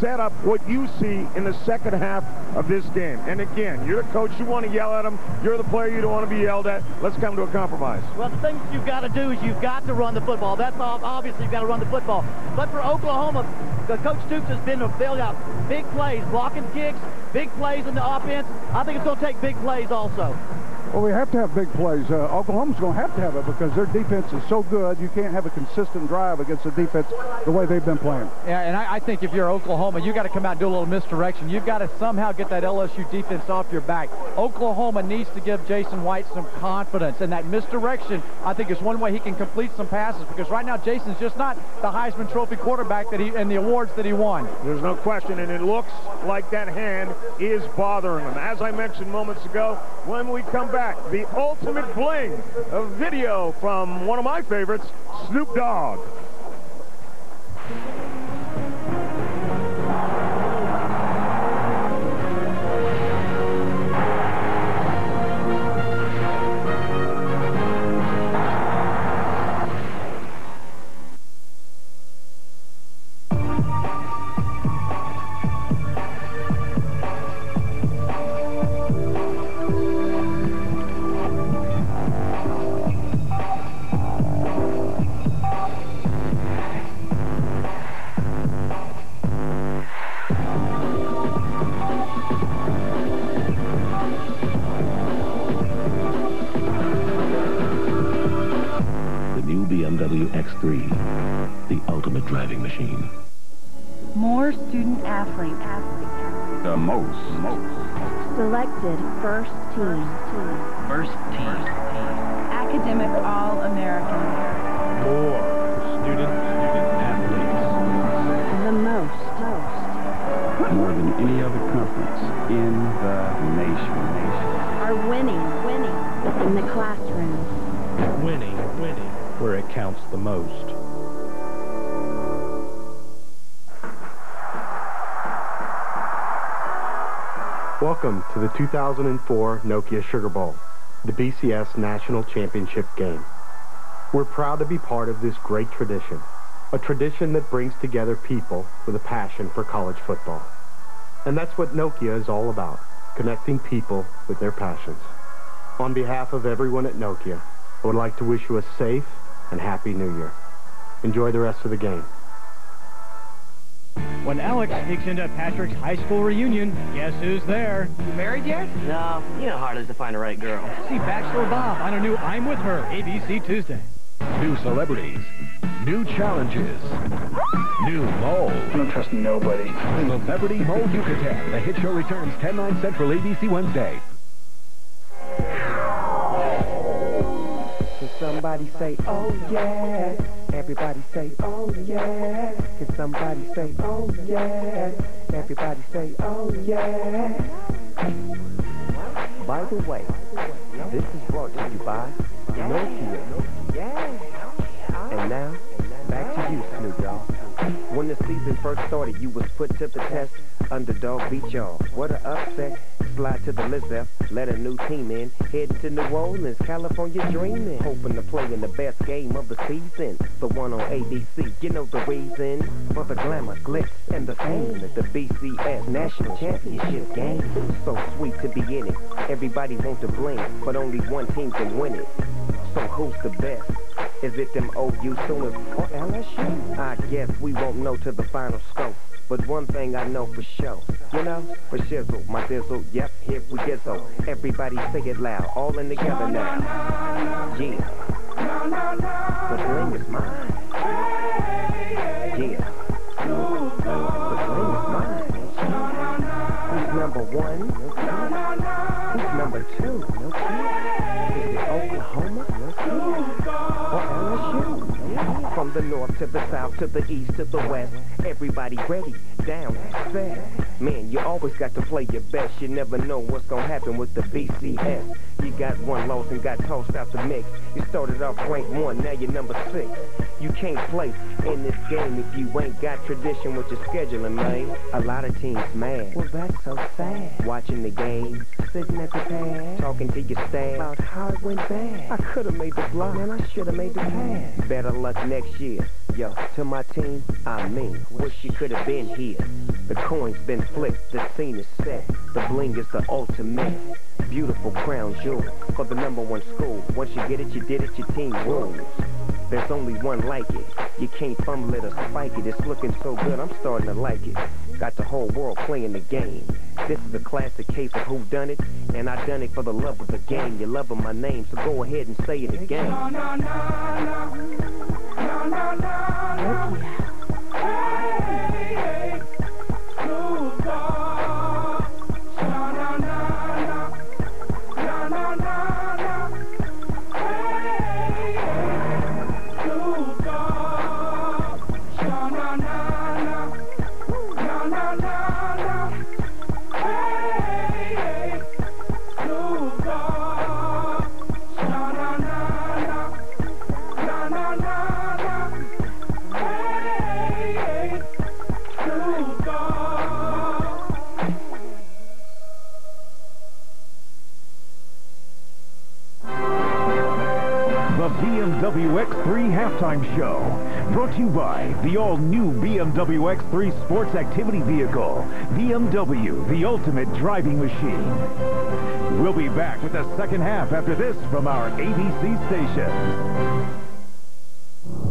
set up what you see in the second half of this game. And again, you're the coach, you want to yell at them. You're the player, you don't want to be yelled at. Let's come to a compromise. Well, the thing you've got to do is you've got to run the football. That's obviously you've got to run the football. But for Oklahoma, the Coach Stoops has been to bail out big plays, blocking kicks, big plays in the offense. I think it's going to take big plays also. Well, we have to have big plays. Oklahoma's going to have it because their defense is so good. You can't have a consistent drive against the defense the way they've been playing. Yeah, and I think if you're Oklahoma, you got to come out and do a little misdirection. You've got to somehow get that LSU defense off your back. Oklahoma needs to give Jason White some confidence, and that misdirection, I think, is one way he can complete some passes, because right now Jason's just not the Heisman Trophy quarterback that and the awards that he won. There's no question, and it looks like that hand is bothering him. As I mentioned moments ago, when we come back, the ultimate bling of video from one of my favorites, Snoop Dogg. X3, the ultimate driving machine. More student athletes. The most. Selected first team. First team. Academic All-American. More student athletes. The most. More than any other conference in the nation. Are winning in the classroom. Winning where it counts the most. Welcome to the 2004 Nokia Sugar Bowl, the BCS National Championship game. We're proud to be part of this great tradition, a tradition that brings together people with a passion for college football. And that's what Nokia is all about, connecting people with their passions. On behalf of everyone at Nokia, I would like to wish you a safe and happy New Year. Enjoy the rest of the game. When Alex sneaks into Patrick's high school reunion, guess who's there? You married yet? No. You know how hard it is to find the right girl. See Bachelor Bob on a new I'm With Her, ABC Tuesday. New celebrities. New challenges. New mole. I don't trust nobody. Celebrity Mole Yucatan. The hit show returns 10/9 Central, ABC Wednesday. somebody say, oh yeah? Everybody say, oh yeah. Can somebody say, oh yeah? Everybody say, oh yeah. By the way, this is brought to you by Nokia. And now, back to you, Snoop Dogg. When the season first started, you was put to the test. Underdog beat y'all. What a upset. Slide to the Lizette, let a new team in. Heading to New Orleans, California dreaming. Hoping to play in the best game of the season. The one on ABC, you know the reason. For the glamour, glitz, and the fame at the BCS National Championship game. So sweet to be in it. Everybody wants to bling, but only one team can win it. So who's the best? Is it them OU Sooners or LSU? I guess we won't know till the final scope. But one thing I know for sure, you know, for shizzle, my dizzle, yep, here we gizzle. Everybody say it loud, all in together now. Yeah. The bling is mine. Yeah. The bling is mine. Who's number one? Who's number two? Is it Oklahoma? Or LSU? From the north to the south to the east to the west, everybody ready, down, set. Man, you always got to play your best. You never know what's gonna happen with the BCS. You got one loss and got tossed out the mix. You started off ranked 1, now you're number 6. You can't play in this game if you ain't got tradition with your scheduling, man. A lot of teams mad. Well, that's so sad. Watching the game, sitting at the pad, talking to your staff about how it went bad. I could have made the block, man, I should have made the pass. Better luck next year. Yo, to my team, I mean, wish you could have been here. The coin's been flipped, the scene is set. The bling is the ultimate. Beautiful crown jewel for the #1 school. Once you get it, you did it, your team rules. There's only one like it. You can't fumble it or spike it. It's looking so good, I'm starting to like it. Got the whole world playing the game. This is a classic case of who done it, and I done it for the love of the game. You're loving my name, so go ahead and say it again. BMW X3 Halftime Show, brought to you by the all-new BMW X3 Sports Activity Vehicle, BMW, the ultimate driving machine. We'll be back with the second half after this from our ABC stations.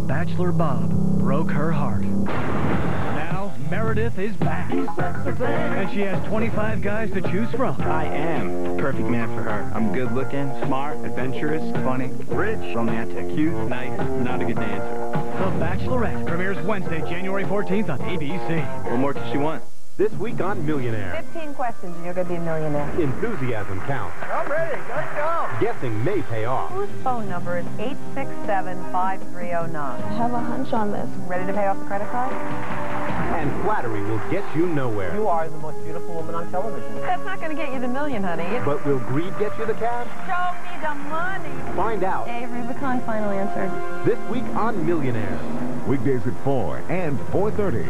Bachelor Bob broke her heart. Now Meredith is back. And she has 25 guys to choose from. I am the perfect man for her. I'm good looking, smart, adventurous, funny, rich, romantic, cute, nice, not a good dancer. The Bachelorette premieres Wednesday, January 14th on ABC. What more could she want? This week on Millionaire. 15 questions and you're going to be a millionaire. Enthusiasm counts. I'm ready. Let's go. Guessing may pay off. Whose phone number is 867-5309? I have a hunch on this. Ready to pay off the credit card? And flattery will get you nowhere. You are the most beautiful woman on television. That's not going to get you the million, honey. But will greed get you the cash? Show me the money. Find out. Dave Rubicon final answer. This week on Millionaire. Weekdays at 4 and 4:30.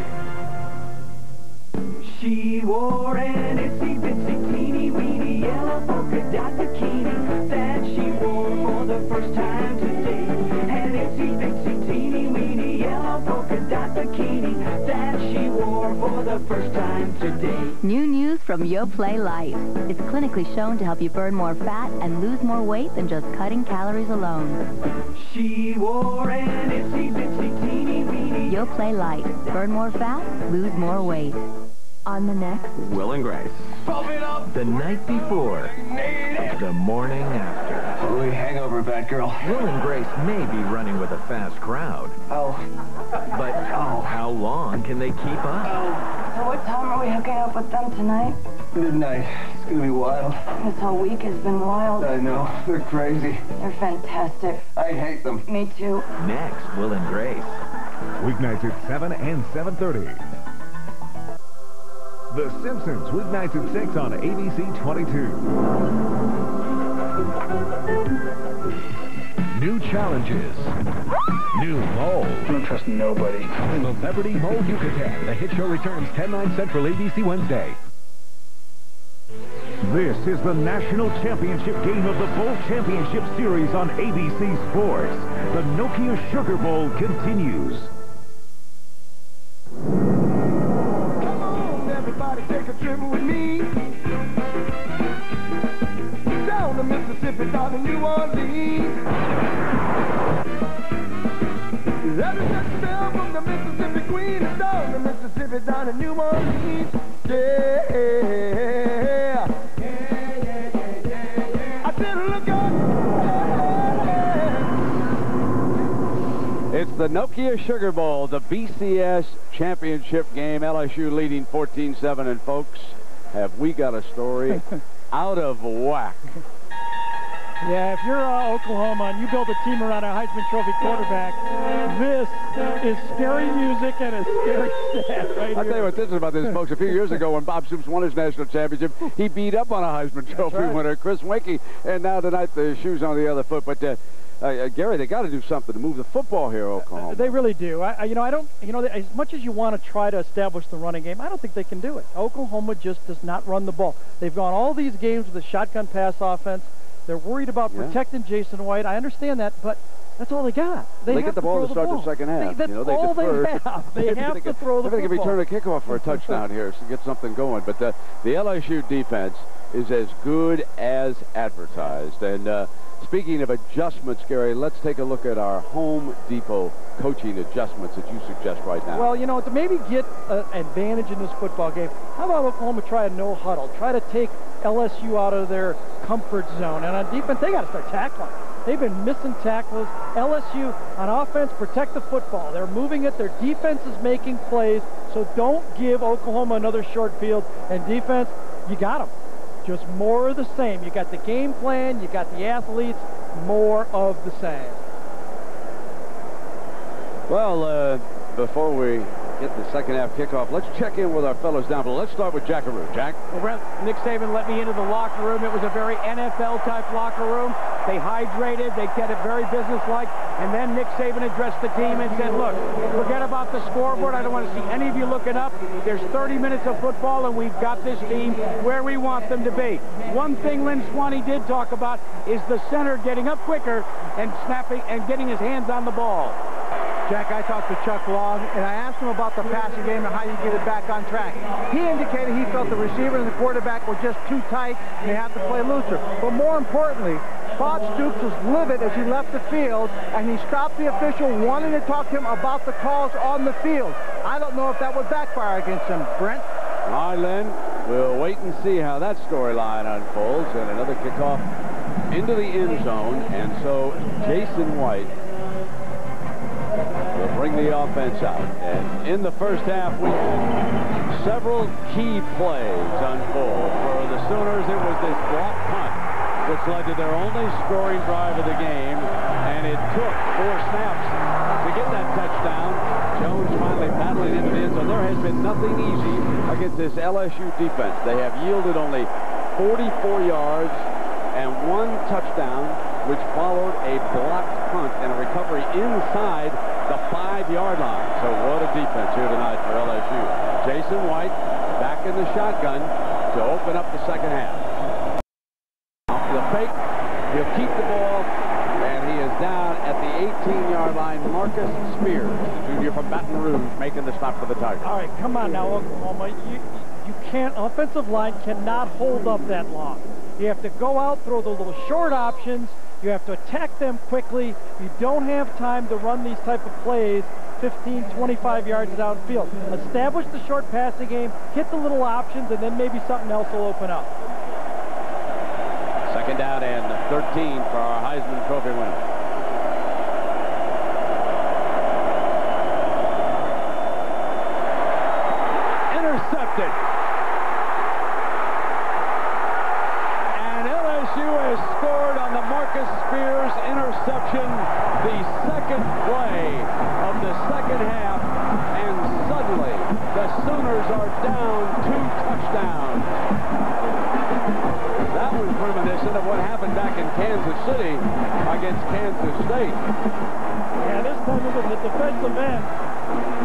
She wore an itsy-bitsy teeny-weeny yellow polka dot bikini that she wore for the first time today. An itsy-bitsy teeny-weeny yellow polka dot bikini that she wore for the first time today. New news from Yoplait Light. It's clinically shown to help you burn more fat and lose more weight than just cutting calories alone. She wore an itsy-bitsy teeny-weeny... Yoplait Light. Burn more fat, lose more weight. On the next... Will and Grace. The night before. The morning after. Ooh, hangover, bad girl. Will and Grace may be running with a fast crowd. Oh. But how long can they keep up? So what time are we hooking up with them tonight? Midnight. It's gonna be wild. This whole week has been wild. I know. They're crazy. They're fantastic. I hate them. Me too. Next, Will and Grace. Weeknights at 7 and 7:30. The Simpsons, weeknights at 6 on ABC 22. New challenges. New mole. I don't trust nobody. Celebrity Mole Yucatan. The hit show returns 10/9 Central ABC Wednesday. This is the national championship game of the Bowl Championship Series on ABC Sports. The Nokia Sugar Bowl continues. Come on, everybody, take a trip with me. Down to Mississippi, down to New Orleans. Every sex down from the Mississippi Queen is down to Mississippi, down to New Orleans. Yeah. I said, look out. It's the Nokia Sugar Bowl, the BCS championship game. LSU leading 14-7. And folks, have we got a story out of whack? Yeah, if you're Oklahoma and you build a team around a Heisman Trophy quarterback, this is scary music and a scary stat right here. I'll tell you what this is about this, folks. A few years ago when Bob Stoops won his national championship, he beat up on a Heisman Trophy winner, Chris Winkie, and now tonight the shoe's on the other foot. But Gary, they got to do something to move the football here, Oklahoma. They really do. I don't. As much as you want to try to establish the running game, I don't think they can do it. Oklahoma just does not run the ball. They've gone all these games with a shotgun pass offense. They're worried about protecting Jason White. I understand that, but that's all they got. They get the ball to start the second half. That's all they have. They have to throw the football. They could return a kickoff for a touchdown here to get something going. But the LSU defense is as good as advertised. And speaking of adjustments, Gary, let's take a look at our Home Depot coaching adjustments that you suggest right now. Well, to maybe get an advantage in this football game, how about Oklahoma try a no huddle? Try to take LSU out of their comfort zone. And on defense, they got to start tackling. They've been missing tackles. LSU on offense, protect the football. They're moving it. Their defense is making plays. So don't give Oklahoma another short field. And defense, you got them. Just more of the same. You got the game plan. You got the athletes. More of the same. Well, before we get the second half kickoff, let's check in with our fellows down below. Let's start with Jackaroo. Jack? Well, Nick Saban let me into the locker room. It was a very NFL-type locker room. They hydrated. They kept it very businesslike. And then Nick Saban addressed the team and said, look, forget about the scoreboard. I don't want to see any of you looking up. There's 30 minutes of football, and we've got this team where we want them to be. One thing Lynn Swanee did talk about is the center getting up quicker and snapping and getting his hands on the ball. Jack, I talked to Chuck Long, and I asked him about the passing game and how you get it back on track. He indicated he felt the receiver and the quarterback were just too tight, and they have to play looser. But more importantly, Bob Stoops was livid as he left the field, and he stopped the official wanting to talk to him about the calls on the field. I don't know if that would backfire against him, Brent. All right, Lynn, we'll wait and see how that storyline unfolds. And another kickoff into the end zone, and so Jason White will bring the offense out. And in the first half, we had several key plays unfold. For the Sooners, it was this block punt, which led to their only scoring drive of the game. And it took 4 snaps to get that touchdown. Jones finally battling into the end zone. There has been nothing easy against this LSU defense. They have yielded only 44 yards and 1 touchdown, which followed a blocked punt and a recovery inside the 5-yard line. So what a defense here tonight for LSU. Jason White back in the shotgun to open up the second half. Off the fake, he'll keep the ball, and he is down at the 18-yard line. Marcus Spears, the junior from Baton Rouge, making the stop for the Tigers. All right, come on now, Oklahoma. You can't, offensive line cannot hold up that long. You have to go out, throw the little short options. You have to attack them quickly. You don't have time to run these type of plays 15, 25 yards downfield. Establish the short passing game, hit the little options, and then maybe something else will open up. Second down and 13 for our Heisman Trophy winner. Intercepted. was reminiscent of what happened back in Kansas City against Kansas State. Yeah, this time it was the defensive end,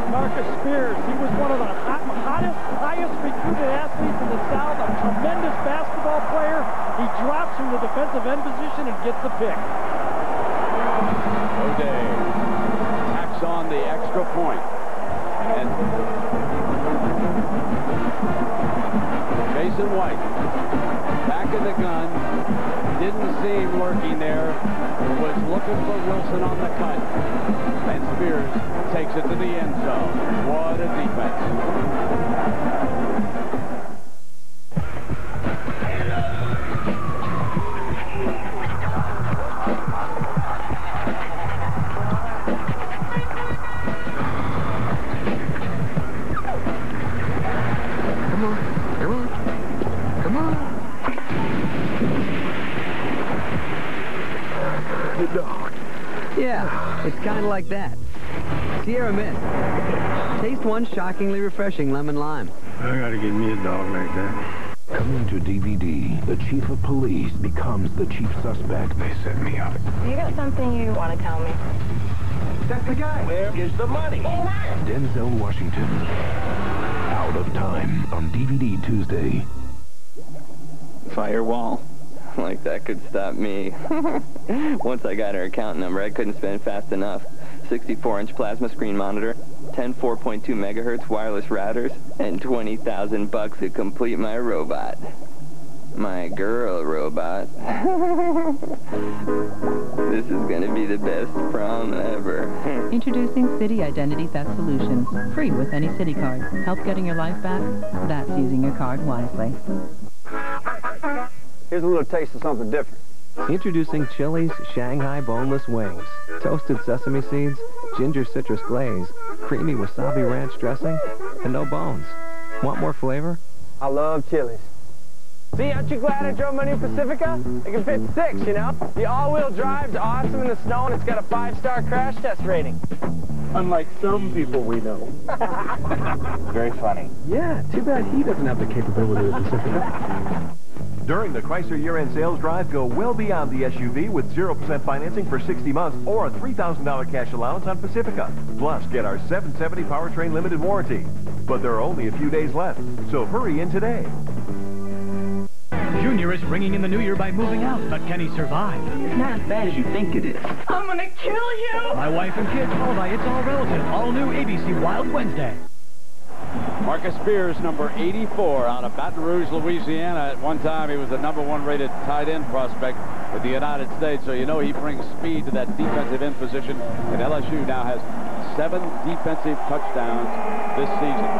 Marcus Spears. He was one of the highest recruited athletes in the South, a tremendous basketball player. He drops from the defensive end position and gets the pick. O'Day tacks on the extra point. And Jason White back in the gun, didn't seem lurking there, was looking for Wilson on the cut, and Spears takes it to the end zone. What a defense. Yeah, it's kind of like that. Sierra Mist. Taste one shockingly refreshing lemon lime. I gotta get me a dog like that. Coming to DVD, the chief of police becomes the chief suspect. They set me up. You got something you want to tell me? That's the guy. Where is the money? Denzel Washington. Out of Time on DVD Tuesday. Firewall. Like that could stop me. Once I got her account number, I couldn't spend fast enough. 64-inch plasma screen monitor, 10 4.2 megahertz wireless routers, and $20,000 to complete my robot. My girl robot. This is gonna be the best prom ever. Introducing City Identity Theft Solutions. Free with any City card. Help getting your life back? That's using your card wisely. Here's a little taste of something different. Introducing Chili's Shanghai Boneless Wings. Toasted sesame seeds, ginger citrus glaze, creamy wasabi ranch dressing, and no bones. Want more flavor? I love Chili's. See, aren't you glad I drove my new Pacifica? It can fit 6, you know? The all-wheel drive's awesome in the snow, and it's got a 5-star crash test rating. Unlike some people we know. Very funny. Yeah, too bad he doesn't have the capability of the Pacifica. During the Chrysler year-end sales drive, go well beyond the SUV with 0% financing for 60 months or a $3,000 cash allowance on Pacifica. Plus, get our 770 powertrain limited warranty. But there are only a few days left, so hurry in today. Junior is bringing in the new year by moving out, but can he survive? It's not as bad as you think it is. I'm gonna kill you! My Wife and Kids, followed by It's All Relative, all new ABC Wild Wednesday. Marcus Spears, number 84, out of Baton Rouge, Louisiana. At one time, he was the #1 rated tight end prospect with the United States, so you know he brings speed to that defensive end position. And LSU now has 7 defensive touchdowns this season.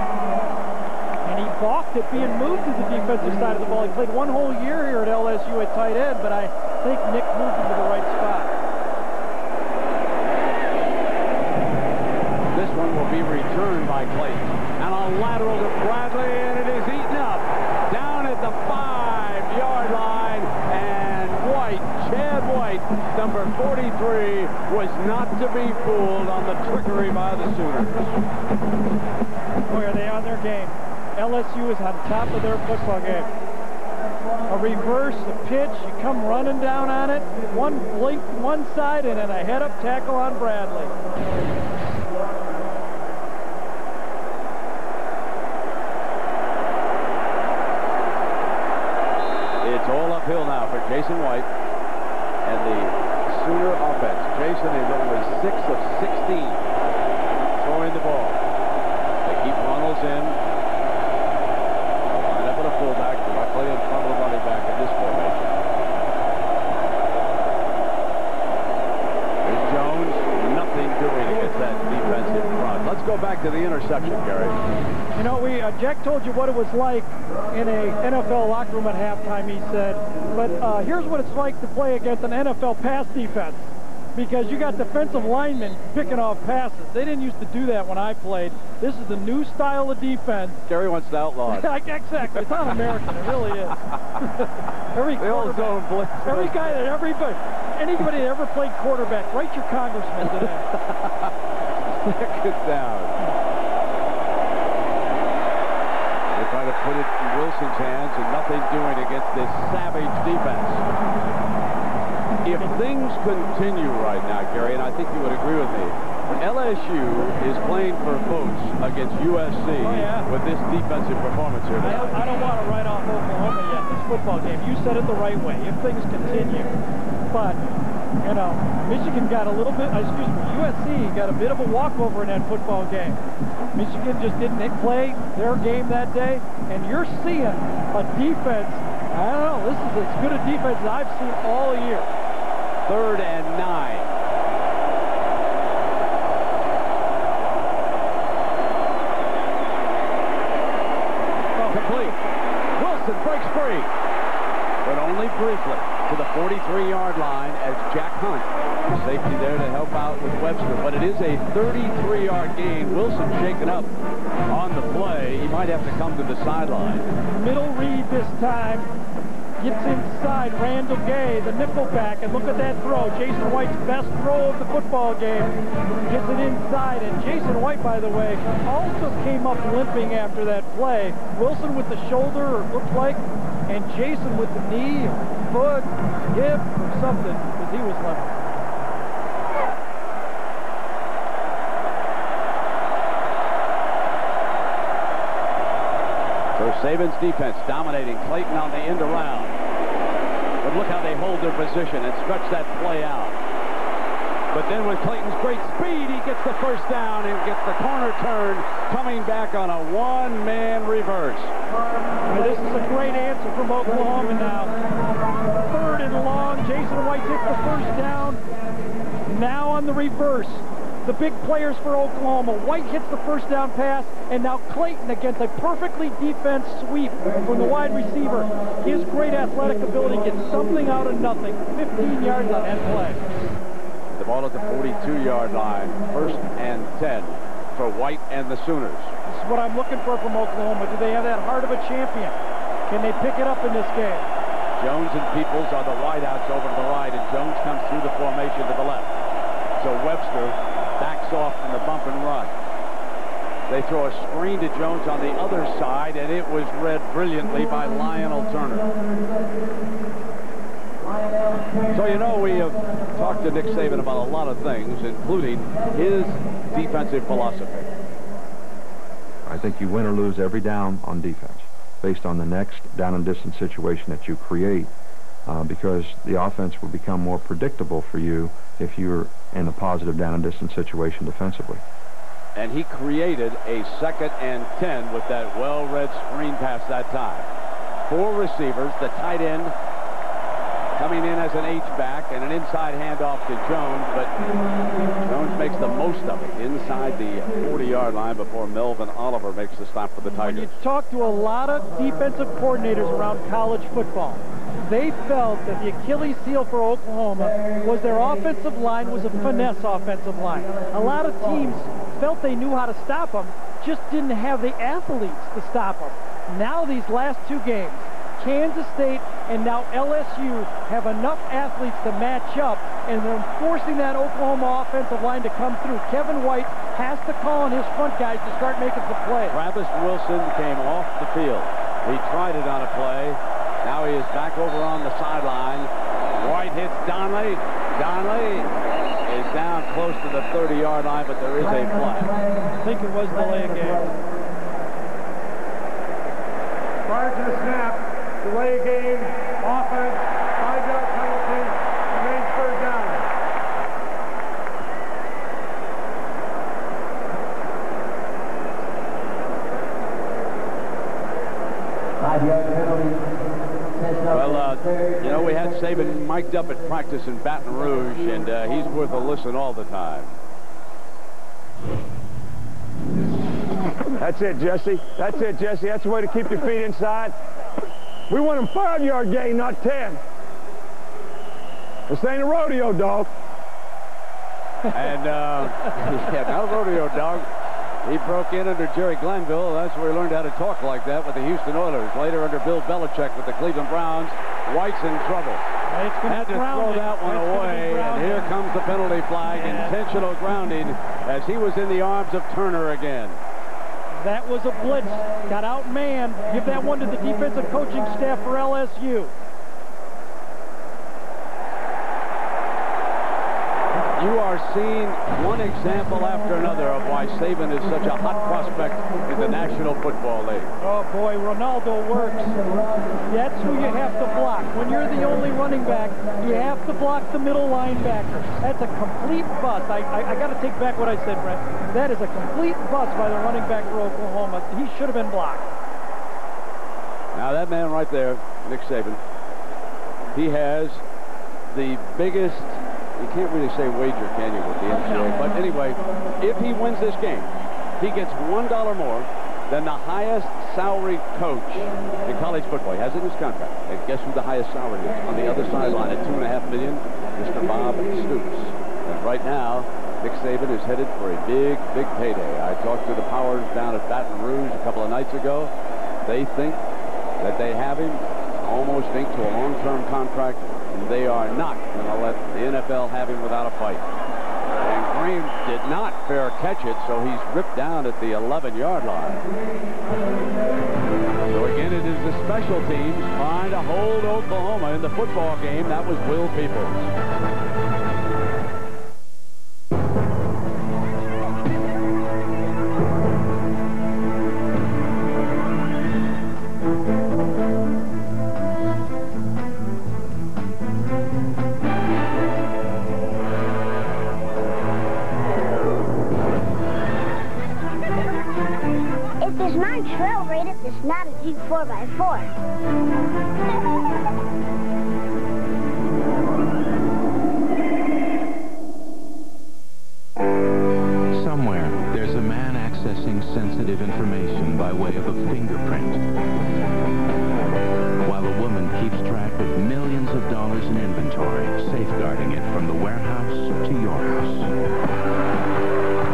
And he balked at being moved to the defensive side of the ball. He played one whole year here at LSU at tight end, but I think Nick moved him to the right spot. This one will be returned by Clayton. And a lateral to Bradley, and it is eaten up down at the 5-yard line. And Chad White, number 43, was not to be fooled on the trickery by the Sooners. Boy, are they on their game. LSU is on top of their football game. A reverse, a pitch, you come running down on it, one blink one side, and then a head-up tackle on Bradley. It's all uphill now for Jason White and the Sooner offense. Jason is only 6 of 16 throwing the ball. They keep Runnels in. Line up with a fullback directly in front of the running back in this formation. There's Jones, nothing doing against that defensive front. Let's go back to the interception, Gary. You know, Jack told you what it was like in a NFL locker room at halftime, he said. But here's what it's like to play against an NFL pass defense. Because you got defensive linemen picking off passes. They didn't used to do that when I played. This is the new style of defense. Gary wants to outlaw it. Exactly. It's un-American. It really is. Anybody that ever played quarterback, write your congressman today. Second down. They try to put it in Wilson's hands, and nothing doing against this savage defense. things continue right now, Gary, and I think you would agree with me, LSU is playing for votes against USC with this defensive performance here tonight. I don't want to write off Oklahoma yet, this football game. You said it the right way, if things continue. But, you know, Michigan got a little bit, USC got a bit of a walkover in that football game. Michigan just didn't play their game that day, and you're seeing a defense, I don't know, this is as good a defense as I've seen all year. 3rd and 9. Complete. Wilson breaks free, but only briefly to the 43-yard line as Jack Hunt, the safety there to help out with Webster. But it is a 33-yard gain. Wilson shaken up on the play. He might have to come to the sideline. Middle read this time. Gets inside Randall Gay, the nickelback, and look at that throw. Jason White's best throw of the football game. Gets it inside, and Jason White, by the way, also came up limping after that play. Wilson with the shoulder, or it looked like, and Jason with the knee, or foot, hip, or something, because he was limping. So Saban's defense dominating Clayton on the end around. But look how they hold their position and stretch that play out. But then with Clayton's great speed, he gets the first down and gets the corner turn, coming back on a one-man reverse. This is a great answer from Oklahoma now. 3rd and long. Jason White gets the first down. Now on the reverse. The big players for Oklahoma. White hits the first down pass, and now Clayton against a perfectly defense sweep from the wide receiver. His great athletic ability gets something out of nothing. 15 yards on that play. The ball at the 42-yard line. 1st and 10 for White and the Sooners. This is what I'm looking for from Oklahoma. Do they have that heart of a champion? Can they pick it up in this game? Jones and Peoples are the wideouts over to the right, and Jones comes through the formation to the left. So Webster backs off from the bump and run. They throw a screen to Jones on the other side, and it was read brilliantly by Lionel Turner. So, you know, we have talked to Nick Saban about a lot of things, including his defensive philosophy. I think you win or lose every down on defense based on the next down and distance situation that you create, because the offense will become more predictable for you if you're in a positive down and distance situation defensively. And he created a 2nd and 10 with that well-read screen pass that time. 4 receivers, the tight end coming in as an H-back, and an inside handoff to Jones, but Jones makes the most of it inside the 40-yard line before Melvin Oliver makes the stop for the Tigers. When you talk to a lot of defensive coordinators around college football, they felt that the Achilles heel for Oklahoma was their offensive line was a finesse offensive line. A lot of teams felt they knew how to stop them, just didn't have the athletes to stop them. Now these last 2 games, Kansas State and now LSU have enough athletes to match up, and they're forcing that Oklahoma offensive line to come through. Kevin White has to call on his front guys to start making some plays. Travis Wilson came off the field. He tried it on a play. Now he is back over on the sideline. White hits Donley. Donley is down close to the 30-yard line, but there is a flag. I think it was delay of game. Prior to the snap, delay of game, offense, 5-yard penalty, remains 3rd down. Well, you know, we had Saban mic'd up at practice in Baton Rouge, and he's worth a listen all the time. That's it, Jesse. That's it, Jesse. That's the way to keep your feet inside. We want them 5-yard gain, not 10. This ain't a rodeo, dog. And, yeah, not a rodeo, dog. He broke in under Jerry Glanville. That's where he learned how to talk like that with the Houston Oilers. Later under Bill Belichick with the Cleveland Browns. White's in trouble. Had to throw that one away, and here comes the penalty flag. Intentional grounding as he was in the arms of Turner again. That was a blitz. Got outmanned. Give that one to the defensive coaching staff for LSU. seen one example after another of why Saban is such a hot prospect in the National Football League. Oh, boy, Ronaldo works. That's who you have to block. When you're the only running back, you have to block the middle linebacker. That's a complete bust. I got to take back what I said, Brent. That is a complete bust by the running back for Oklahoma. He should have been blocked. Now, that man right there, Nick Saban, he has the biggest, you can't really say wager, can you, with the NCAA? But anyway, if he wins this game, he gets $1 more than the highest salary coach in college football. He has it in his contract. And guess who the highest salary is? On the other sideline at $2.5 million, Mr. Bob Stoops. And right now, Nick Saban is headed for a big, big payday. I talked to the Powers down at Baton Rouge a couple of nights ago. They think that they have him almost inked to a long-term contract, and they are not going to let the NFL have him without a fight. And Green did not fair catch it, so he's ripped down at the 11-yard line. So again, it is the special teams trying to hold Oklahoma in the football game. That was Will Peoples. Trail rated is not a Jeep 4x4. Somewhere, there's a man accessing sensitive information by way of a fingerprint, while a woman keeps track of millions of dollars in inventory, safeguarding it from the warehouse to your house.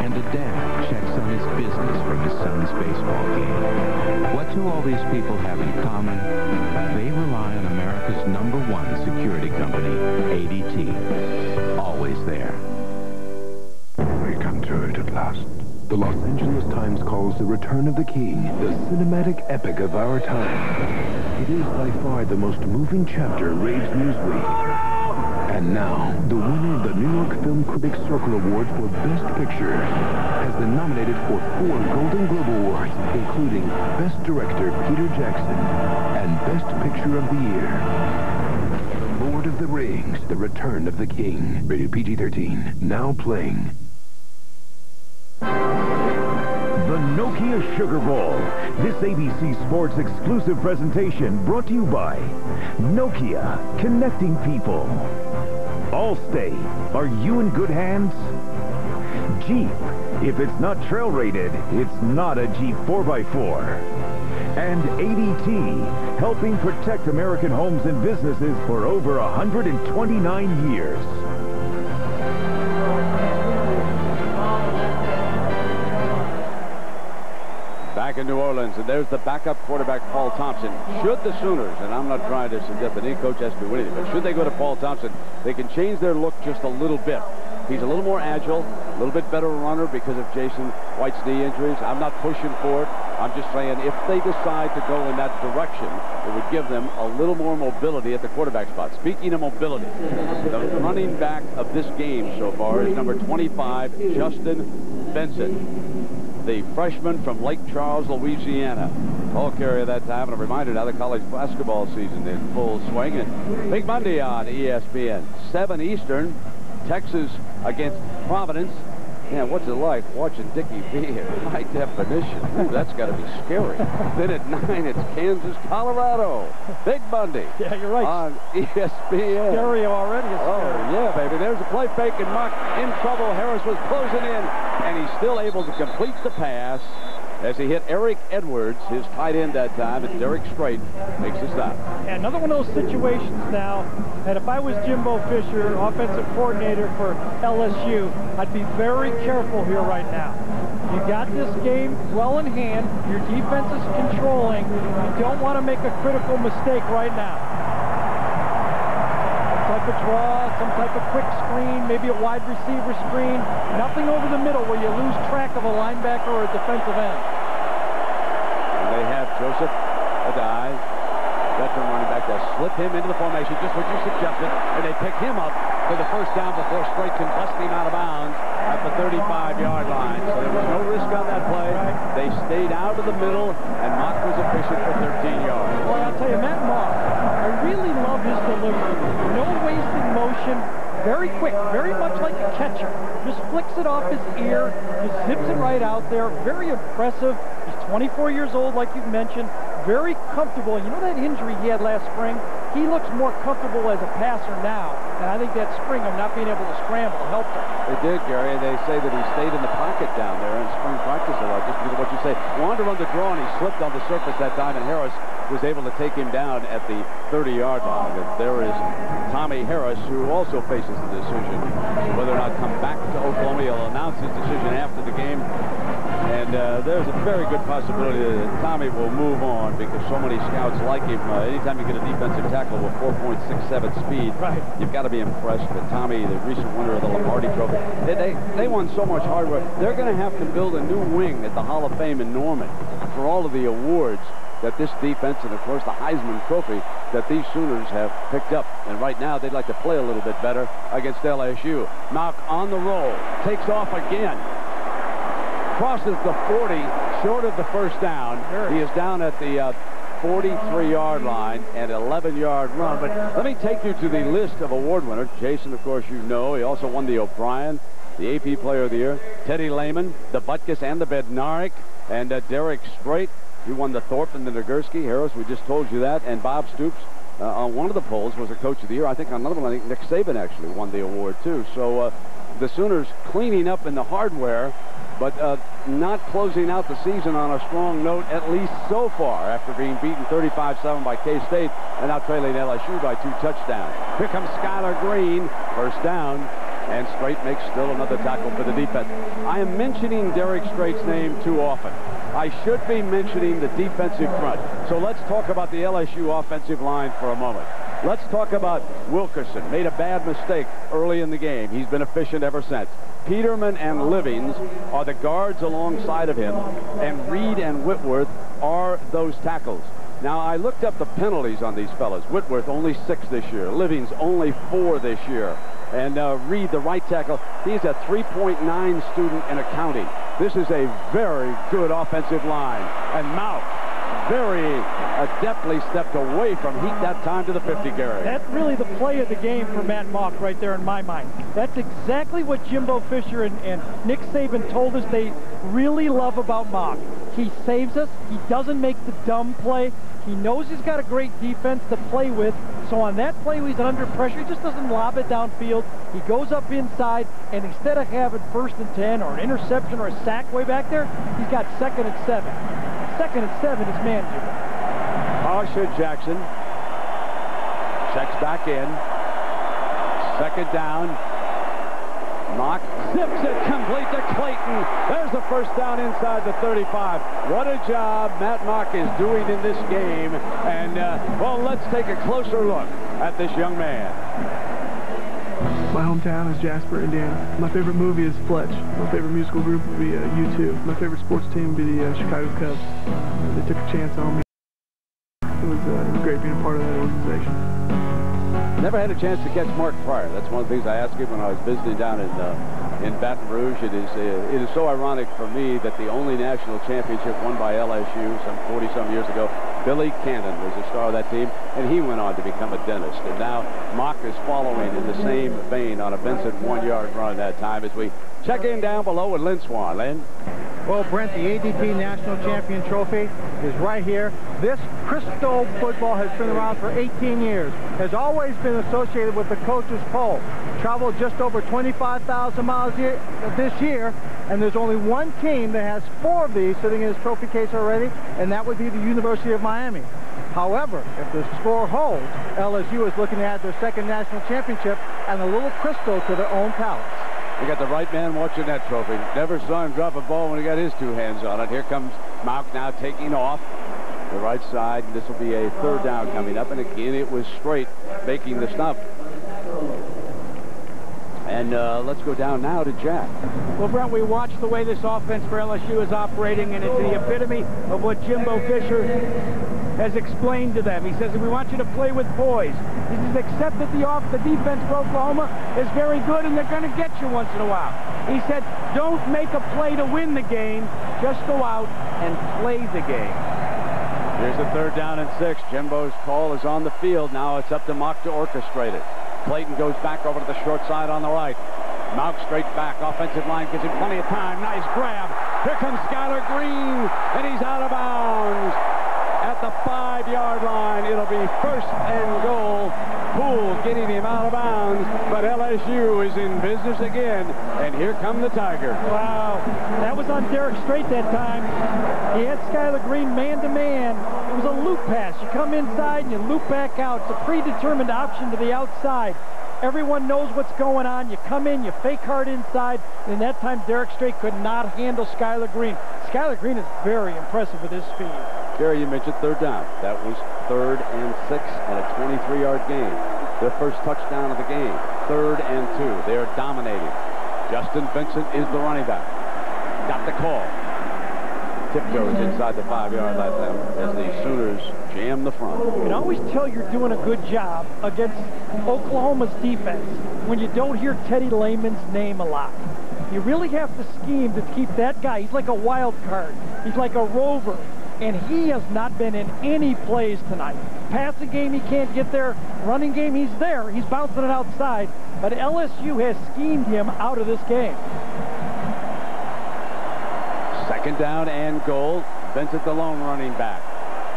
And a dad checks on his business from his son's baseball game. What do all these people have in common? They rely on America's #1 security company, ADT. Always there. We come to it at last. The Los Angeles Times calls The Return of the King the cinematic epic of our time. It is by far the most moving chapter in Rave's Newsweek. And now, the winner of the New York Film Critics Circle Award for Best Picture has been nominated for 4 Golden Globe Awards, including Best Director Peter Jackson and Best Picture of the Year. Lord of the Rings, The Return of the King. Rated PG-13. Now playing. The Nokia Sugar Bowl. This ABC Sports exclusive presentation brought to you by Nokia, connecting people. Allstate, are you in good hands? Jeep, if it's not trail rated, it's not a Jeep 4x4. And ADT, helping protect American homes and businesses for over 129 years. Back in New Orleans, and there's the backup quarterback, Paul Thompson. Should the Sooners, and I'm not trying to suggest that any coach has to be winning, but should they go to Paul Thompson, they can change their look just a little bit. He's a little more agile, a little bit better runner because of Jason White's knee injuries. I'm not pushing for it. I'm just saying if they decide to go in that direction, it would give them a little more mobility at the quarterback spot. Speaking of mobility, the running back of this game so far is number 25, Justin Benson, the freshman from Lake Charles, Louisiana. Ball carrier that time, and I'm reminded now the college basketball season in full swing. And Big Monday on ESPN, 7 Eastern, Texas against Providence. Man, what's it like watching Dickie V in high definition? Ooh, that's got to be scary. Then at 9, it's Kansas, Colorado. Big Monday. Yeah, you're right. On ESPN. Scary already. Oh, yeah, baby. There's a play fake, and Mock in trouble. Harris was closing in, and he's still able to complete the pass as he hit Eric Edwards, his tight end that time, and Derek Strait makes the stop. Yeah, another one of those situations now, and if I was Jimbo Fisher, offensive coordinator for LSU, I'd be very careful here right now. You got this game well in hand. Your defense is controlling. You don't want to make a critical mistake right now. Some type of draw, some type of quick screen, maybe a wide receiver screen. Nothing over the middle where you lose track of a linebacker or a defensive end. And they have Joseph Adai, veteran running back, to slip him into the formation, just what you suggested, and they pick him up for the first down before Strait can bust him out of bounds at the 35-yard line. So there was no risk on that play. They stayed out of the middle, and Mock was efficient for 13 yards. Boy, I'll tell you, Matt Mock, I really love his delivery. No wasted motion. Very quick, very much like a catcher. Just flicks it off his ear, just zips it right out there. Very impressive. He's 24 years old, like you've mentioned. Very comfortable. You know that injury he had last spring? He looks more comfortable as a passer now. And I think that spring of not being able to scramble helped him. They did, Gary. They say that he stayed in the pocket down there in spring practice a lot, just because of what you say. Wanted to run the draw, and he slipped on the surface that time, and Harris was able to take him down at the 30-yard line. And there is Tommy Harris, who also faces the decision whether or not come back to Oklahoma. He'll announce his decision after the game. And there's a very good possibility that Tommy will move on because so many scouts like him. Anytime you get a defensive tackle with 4.67 speed, you've got to be impressed. But Tommy, the recent winner of the Lombardi Trophy, they won so much hard work. They're going to have to build a new wing at the Hall of Fame in Norman for all of the awards that this defense and, of course, the Heisman Trophy that these Sooners have picked up. And right now, they'd like to play a little bit better against LSU. Mock on the roll, takes off again. Crosses the 40, short of the first down. He is down at the 43-yard line and 11-yard run. But let me take you to the list of award winners. Jason, of course, you know. He also won the O'Brien, the AP Player of the Year. Teddy Lehman, the Butkus and the Bednarik, and Derek Strait. He won the Thorpe and the Nagurski. Harris, we just told you that. And Bob Stoops, on one of the polls, was a Coach of the Year. I think on another one, I think Nick Saban actually won the award, too. So the Sooners cleaning up in the hardware, but not closing out the season on a strong note, at least so far, after being beaten 35-7 by K-State and now trailing LSU by 2 touchdowns. Here comes Skylar Green, first down, and Strait makes still another tackle for the defense. I am mentioning Derek Strait's name too often. I should be mentioning the defensive front. So let's talk about the LSU offensive line for a moment. Let's talk about Wilkerson. Made a bad mistake early in the game. He's been efficient ever since. Peterman and Livings are the guards alongside of him, and Reed and Whitworth are those tackles. Now, I looked up the penalties on these fellas. Whitworth only 6 this year. Livings only 4 this year. And Reed, the right tackle, he's a 3.9 student in accounting. This is a very good offensive line. And Mount very adeptly stepped away from Heat that time to the 50, Gary. That's really the play of the game for Matt Mock right there in my mind. That's exactly what Jimbo Fisher and Nick Saban told us they really love about Mock. He saves us. He doesn't make the dumb play. He knows he's got a great defense to play with. So on that play when he's under pressure, he just doesn't lob it downfield. He goes up inside, and instead of having 1st and 10 or an interception or a sack way back there, he's got 2nd and 7. 2nd and 7 is manageable. Marsha Jackson checks back in. 2nd down. Mock zips it complete to Clayton. There's the first down inside the 35. What a job Matt Mock is doing in this game. And, well, let's take a closer look at this young man. My hometown is Jasper, Indiana. My favorite movie is Fletch. My favorite musical group would be U2. My favorite sports team would be the Chicago Cubs. They took a chance on me. It was great being a part of that organization. Never had a chance to catch Mark Pryor. That's one of the things I asked him when I was visiting down in Baton Rouge. It is so ironic for me that the only national championship won by LSU some 40-some years ago, Billy Cannon was the star of that team, and he went on to become a dentist. And now Mock is following in the same vein on a Benson 1-yard run that time as we check in down below with Lynn Swan. Lynn? Well, Brent, the ADP National Champion Trophy is right here. This crystal football has been around for 18 years. Has always been associated with the coach's pole. Traveled just over 25,000 miles this year, and there's only one team that has 4 of these sitting in its trophy case already, and that would be the University of Miami. However, if the score holds, LSU is looking to add their 2nd national championship and a little crystal to their own palace. We got the right man watching that trophy. Never saw him drop a ball when he got his 2 hands on it. Here comes Mock now taking off the right side. This will be a 3rd down coming up. And again, it was Strait making the stop. And let's go down now to Jack. Well, Brent, we watched the way this offense for LSU is operating, and it's the epitome of what Jimbo Fisher has explained to them. He says, we want you to play with poise. He says, accept that the defense for Oklahoma is very good and they're going to get you once in a while. He said, don't make a play to win the game. Just go out and play the game. Here's the 3rd down and 6. Jimbo's call is on the field. Now it's up to Mock to orchestrate it. Clayton goes back over to the short side on the right. Mock straight back. Offensive line gives him plenty of time. Nice grab. Here comes Skylar Green, and he's out of bounds at the 5-yard line. It'll be 1st and goal. Poole getting him out of bounds, but LSU is in business again, and here come the Tigers. Wow, that was on Derek Strait that time. He had Skylar Green man-to-man. It was a loop pass. You come inside and you loop back out. It's a predetermined option to the outside. Everyone knows what's going on. You come in, you fake hard inside, and that time Derek Strait could not handle Skylar Green. Skylar Green is very impressive with his speed. Gary, you mentioned 3rd down. That was 3rd and 6 and a 23-yard gain. Their first touchdown of the game. 3rd and 2. They are dominating. Justin Vincent is the running back. Got the call. Tiptoes inside the 5-yard line as the Sooners jam the front. You can always tell you're doing a good job against Oklahoma's defense when you don't hear Teddy Lehman's name a lot. You really have to scheme to keep that guy. He's like a wild card. He's like a rover. And he has not been in any plays tonight. Passing game, he can't get there. Running game, he's there. He's bouncing it outside. But LSU has schemed him out of this game. 2nd down and goal. Vincent the lone running back.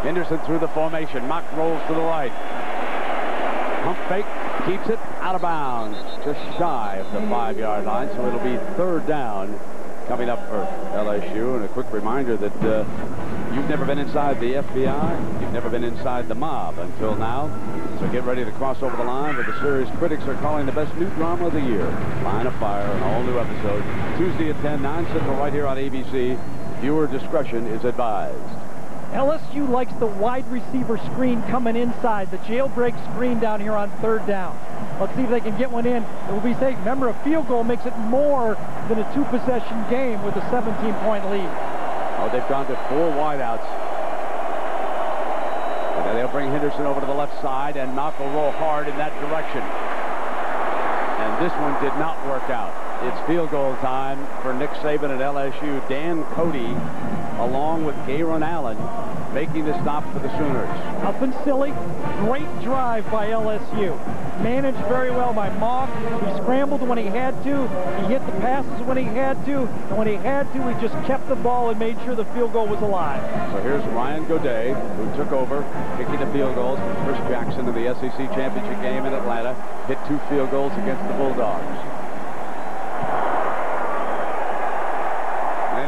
Henderson through the formation. Mock rolls to the right. Pump fake. Keeps it out of bounds. Just shy of the 5-yard line. So it'll be 3rd down coming up for LSU. And a quick reminder that you've never been inside the FBI. You've never been inside the mob until now. So get ready to cross over the line with the series critics are calling the best new drama of the year. Line of Fire, an all-new episode. Tuesday at 10, 9 Central right here on ABC. Viewer discretion is advised. LSU likes the wide receiver screen coming inside, the jailbreak screen down here on 3rd down. Let's see if they can get one in. It will be safe. Remember, a field goal makes it more than a 2-possession game with a 17-point lead. Oh, they've gone to 4 wideouts. And then they'll bring Henderson over to the left side, and Mock will roll hard in that direction. And this one did not work out. It's field goal time for Nick Saban at LSU. Dan Cody, along with Gayron Allen, making the stop for the Sooners. Nothing silly. Great drive by LSU. Managed very well by Mock. He scrambled when he had to. He hit the passes when he had to. And when he had to, he just kept the ball and made sure the field goal was alive. So here's Ryan Godet, who took over, kicking the field goals from Chris Jackson in the SEC championship game in Atlanta. Hit 2 field goals against the Bulldogs.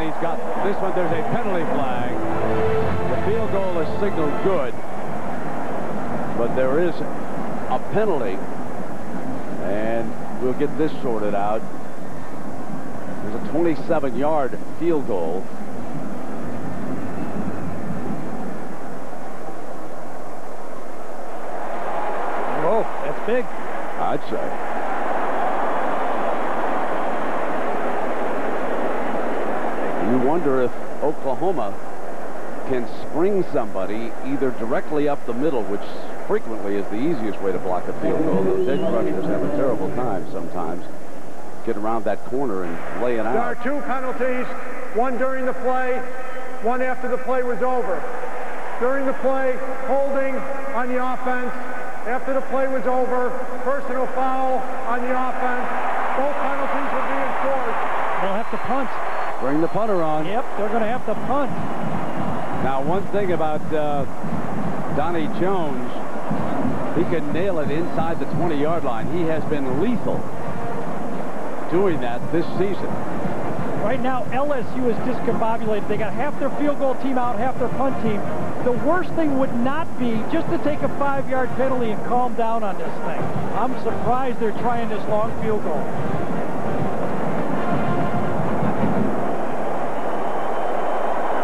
He's got this one. There's a penalty flag. The field goal is signaled good, but there is a penalty, and we'll get this sorted out. There's a 27-yard field goal. Whoa, that's big. I'd say. You wonder if Oklahoma can spring somebody either directly up the middle, which frequently is the easiest way to block a field goal. Those edge rushers have a terrible time sometimes. Get around that corner and lay it out. There are 2 penalties, one during the play, one after the play was over. During the play, holding on the offense. After the play was over, personal foul on the offense. Both penalties will be enforced. They'll have to punt. Bring the punter on. Yep, they're going to have to punt. Now, one thing about Donnie Jones, he can nail it inside the 20-yard line. He has been lethal doing that this season. Right now, LSU is discombobulated. They got half their field goal team out, half their punt team. The worst thing would not be just to take a 5-yard penalty and calm down on this thing. I'm surprised they're trying this long field goal.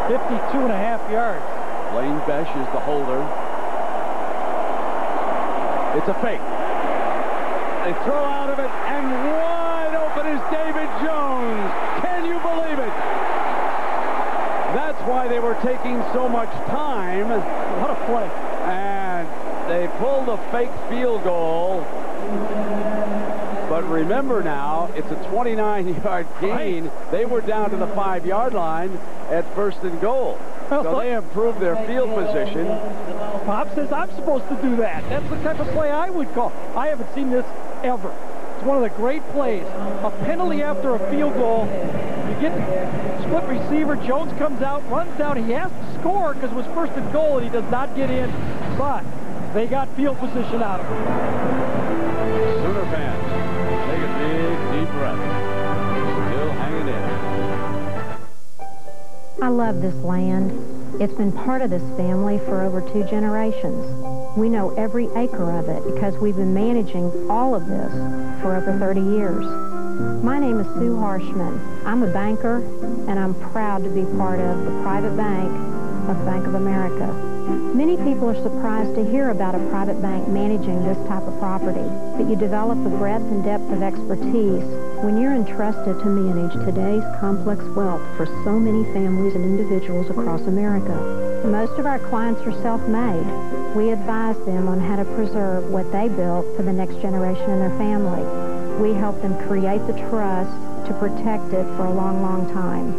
52.5 yards. Lane Besh is the holder. It's a fake. They throw out of it, and wide open is David Jones. Can you believe it? That's why they were taking so much time. What a play. And they pulled a fake field goal. But remember now, it's a 29-yard gain. Right. They were down to the 5-yard line at 1st and goal. So they improved their field position. Bob says I'm supposed to do that. That's the type of play I would call. I haven't seen this ever. It's one of the great plays. A penalty after a field goal. You get the split receiver. Jones comes out, runs down. He has to score because it was 1st and goal, and he does not get in. But they got field position out of it. Sooner fans, take a big, deep breath. Still hanging in. I love this land. It's been part of this family for over 2 generations. We know every acre of it because we've been managing all of this for over 30 years. My name is Sue Harshman. I'm a banker, and I'm proud to be part of the private bank of Bank of America. Many people are surprised to hear about a private bank managing this type of property, but you develop a breadth and depth of expertise when you're entrusted to manage today's complex wealth for so many families and individuals across America. Most of our clients are self-made. We advise them on how to preserve what they built for the next generation in their family. We help them create the trust to protect it for a long, long time.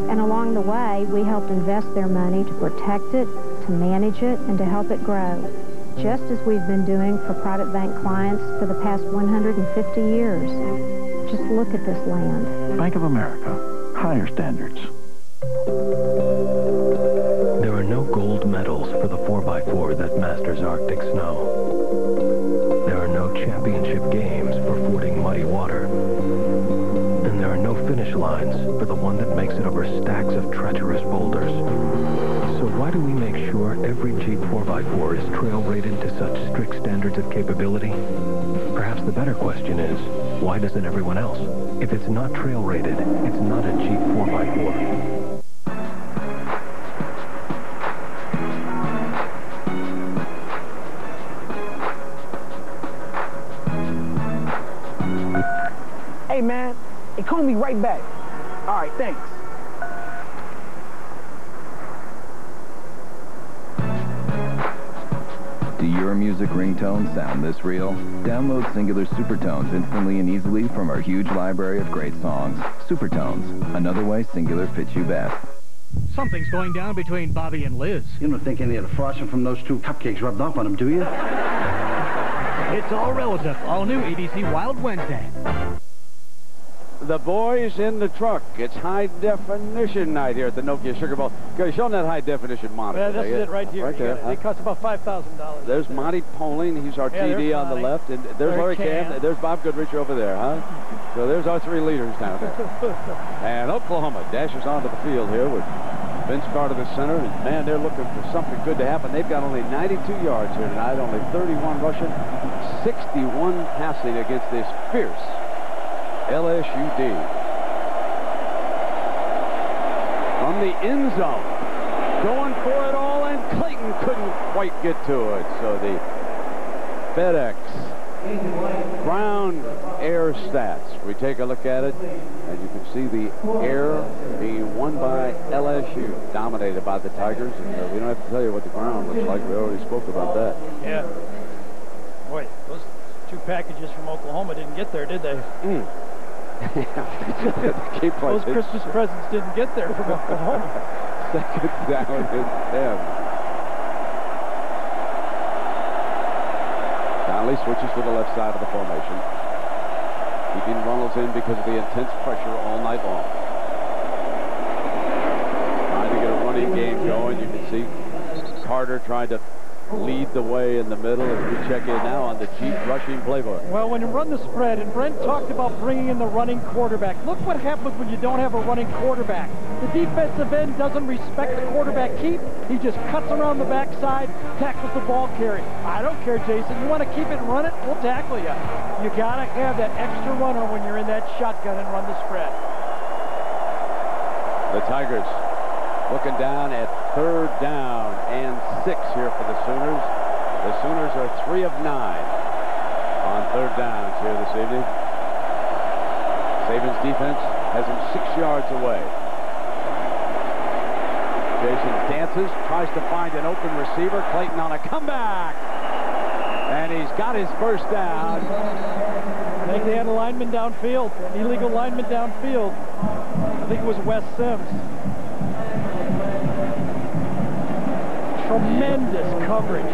And along the way, we helped invest their money to protect it, to manage it, and to help it grow, just as we've been doing for private bank clients for the past 150 years. Just look at this land. Bank of America. Higher standards. There are no gold medals for the 4x4 that masters Arctic snow. There are no championship games for fording muddy water. And there are no finish lines for the one that makes it over stacks of treacherous boulders. So why do we make sure every Jeep 4x4 is trail rated to such strict standards of capability? Perhaps the better question is, why doesn't everyone else? If it's not trail rated, it's not a Jeep 4x4. Hey, man, hey, call me right back. All right, thanks. Do your music ringtones sound this real? Download Singular Supertones instantly and easily from our huge library of great songs. Supertones, another way Singular fits you best. Something's going down between Bobby and Liz. You don't think any of the frosting from those 2 cupcakes rubbed off on them, do you? It's all relative. All new ABC Wild Wednesday. The boys in the truck. It's high definition night here at the Nokia Sugar Bowl. Go, show them that high definition monitor. Yeah, that's it right here. Right there. They cost about $5,000. There's Monty Poling. He's our TD on the left. And there's Larry Cam. There's Bob Goodrich over there, huh? So there's our 3 leaders down there. And Oklahoma dashes onto the field here with Vince Carter, the center. And, man, they're looking for something good to happen. They've got only 92 yards here tonight, only 31 rushing, 61 passing against this fierce LSU D. From the end zone, going for it all, and Clayton couldn't quite get to it. So the FedEx ground air stats. We take a look at it, and you can see the air being won by LSU, dominated by the Tigers. And we don't have to tell you what the ground looks like. We already spoke about that. Yeah. Boy, those 2 packages from Oklahoma didn't get there, did they? Those Christmas presents didn't get there from Oklahoma. 2nd down and 10. Donnelly switches to the left side of the formation, keeping Runnels in because of the intense pressure all night long. Trying to get a running game going. You can see Carter trying to lead the way in the middle as we check in now on the Jeep rushing playbook. Well, when you run the spread, and Brent talked about bringing in the running quarterback. Look what happens when you don't have a running quarterback. The defensive end doesn't respect the quarterback keep. He just cuts around the backside, tackles the ball carrier. I don't care, Jason. You want to keep it and run it? We'll tackle you. You got to have that extra runner when you're in that shotgun and run the spread. The Tigers looking down at 3rd down and 6 here for the Sooners. The Sooners are 3 of 9 on 3rd downs here this evening. Saban's defense has him 6 yards away. Jason dances, tries to find an open receiver. Clayton on a comeback. And he's got his first down. I think they had a lineman downfield, illegal lineman downfield. I think it was Wes Sims. Tremendous coverage.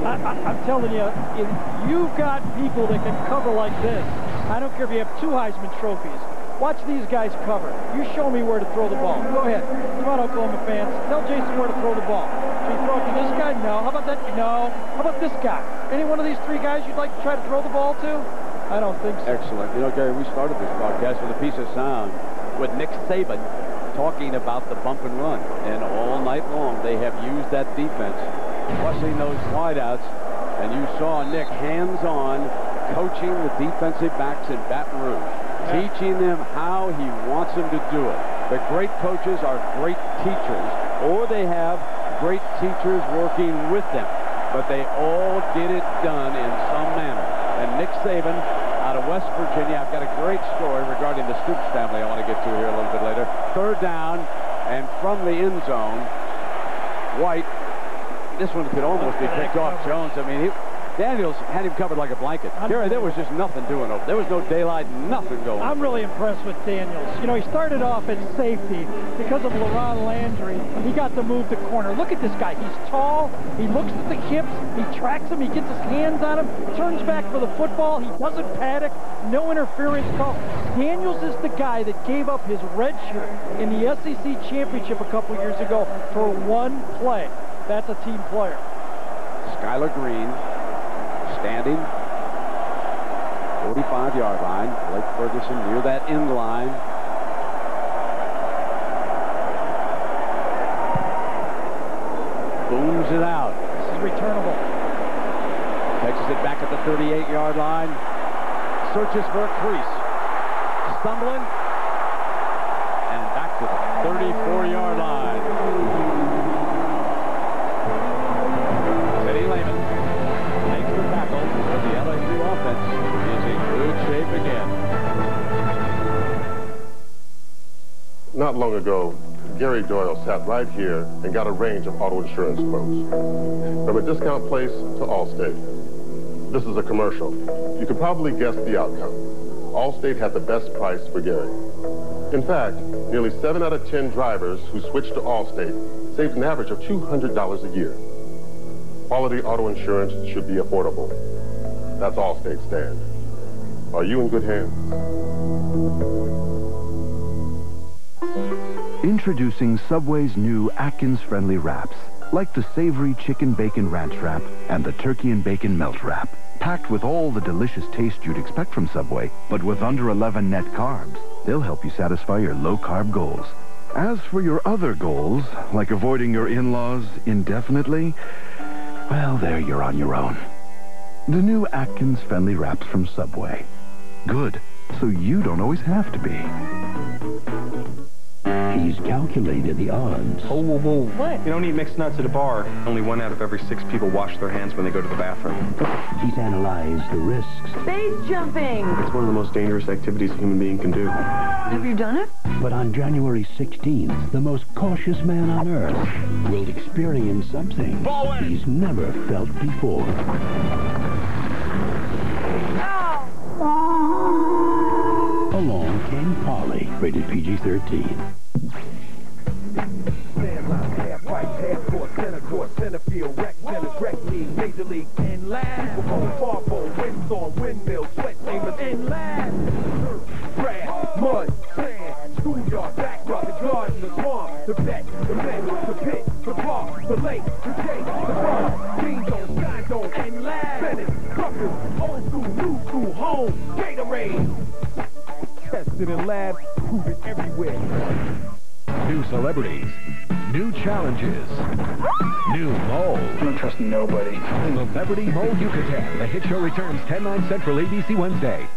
I'm telling you, if you've got people that can cover like this, I don't care if you have 2 Heisman trophies. Watch these guys cover. You show me where to throw the ball. Go ahead. Come on, Oklahoma fans. Tell Jason where to throw the ball. Should you throw it to this guy? No. How about that? No. How about this guy? Any one of these 3 guys you'd like to try to throw the ball to? I don't think so. Excellent. You know, Gary, we started this broadcast with a piece of sound with Nick Saban talking about the bump and run. And all night long, they have used that defense, rushing those wideouts. And you saw Nick hands-on coaching the defensive backs in Baton Rouge, teaching them how he wants them to do it. The great coaches are great teachers, or they have great teachers working with them. But they all get it done in some manner. And Nick Saban out of West Virginia, I've got a great story regarding the Stoops family I want to get to here a little bit later. 3rd down, and from the end zone, White, this one could almost be picked off Jones. I mean, Daniels had him covered like a blanket. Gary, there was just nothing doing over. There was no daylight, nothing going on. I'm really impressed with Daniels. You know, he started off at safety because of LaRon Landry. He got to move the corner. Look at this guy. He's tall. He looks at the hips. He tracks him. He gets his hands on him. Turns back for the football. He doesn't panic. No interference call. Daniels is the guy that gave up his red shirt in the SEC championship a couple years ago for 1 play. That's a team player. Skylar Green standing, 45-yard line. Blake Ferguson near that end line. Booms it out. This is returnable. Takes it back at the 38-yard line. Searches for a crease. Stumbling. And back to the 34-yard line. Teddy Lehman makes the tackle, but the LSU offense is in good shape again. Not long ago, Gary Doyle sat right here and got a range of auto insurance quotes. From a discount place to Allstate. This is a commercial. You could probably guess the outcome. Allstate had the best price for Gary. In fact, nearly 7 out of 10 drivers who switched to Allstate saved an average of $200 a year. Quality auto insurance should be affordable. That's Allstate's stand. Are you in good hands? Introducing Subway's new Atkins-friendly wraps, like the savory chicken bacon ranch wrap and the turkey and bacon melt wrap, packed with all the delicious taste you'd expect from Subway, but with under 11 net carbs. They'll help you satisfy your low-carb goals. As for your other goals, like avoiding your in-laws indefinitely, well, there you're on your own. The new Atkins-friendly wraps from Subway. Good, so you don't always have to be. He's calculated the odds. Oh, whoa, whoa. What? You don't eat mixed nuts at a bar. Only 1 out of every 6 people wash their hands when they go to the bathroom. He's analyzed the risks. Base jumping. It's one of the most dangerous activities a human being can do. Have you done it? But on January 16th, the most cautious man on Earth will experience something he's never felt before. Along came Polly, rated PG-13. Center court, center field, rec centers, rec league, major league, and last. Super Bowl, far bowl, windstorm, windmill, sweat chambers, and last. Grass, mud, sand, schoolyard, backyard, the garden, the swamp, the vet, the men, the pit, the park, the lake, the gate, the farm, green zone, sky zone, and last. Bennett, Buckers, old school, new school, home, Gatorade. Tested in labs, proven everywhere. New celebrities, new challenges, new moles. I don't trust nobody. Celebrity Mole Yucatan. The hit show returns 10/9 Central, ABC Wednesday.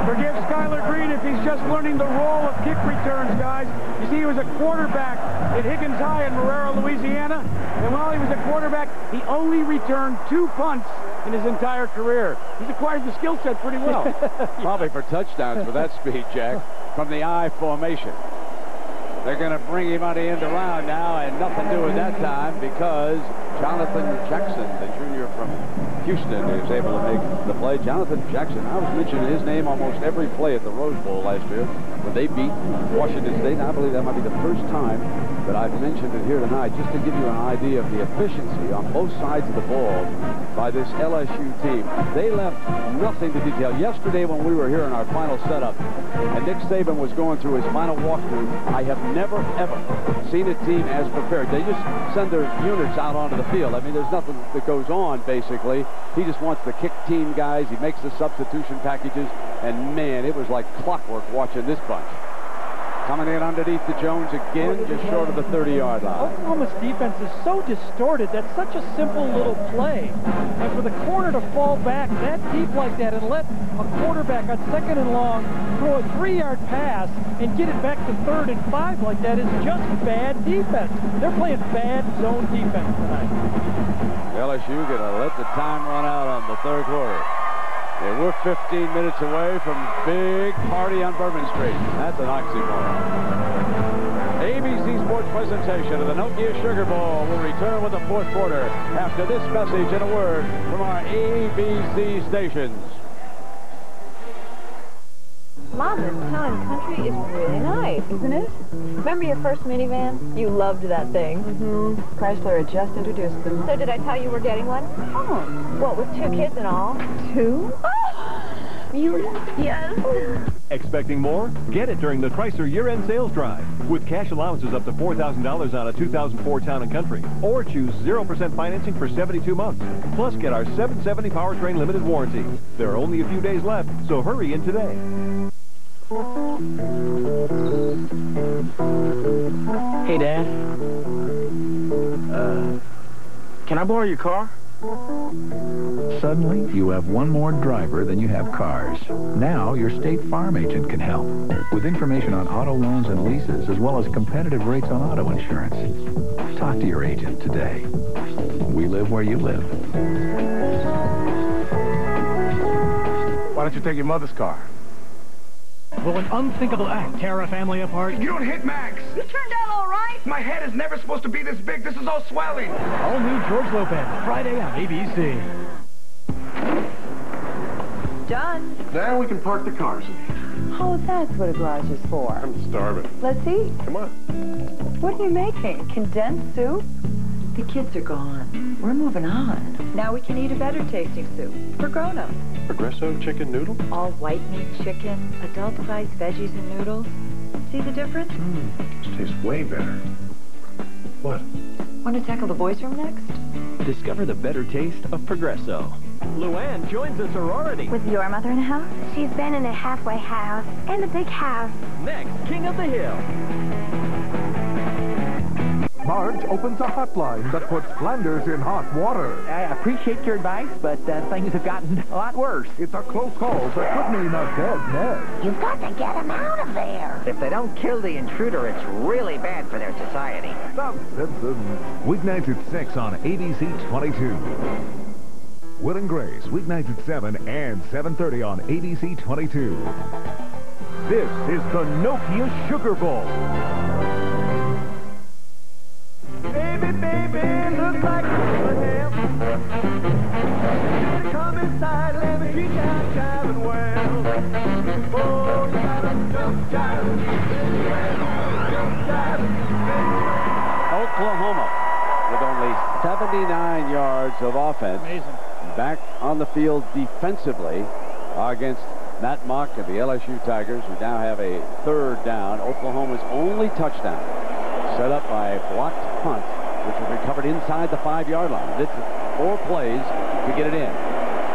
Forgive Skylar Green if he's just learning the role of kick returns, guys. You see, he was a quarterback at Higgins High guy in Marrero, Louisiana, and while he was a quarterback, he only returned 2 punts in his entire career. He's acquired the skill set pretty well. Probably for touchdowns with that speed, Jack, from the I formation. They're going to bring him on the end around now, and nothing doing that time because Jonathan Jackson, the junior from Houston, is able to make the play. Jonathan Jackson, I was mentioning his name almost every play at the Rose Bowl last year when they beat Washington State. I believe that might be the first time that I've mentioned it here tonight, just to give you an idea of the efficiency on both sides of the ball by this LSU team. They left nothing to detail. Yesterday when we were here in our final setup and Nick Saban was going through his final walkthrough, I have never, ever seen a team as prepared. They just send their units out onto the field. I mean, there's nothing that goes on, basically. He just wants the kick team guys. He makes the substitution packages. And, man, it was like clockwork watching this bunch. Coming in underneath to Jones again, just short of the 30-yard line. Oklahoma's defense is so distorted. That's such a simple little play. And for the corner to fall back that deep like that and let a quarterback on 2nd and long throw a 3-yard pass and get it back to 3rd and 5 like that is just bad defense. They're playing bad zone defense tonight. LSU going to let the time run out on the 3rd quarter. And we're 15 minutes away from big party on Bourbon Street. That's an oxymoron. ABC Sports presentation of the Nokia Sugar Bowl will return with the 4th quarter after this message and a word from our ABC stations. Mom, this town and country is really nice, isn't it? Remember your first minivan? You loved that thing. Mm-hmm. Chrysler had just introduced them. So did I tell you we're getting one? Oh. What, with 2 kids and all? 2? Oh! You? Yes. Expecting more? Get it during the Chrysler year-end sales drive. With cash allowances up to $4,000 on a 2004 Town & Country. Or choose 0% financing for 72 months. Plus get our 770 powertrain limited warranty. There are only a few days left, so hurry in today. Hey, Dad. Can I borrow your car? Suddenly, you have one more driver than you have cars. Now, your State Farm agent can help with information on auto loans and leases, as well as competitive rates on auto insurance. Talk to your agent today. We live where you live. Why don't you take your mother's car? Will an unthinkable act tear a family apart? You don't hit Max! You turned out all right? My head is never supposed to be this big. This is all swelling. All new George Lopez, Friday on ABC. John. Now we can park the cars in here. Oh, that's what a garage is for. I'm starving. Let's eat. Come on. What are you making? Condensed soup? The kids are gone. We're moving on. Now we can eat a better tasting soup for grown-ups. Progresso chicken noodle? All white meat chicken, adult-sized veggies and noodles. See the difference? This tastes way better. What? Want to tackle the boys' room next? Discover the better taste of Progresso. Luann joins the sorority. Was your mother in a house? She's been in a halfway house and a big house. Next, King of the Hill. Marge opens a hotline that puts Flanders in hot water. I appreciate your advice, but things have gotten a lot worse. It's a close call that could mean a dead Ned. You've got to get him out of there. If they don't kill the intruder, it's really bad for their society. Simpsons. Weeknights at 6 on ABC 22. Will and Grace, weeknights at 7 and 7:30 on ABC 22. This is the Nokia Sugar Bowl. Baby, baby, looks like Bethlehem. Come inside, let me treat you out, jiving well. Oh, you gotta jump, jiving, jump, jiving. Oklahoma with only 79 yards of offense. Amazing. Back on the field defensively against Matt Mock and the LSU Tigers, who now have a 3rd down. Oklahoma's only touchdown set up by a blocked punt, which was recovered inside the 5-yard line. It's 4 plays to get it in.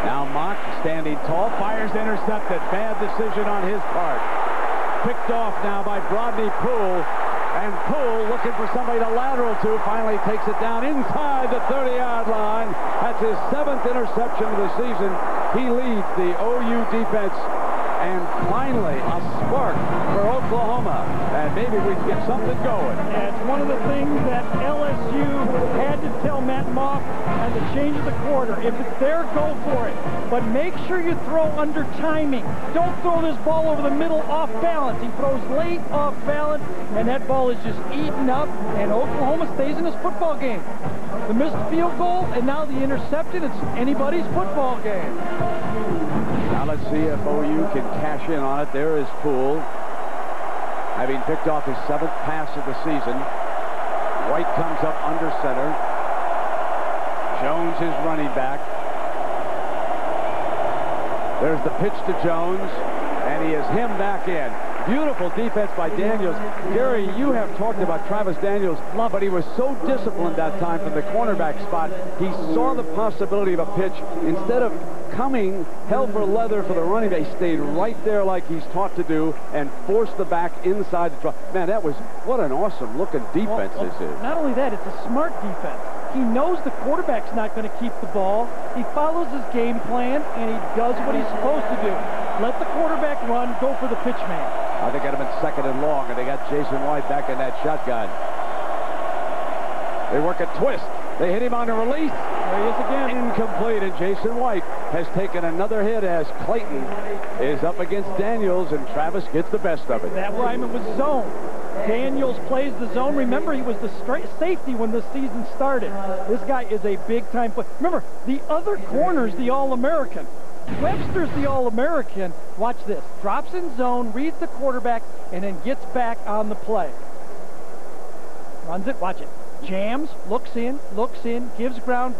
Now Mock standing tall, fires intercepted. Bad decision on his part. Picked off now by Brodney Poole. And Poole, looking for somebody to lateral to, finally takes it down inside the 30-yard line. That's his 7th interception of the season. He leads the OU defense And finally, a spark for Oklahoma. And maybe we can get something going. Yeah, it's one of the things that LSU had to tell Matt Moff at the change of the quarter. If it's there, go for it. But make sure you throw under timing. Don't throw this ball over the middle off balance. He throws late off balance, and that ball is just eaten up, and Oklahoma stays in this football game. The missed field goal, and now the intercepted. It's anybody's football game. Now let's see if OU can cash in on it. There is Poole, having picked off his 7th pass of the season. White comes up under center. Jones is running back. There's the pitch to Jones, and he is hemmed back in. Beautiful defense by Daniels. Gary, you have talked about Travis Daniels, but he was so disciplined that time from the cornerback spot. He saw the possibility of a pitch. Instead of coming hell for leather for the running back, he stayed right there like he's taught to do and forced the back inside the drop. Man, that was, what an awesome looking defense this is. Not only that, it's a smart defense. He knows the quarterback's not going to keep the ball. He follows his game plan, and he does what he's supposed to do. Let the quarterback run, go for the pitch man. They got him in 2nd and long, and they got Jason White back in that shotgun. They work a twist. They hit him on a release. There he is again. Incomplete, and Jason White has taken another hit as Clayton is up against Daniels, and Travis gets the best of it. That alignment was zone. Daniels plays the zone. Remember, he was the safety when the season started. This guy is a big-time player. Remember, the other corner's the All-American. Webster's the All-American. Watch this. Drops in zone, reads the quarterback, and then gets back on the play. Runs it. Watch it. Jams, looks in, gives ground,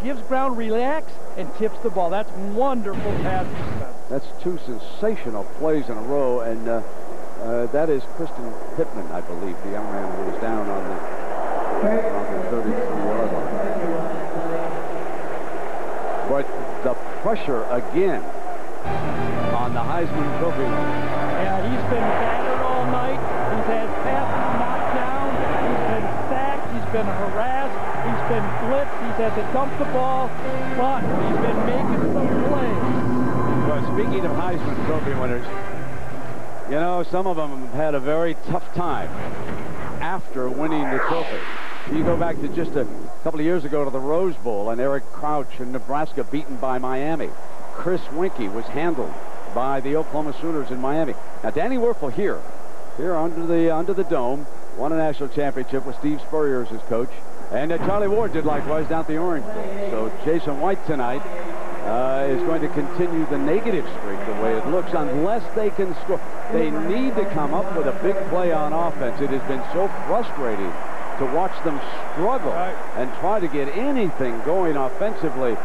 relax, and tips the ball. That's wonderful pass defense. That's 2 sensational plays in a row, and that is Kristen Pittman, I believe, the young man who was down on the 33-yard line. But the pressure again on the Heisman Trophy winner. Yeah, he's been battered all night. He's had passes knocked down. He's been sacked. He's been harassed. He's been blitzed. He's had to dump the ball. But he's been making some plays. Well, speaking of Heisman Trophy winners, you know, some of them have had a very tough time after winning the trophy. You go back to just a couple of years ago to the Rose Bowl, and Eric Crouch in Nebraska beaten by Miami. Chris Winkie was handled by the Oklahoma Sooners in Miami. Now, Danny Werfel here under the dome, won a national championship with Steve Spurrier as his coach, and Charlie Ward did likewise down at the Orange Bowl. So Jason White tonight is going to continue the negative streak the way it looks, unless they can score. They need to come up with a big play on offense. It has been so frustrating to watch them struggle and try to get anything going offensively.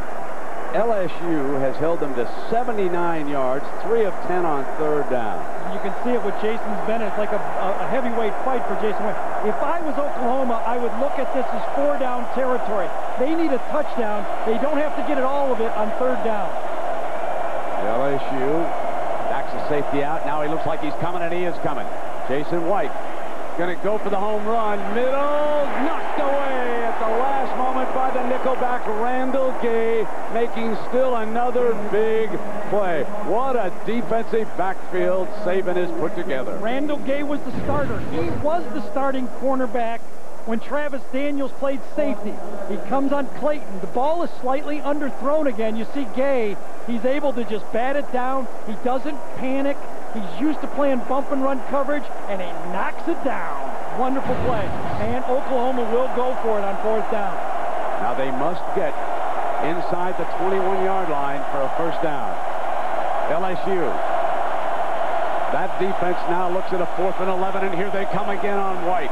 LSU has held them to 79 yards, 3 of 10 on 3rd down. You can see it with Jason Bennett. It's like a heavyweight fight for Jason White. If I was Oklahoma, I would look at this as 4-down territory. They need a touchdown. They don't have to get it all of it on 3rd down. LSU backs the safety out. Now he looks like he's coming, and he is coming. Jason White going to go for the home run. Middle, knocked away at the last moment by the nickelback Randall Gay, making still another big play. What a defensive backfield Saban has put together. Randall Gay was the starter. He was the starting cornerback when Travis Daniels played safety. He comes on Clayton. The ball is slightly underthrown again. You see Gay, he's able to just bat it down. He doesn't panic. He's used to playing bump and run coverage, and he knocks it down. Wonderful play. And Oklahoma will go for it on 4th down. Now they must get inside the 21-yard line for a 1st down. LSU. That defense now looks at a 4th and 11, and here they come again on White.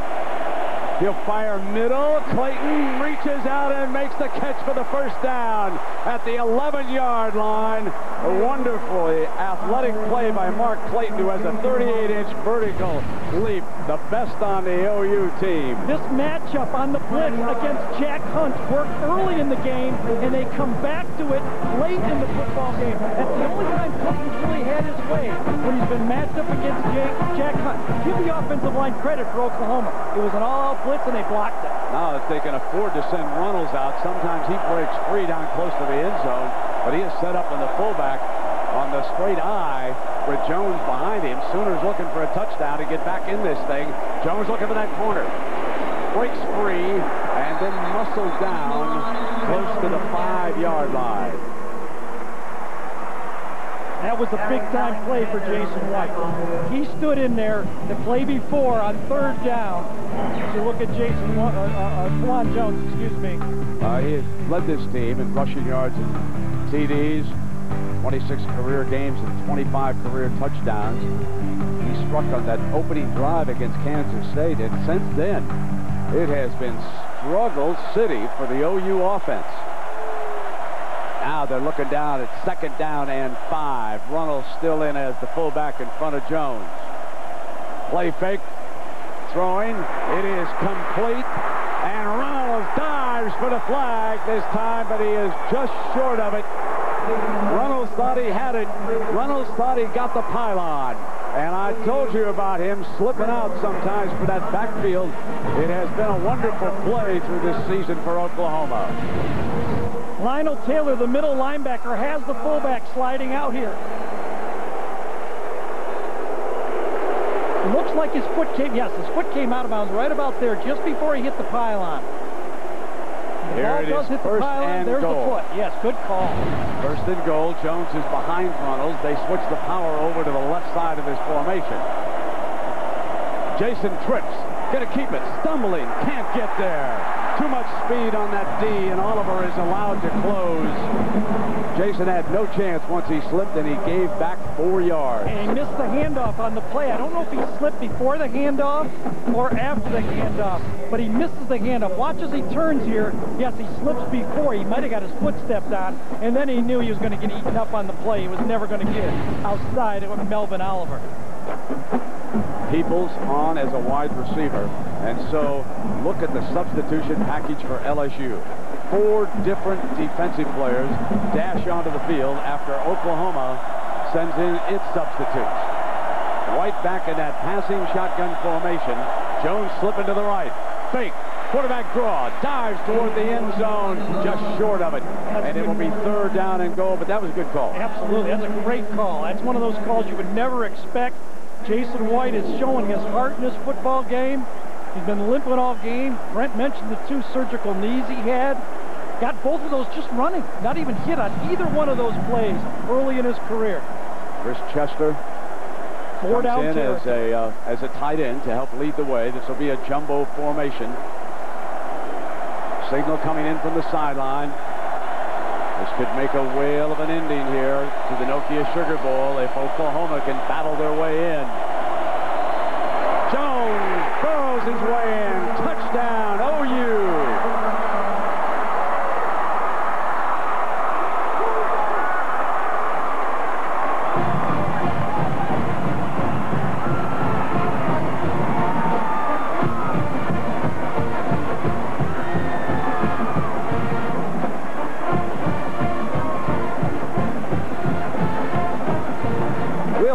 He'll fire middle. Clayton reaches out and makes the catch for the 1st down at the 11-yard line. A wonderfully athletic play by Mark Clayton, who has a 38-inch vertical leap, the best on the OU team. This matchup on the blitz against Jack Hunt worked early in the game, and they come back to it late in the football game. That's the only time Clayton's really had his way, when he's been matched up against Jack Hunt. Give the offensive line credit for Oklahoma. It was an all-out blitz, and they blocked it. Now, if they can afford to send Runnels out, sometimes he breaks free down close to the end zone, but he is set up in the fullback. on the straight eye with Jones behind him. Sooners looking for a touchdown to get back in this thing. Jones looking for that corner. Breaks free and then muscles down close to the 5-yard line. That was a big-time play for Jason White. He stood in there the play before on 3rd down. So look at Juwan Jones, excuse me. He has led this team in rushing yards and TDs, 26 career games and 25 career touchdowns. He struck on that opening drive against Kansas State, and since then, it has been struggle city for the OU offense. Now they're looking down at 2nd down and 5. Runnels still in as the fullback in front of Jones. Play fake. Throwing. It is complete. And Runnels dives for the flag this time, but he is just short of it. Runnels thought he had it. Runnels thought he got the pylon. And I told you about him slipping out sometimes for that backfield. It has been a wonderful play through this season for Oklahoma. Lionel Taylor, the middle linebacker, has the fullback sliding out here. It looks like his foot came, yes, his foot came out of bounds right about there just before he hit the pylon. The Here ball it does is, hit the first pylon. and There's goal. the foot. Yes, good call. First and goal. Jones is behind Runnels. They switch the power over to the left side of this formation. Jason trips. Gonna keep it. Stumbling. Can't get there. Too much speed on that D, and Oliver is allowed to close. Jason had no chance once he slipped, and he gave back 4 yards. And he missed the handoff on the play. I don't know if he slipped before the handoff or after the handoff, but he misses the handoff. Watch as he turns here. Yes, he slips before. He might have got his foot stepped on, and then he knew he was going to get eaten up on the play. He was never going to get it outside of Melvin Oliver. Peoples on as a wide receiver, and so look at the substitution package for LSU. 4 different defensive players dash onto the field after Oklahoma sends in its substitutes. White back in that passing shotgun formation. Jones slipping to the right. Fake. Quarterback draw. Dives toward the end zone. Just short of it. And it will be 3rd down and goal, but that was a good call. Absolutely. That's a great call. That's one of those calls you would never expect. Jason White is showing his heart in this football game. He's been limping all game. Brent mentioned the 2 surgical knees he had. Got both of those just running. Not even hit on either one of those plays early in his career. Chris Chester 4 down in as a tight end to help lead the way. This will be a jumbo formation. Signal coming in from the sideline. This could make a whale of an ending here to the Nokia Sugar Bowl if Oklahoma can battle their way in. Jones burrows his way in. Touchdown, OU.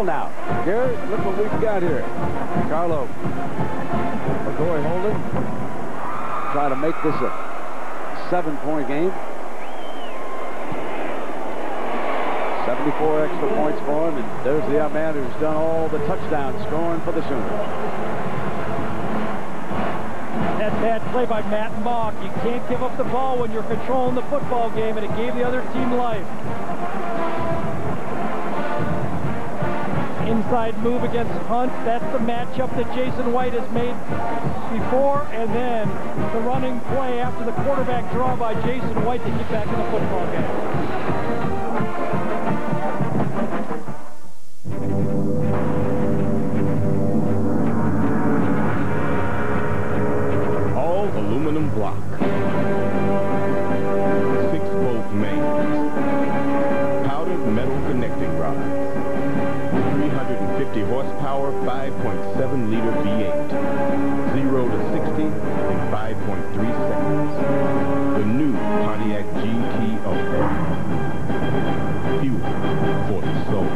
Now, Garrett, look what we've got here. Carlo McCoy holding. Try to make this a 7-point game. 74 extra points for him, and there's the young man who's done all the touchdown scoring for the Sooners. That bad play by Matt Mock. You can't give up the ball when you're controlling the football game, and it gave the other team life. Inside move against Hunt. That's the matchup that Jason White has made before, and then the running play after the quarterback draw by Jason White to get back in the football game. All aluminum block. 6-bolt mains. Powdered metal connecting rods. 350 horsepower, 5.7-liter V8. 0 to 60 in 5.3 seconds. The new Pontiac GTO. Fuel for the soul.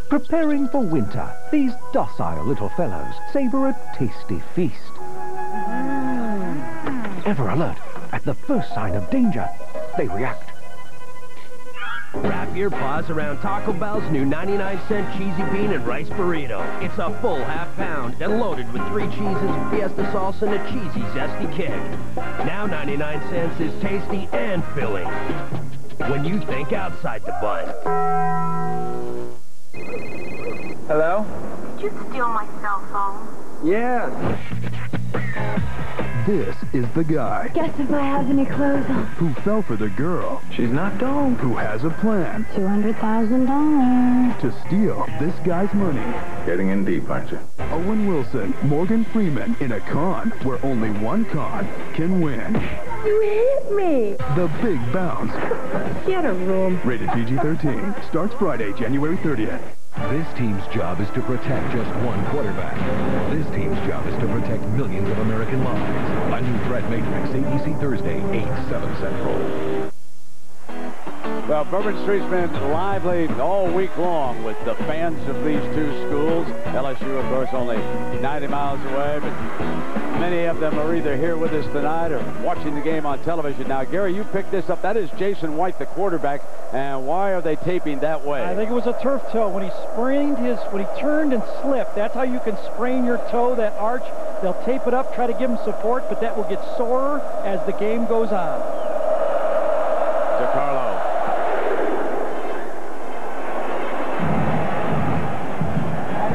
Preparing for winter, these docile little fellows savor a tasty feast. Ever alert, at the first sign of danger, they react. Wrap your paws around Taco Bell's new 99-cent cheesy bean and rice burrito. It's a full half-pound and loaded with 3 cheeses, fiesta sauce, and a cheesy, zesty kick. Now 99 cents is tasty and filling when you think outside the bun. Hello? Did you steal my cell phone? Yeah. This is the guy Guess if I have any clothes on. who fell for the girl. She's not dumb. Who has a plan $200,000. to steal this guy's money. Getting in deep, aren't you? Owen Wilson, Morgan Freeman in a con where only one con can win. You hit me. The Big Bounce. Get a room. Rated PG-13. Starts Friday, January 30th. This team's job is to protect just one quarterback. This team's job is to protect millions of American lives. A new threat matrix, ABC Thursday, 8/7 Central. Well, Bourbon Street's been lively all week long with the fans of these two schools. LSU, of course, only 90 miles away, but many of them are either here with us tonight or watching the game on television. Now, Gary, you picked this up. That is Jason White, the quarterback. And why are they taping that way? I think it was a turf toe. When he when he turned and slipped, that's how you can sprain your toe, that arch. They'll tape it up, try to give him support, but that will get sorer as the game goes on. DeCarlo.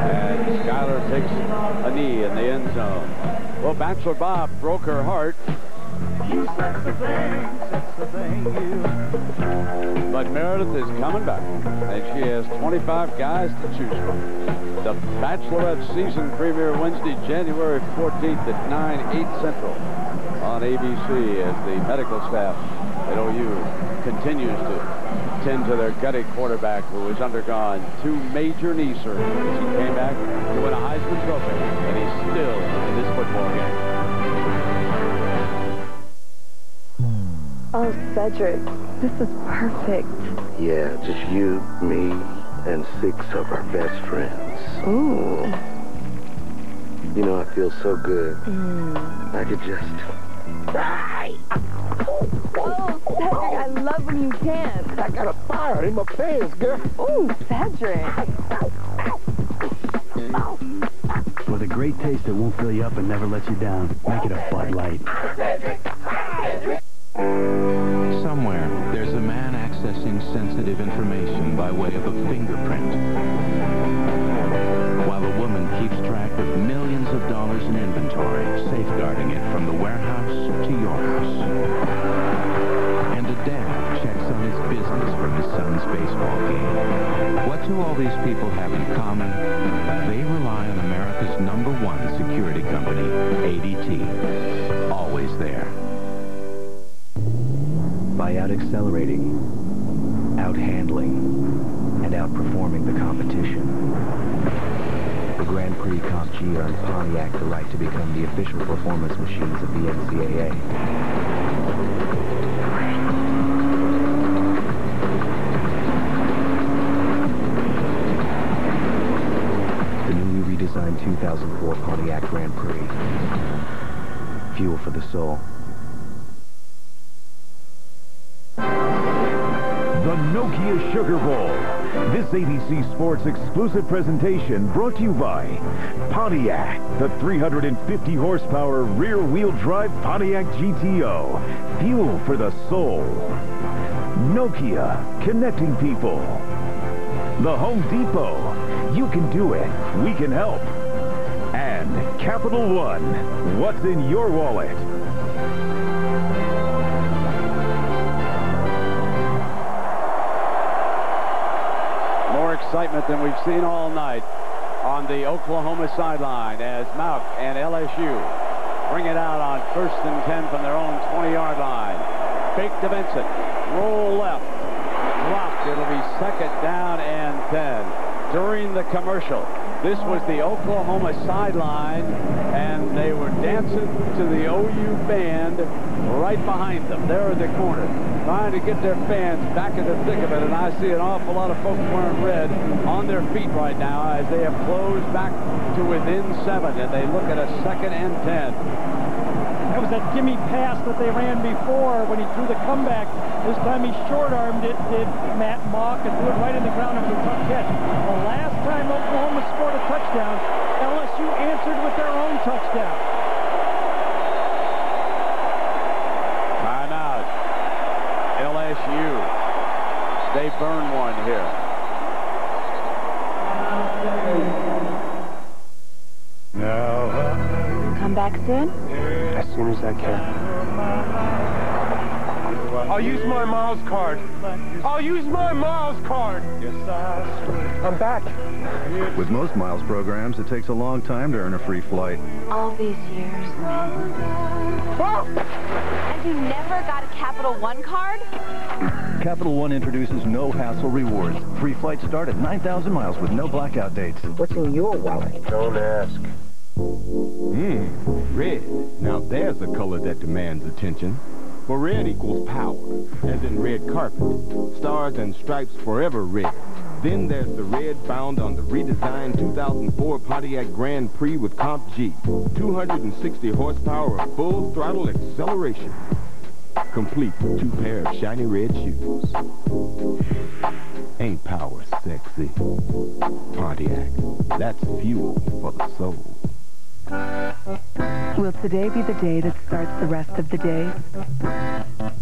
And Skyler takes a knee in the end zone. Well, Bachelor Bob broke her heart. But Meredith is coming back, and she has 25 guys to choose from. The Bachelorette season premiere Wednesday, January 14th at 9/8 Central on ABC as the medical staff at OU continues to tend to their gutty quarterback who has undergone 2 major knee surgeries. He came back to win a Heisman Trophy, and he's still in this football game. Oh, Cedric, this is perfect. Yeah, just you, me, and 6 of our best friends. Ooh. You know, I feel so good. I could just... Oh, Cedric, I love when you dance. I got a fire in my pants, girl. Ooh, Cedric. With a great taste that won't fill you up and never lets you down. Make it a Bud Light. Somewhere, there's a man accessing sensitive information by way of a fingerprint, while a woman keeps track of millions of dollars in inventory, safeguarding it from the warehouse to your house. And a dad checks on his business from his son's baseball game. What do all these people have in common? They rely on America's #1 security company, ADT. Always there. By out-accelerating, out-handling, and outperforming the competition, the Grand Prix Comp G earned Pontiac the right to become the official performance machines of the NCAA. The newly redesigned 2004 Pontiac Grand Prix. Fuel for the soul. The Nokia Sugar Bowl. This ABC Sports exclusive presentation brought to you by Pontiac, the 350 horsepower rear-wheel drive Pontiac GTO. Fuel for the soul. Nokia, connecting people. The Home Depot. You can do it. We can help. And Capital One. What's in your wallet? Excitement than we've seen all night on the Oklahoma sideline as Mauck and LSU bring it out on 1st and 10 from their own 20-yard line. Fake to Vincent, roll left, dropped. It'll be 2nd down and 10. during the commercial. This was the Oklahoma sideline, and they were dancing to the OU band right behind them. There in the corner, trying to get their fans back in the thick of it. And I see an awful lot of folks wearing red on their feet right now as they have closed back to within 7, and they look at a 2nd and 10. That was that gimme pass that they ran before when he threw the comeback. This time he short-armed it, did Matt Mock, and threw it right in the ground after a tough catch. The last time Oklahoma scored a touchdown, LSU answered with their own touchdown. Timeout. LSU. They burn one here. Come back soon? As soon as I can. I'll use my Miles card. I'll use my Miles card. I'm back. With most Miles programs, it takes a long time to earn a free flight. All these years. And you never got a Capital One card? Capital One introduces no-hassle rewards. Free flights start at 9,000 miles with no blackout dates. What's in your wallet? Don't ask. Red. Now there's a color that demands attention. For red equals power, as in red carpet. Stars and stripes forever red. Then there's the red found on the redesigned 2004 Pontiac Grand Prix with Comp G. 260 horsepower of full throttle acceleration. Complete with 2 pair of shiny red shoes. Ain't power sexy? Pontiac. That's fuel for the soul. Will today be the day that starts the rest of the day?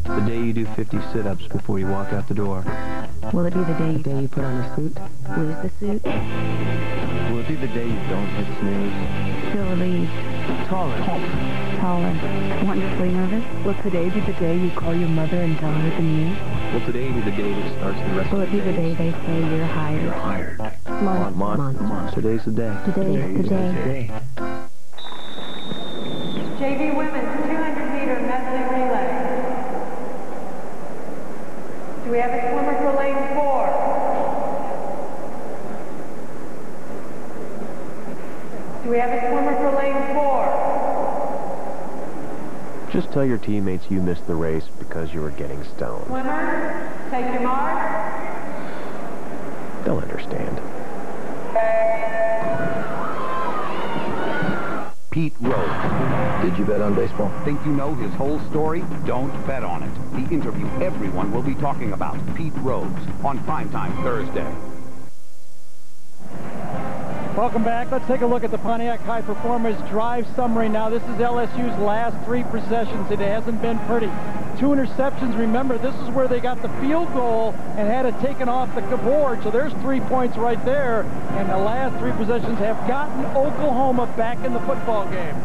The day you do 50 sit-ups before you walk out the door. Will it be the day you put on a suit? Lose the suit? Will it be the day you don't hit snooze? Feel relieved. Taller. Taller. Wonderfully nervous? Will today be the day you call your mother and tell her the news? Will today be the day that starts the rest Will of it the be the day they say you're hired? You're hired. Monster. Today's the day. Today's the day. JV Women's 200-meter medley relay. Do we have a swimmer for lane 4? Do we have a swimmer for lane 4? Just tell your teammates you missed the race because you were getting stoned. Swimmer, take your mark. They'll understand. Pete Rose. Did you bet on baseball? Think you know his whole story? Don't bet on it. The interview everyone will be talking about. Pete Rose on Primetime Thursday. Welcome back. Let's take a look at the Pontiac High Performers drive summary now. This is LSU's last 3 possessions. It hasn't been pretty. 2 interceptions. Remember, this is where they got the field goal and had it taken off the board. So there's 3 points right there. And the last 3 possessions have gotten Oklahoma back in the football game.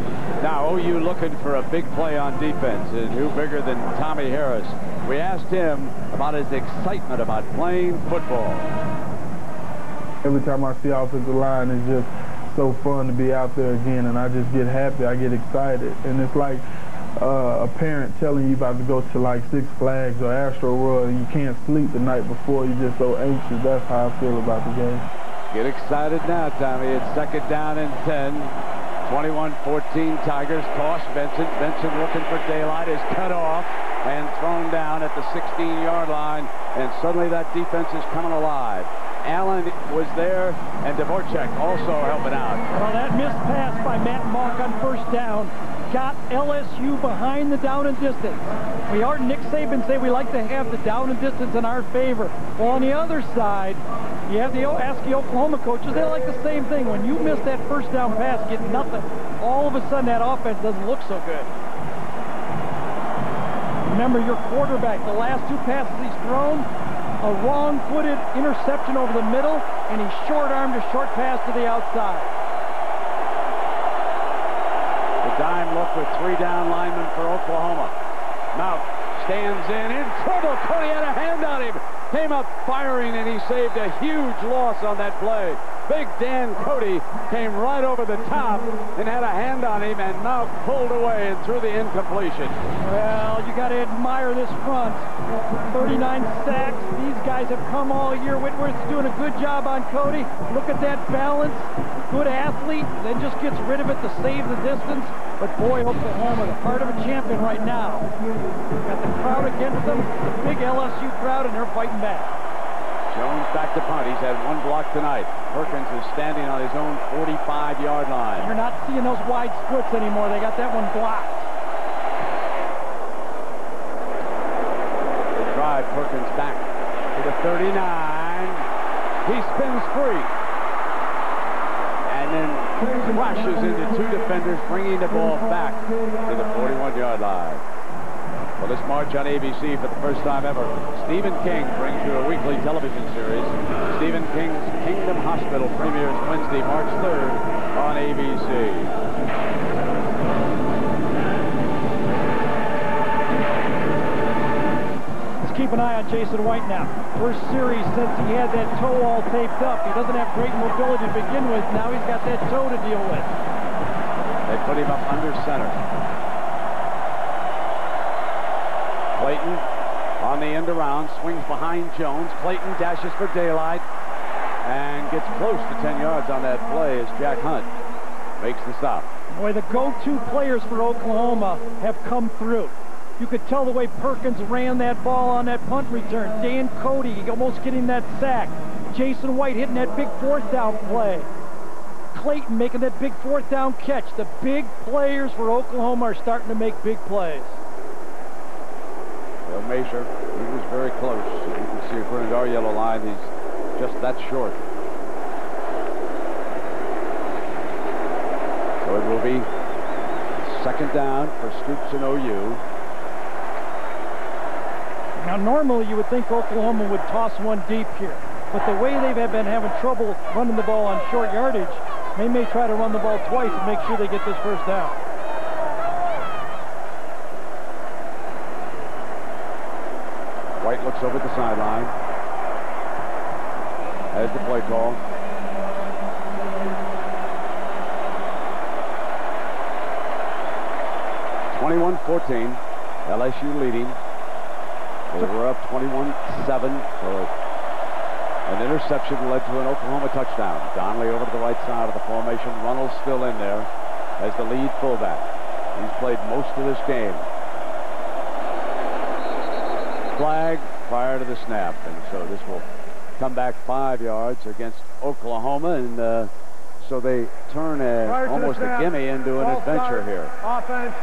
Now OU looking for a big play on defense. And who bigger than Tommy Harris? We asked him about his excitement about playing football. Every time I see offensive line, it's just so fun to be out there again, and I just get happy. I get excited, and it's like a parent telling you about to go to like Six Flags or Astro World, and you can't sleep the night before. You're just so anxious. That's how I feel about the game. Get excited now, Tommy. It's 2nd down and 10. 21-14 Tigers. Toss Benson. Benson looking for daylight. Is cut off and thrown down at the 16-yard line, and suddenly that defense is coming alive. Allen was there, and Dvorak also helping out. Well, that missed pass by Matt Mock on 1st down got LSU behind the down and distance. We heard Nick Saban say we like to have the down and distance in our favor. Well, on the other side, you have to ask the Oklahoma coaches. They like the same thing. When you miss that 1st down pass, get nothing. All of a sudden, that offense doesn't look so good. Remember, your quarterback, the last 2 passes he's thrown, a wrong-footed interception over the middle, and he short-armed a short pass to the outside. The dime look with 3 down linemen for Oklahoma. Mount stands in trouble. Tony had a hand on him. came up firing, and he saved a huge loss on that play. Big Dan Cody came right over the top and had a hand on him, and Mauch pulled away and threw the incompletion. Well, you got to admire this front. 39 sacks. These guys have come all year. Whitworth's doing a good job on Cody. Look at that balance. Good athlete, then just gets rid of it to save the distance. But boy, Oklahoma, the heart of a champion right now. Got the crowd against them, the big LSU crowd, and they're fighting back. Jones back to punt. He's had one block tonight. Perkins is standing on his own 45-yard line. You're not seeing those wide splits anymore. They got that one blocked. They drive Perkins back to the 39. He spins free. And then crashes into two defenders, bringing the ball back to the 41-yard line. Well, this March on ABC for the first time ever, Stephen King brings you a weekly television series. Stephen King's Kingdom Hospital premieres Wednesday, March 3rd on ABC. Let's keep an eye on Jason White now. First series since he had that toe all taped up. He doesn't have great mobility to begin with. Now he's got that toe to deal with. They put him up under center. Clayton on the end around, swings behind Jones. Clayton dashes for daylight and gets close to 10 yards on that play as Jack Hunt makes the stop. Boy, the go-to players for Oklahoma have come through. You could tell the way Perkins ran that ball on that punt return. Dan Cody almost getting that sack. Jason White hitting that big fourth down play. Clayton making that big fourth down catch. The big players for Oklahoma are starting to make big plays. They'll measure. He was very close. You can see according to our yellow line, he's just that short. So it will be second down for Stoops and OU. Now, normally you would think Oklahoma would toss one deep here. But the way they've been having trouble running the ball on short yardage, they may try to run the ball twice and make sure they get this first down. White looks over the sideline. As the play call. (21-14). LSU leading. They were up 21-7. An interception led to an Oklahoma touchdown. Donnelly over to the right side of the formation. Runnels still in there as the lead fullback. He's played most of this game. Flag prior to the snap, and so this will come back 5 yards against Oklahoma, and so they turn almost a gimme into an adventure here. Offense,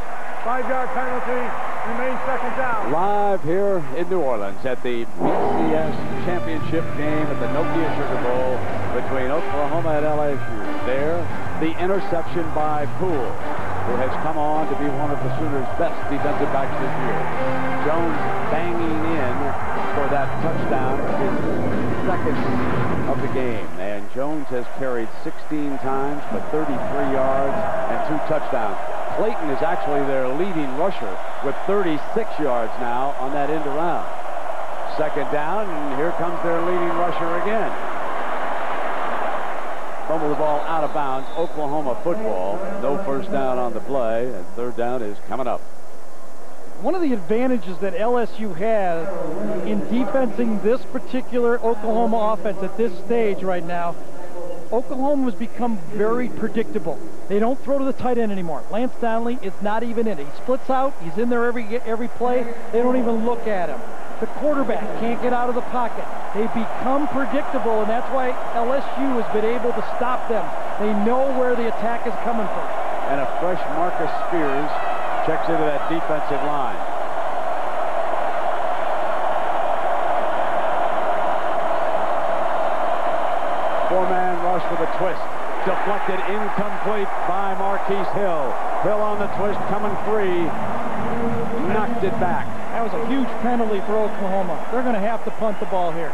5-yard penalty, remains second down. Live here in New Orleans at the BCS championship game at the Nokia Sugar Bowl between Oklahoma and LSU. There, the interception by Poole, who has come on to be one of the Sooners' best defensive backs this year. Jones banging in for that touchdown, his second of the game. And Jones has carried 16 times for 33 yards and 2 touchdowns. Clayton is actually their leading rusher with 36 yards now on that end around. Second down, and here comes their leading rusher again. Fumble the ball out of bounds. Oklahoma football. No first down on the play, and third down is coming up. One of the advantages that LSU has in defensing this particular Oklahoma offense at this stage right now, Oklahoma has become very predictable. They don't throw to the tight end anymore. Lance Donnelly is not even in it. He splits out. He's in there every play. They don't even look at him. The quarterback can't get out of the pocket. They become predictable, and that's why LSU has been able to stop them. They know where the attack is coming from. And a fresh Marcus Spears checks into that defensive line. Four-man rush with a twist. Deflected, incomplete by Marquise Hill. Hill on the twist, coming free. Knocked it back. That was a huge penalty for Oklahoma. They're going to have to punt the ball here.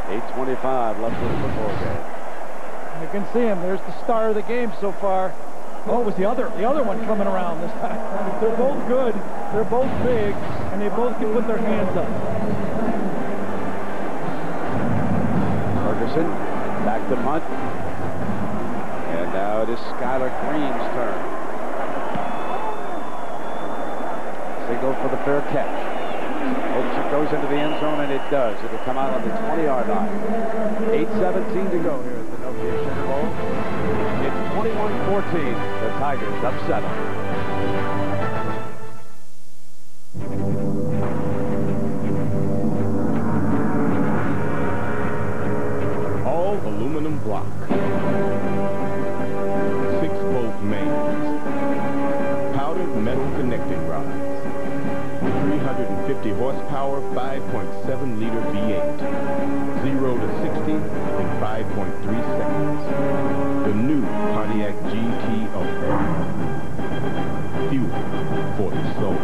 8:25 left in the football game. You can see him. There's the star of the game so far. Oh, it was the other one coming around this time. They're both good. They're both big, and they both can put their hands up. Anderson back to punt. And now it is Skylar Green's turn. Signal for the fair catch. Hopes it goes into the end zone, and it does. It'll come out on the 20-yard line. 8:17 to go here at the Nokia Sugar Bowl. It's 21-14. The Tigers up 7. All aluminum block. 6-bolt mains. Powdered metal connecting rods. 350 horsepower, 5.7-liter V8. 0 to 60 in 5.3 seconds. The new Pontiac GT Ultra. Fuel for the soul.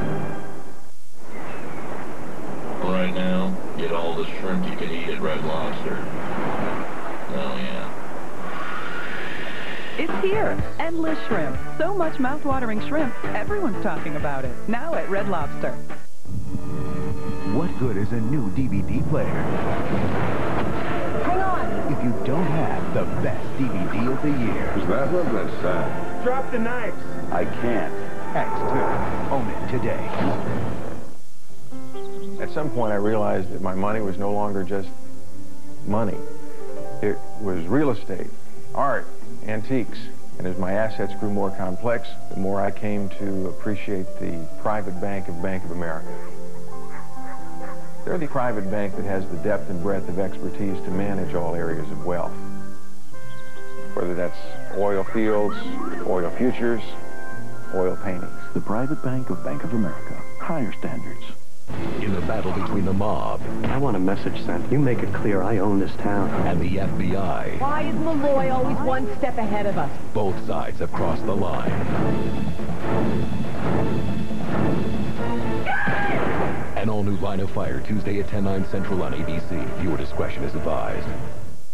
Right now, get all the shrimp you can eat at Red Lobster. Oh, yeah. It's here. Endless shrimp. So much mouth-watering shrimp, everyone's talking about it. Now at Red Lobster. What good is a new DVD player? Hang on! If you don't have the best DVD of the year. Is that what that said? Drop the knives. I can't. X2. Own it today. At some point, I realized that my money was no longer just money. It was real estate, art, antiques. And as my assets grew more complex, the more I came to appreciate the private bank of Bank of America. They're the private bank that has the depth and breadth of expertise to manage all areas of wealth. Whether that's oil fields, oil futures, oil paintings. The private bank of Bank of America. Higher standards. In the battle between the mob. I want a message sent. You make it clear I own this town. And the FBI. Why is Malloy always one step ahead of us? Both sides have crossed the line. An all-new Line of Fire, Tuesday at 10/9 Central on ABC. Viewer discretion is advised.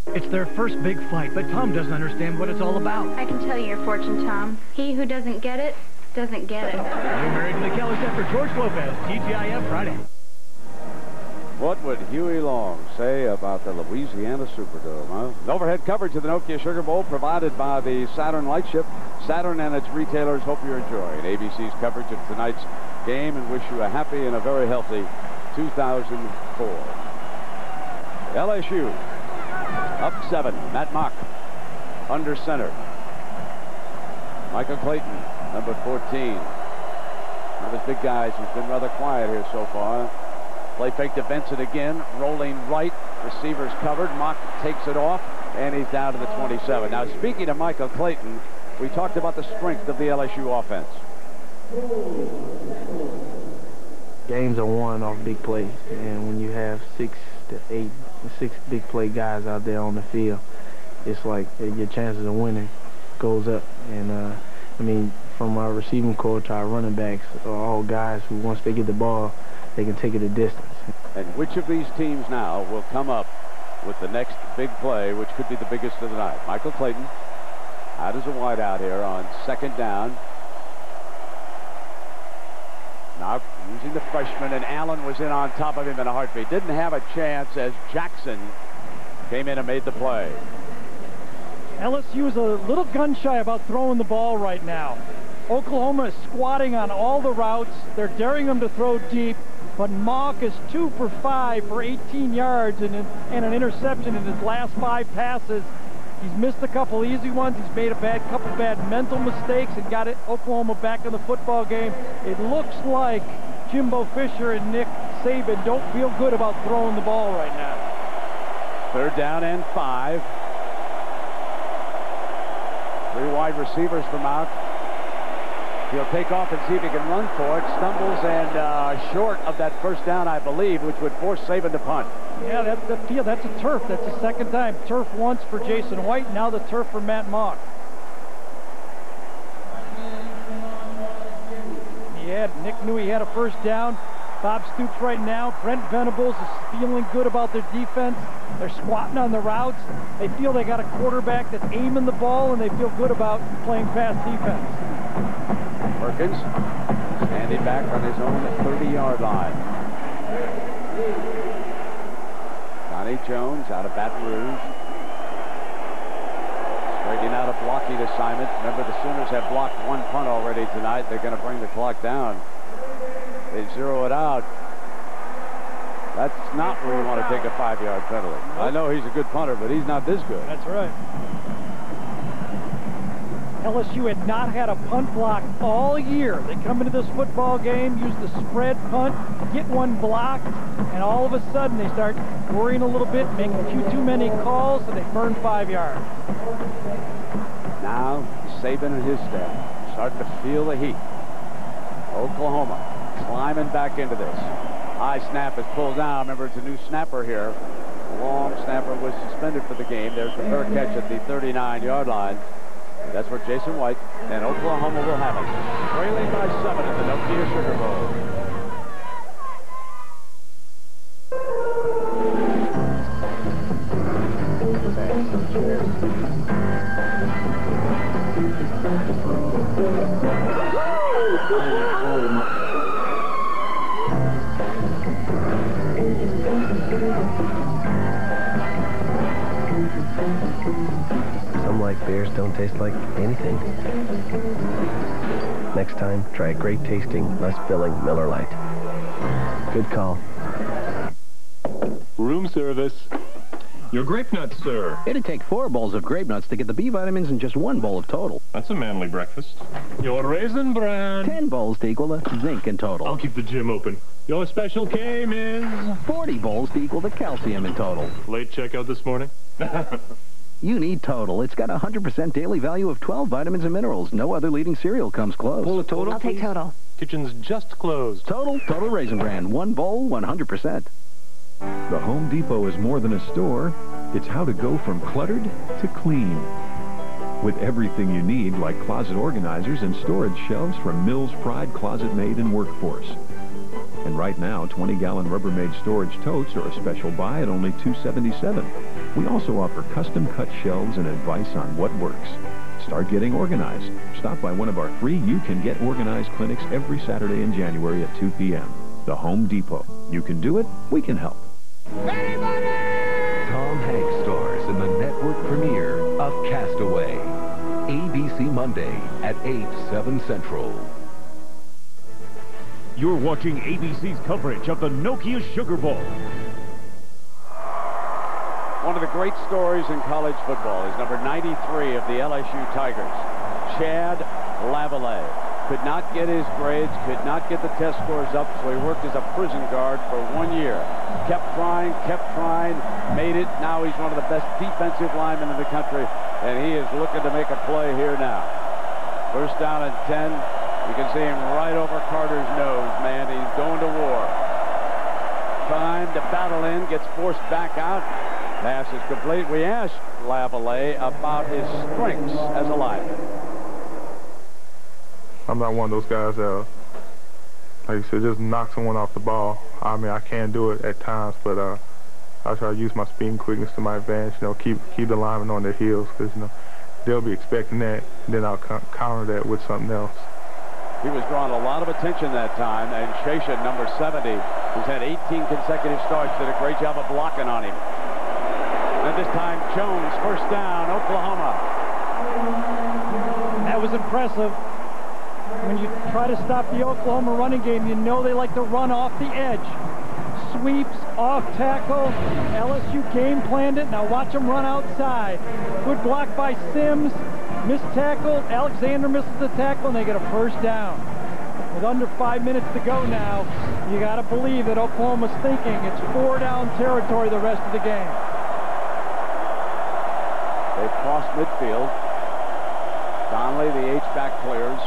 It's their first big fight, but Tom doesn't understand what it's all about. I can tell you your fortune, Tom. He who doesn't get it, doesn't get it. You're married to the Kellys after George Lopez, TGIF Friday. What would Huey Long say about the Louisiana Superdome, huh? Overhead coverage of the Nokia Sugar Bowl provided by the Saturn Lightship. Saturn and its retailers hope you're enjoying ABC's coverage of tonight's game and wish you a happy and a very healthy 2004. LSU up 7. Matt Mock under center. Michael Clayton, number 14. One of his big guys who's been rather quiet here so far. Play fake to Vincent again, rolling right. Receivers covered. Mock takes it off, and he's down to the 27. Now, speaking of Michael Clayton, we talked about the strength of the LSU offense. Games are won off big plays, and when you have 6 big play guys out there on the field, it's like your chances of winning goes up. And I mean, from our receiving core to our running backs, are all guys who, once they get the ball, they can take it a distance. And which of these teams now will come up with the next big play, which could be the biggest of the night? Michael Clayton out as a wideout here on 2nd down. Now using the freshman, and Allen was in on top of him in a heartbeat. Didn't have a chance as Jackson came in and made the play. LSU is a little gun-shy about throwing the ball right now. Oklahoma is squatting on all the routes. They're daring them to throw deep, but Mock is 2 for 5 for 18 yards and an interception in his last 5 passes. He's missed a couple easy ones. He's made a couple bad mental mistakes and got Oklahoma back in the football game. It looks like Jimbo Fisher and Nick Saban don't feel good about throwing the ball right now. 3rd down and 5. 3 wide receivers from out. He'll take off and see if he can run for it. Stumbles and short of that 1st down, I believe, which would force Saban to punt. Yeah, that's a turf. That's the 2nd time. Turf once for Jason White, now the turf for Matt Mock. Nick knew he had a 1st down. Bob Stoops right now. Brent Venables is feeling good about their defense. They're squatting on the routes. They feel they got a quarterback that's aiming the ball, and they feel good about playing fast defense. Perkins standing back on his own 30-yard line. Johnny Jones out of Baton Rouge. Breaking out a blocking assignment. Remember, the Sooners have blocked one punt already tonight. They're going to bring the clock down. They zero it out. That's not where you want to take a 5-yard penalty. I know he's a good punter, but he's not this good. That's right. LSU had not had a punt block all year. They come into this football game, use the spread punt, get one blocked, and all of a sudden they start worrying a little bit, making a few too many calls, so they burn 5 yards. Now, Saban and his staff starting to feel the heat. Oklahoma climbing back into this. High snap is pulled down. Remember, it's a new snapper here. The long snapper was suspended for the game. There's the fair catch at the 39-yard line. That's where Jason White and Oklahoma will have it. Trailing by 7 at the Nokia Sugar Bowl. Some like beers don't taste like anything. Next time, try a great tasting, less filling Miller Lite. Good call. Room service. Your grape nuts, sir. It'd take 4 bowls of grape nuts to get the B vitamins in just 1 bowl of total. That's a manly breakfast. Your Raisin Bran. 10 bowls to equal the zinc in total. I'll keep the gym open. Your special K, Miss. 40 bowls to equal the calcium in total. Late checkout this morning? You need Total. It's got a 100% daily value of 12 vitamins and minerals. No other leading cereal comes close. Pull a Total, I'll take please. Total. Kitchen's just closed. Total Raisin Bran. 1 bowl, 100%. The Home Depot is more than a store. It's how to go from cluttered to clean. With everything you need, like closet organizers and storage shelves from Mills Pride Closet Made and Workforce. And right now, 20-gallon Rubbermaid storage totes are a special buy at only $2.77. We also offer custom-cut shelves and advice on what works. Start getting organized. Stop by one of our free You Can Get Organized clinics every Saturday in January at 2 p.m. The Home Depot. You can do it, we can help. Tom Hanks stars in the network premiere of Castaway. ABC Monday at 8, 7 Central. You're watching ABC's coverage of the Nokia Sugar Bowl. One of the great stories in college football is number 93 of the LSU Tigers, Chad Lavallee. Could not get his grades, could not get the test scores up, so he worked as a prison guard for 1 year. Kept trying, made it. Now he's one of the best defensive linemen in the country, and he is looking to make a play here now. First down and 10. You can see him right over Carter's nose, man. He's going to war. Trying to battle in, gets forced back out. Pass is complete. We asked Lavallee about his strengths as a lineman. I'm not one of those guys that, like you said, just knock someone off the ball. I mean, I can do it at times, but I try to use my speed and quickness to my advantage. You know, keep the linemen on their heels, because they'll be expecting that. Then I'll counter that with something else. He was drawing a lot of attention that time, and Shasha, number 70, who's had 18 consecutive starts, did a great job of blocking on him. And this time, Jones, first down, Oklahoma. That was impressive. When you try to stop the Oklahoma running game, you know they like to run off the edge. Sweeps, off tackle. LSU game planned it. Now watch them run outside. Good block by Sims. Missed tackle. Alexander misses the tackle, and they get a first down. With under 5 minutes to go now, you got to believe that Oklahoma's thinking it's 4-down territory the rest of the game. They cross midfield. Donnelly, the H-back clears.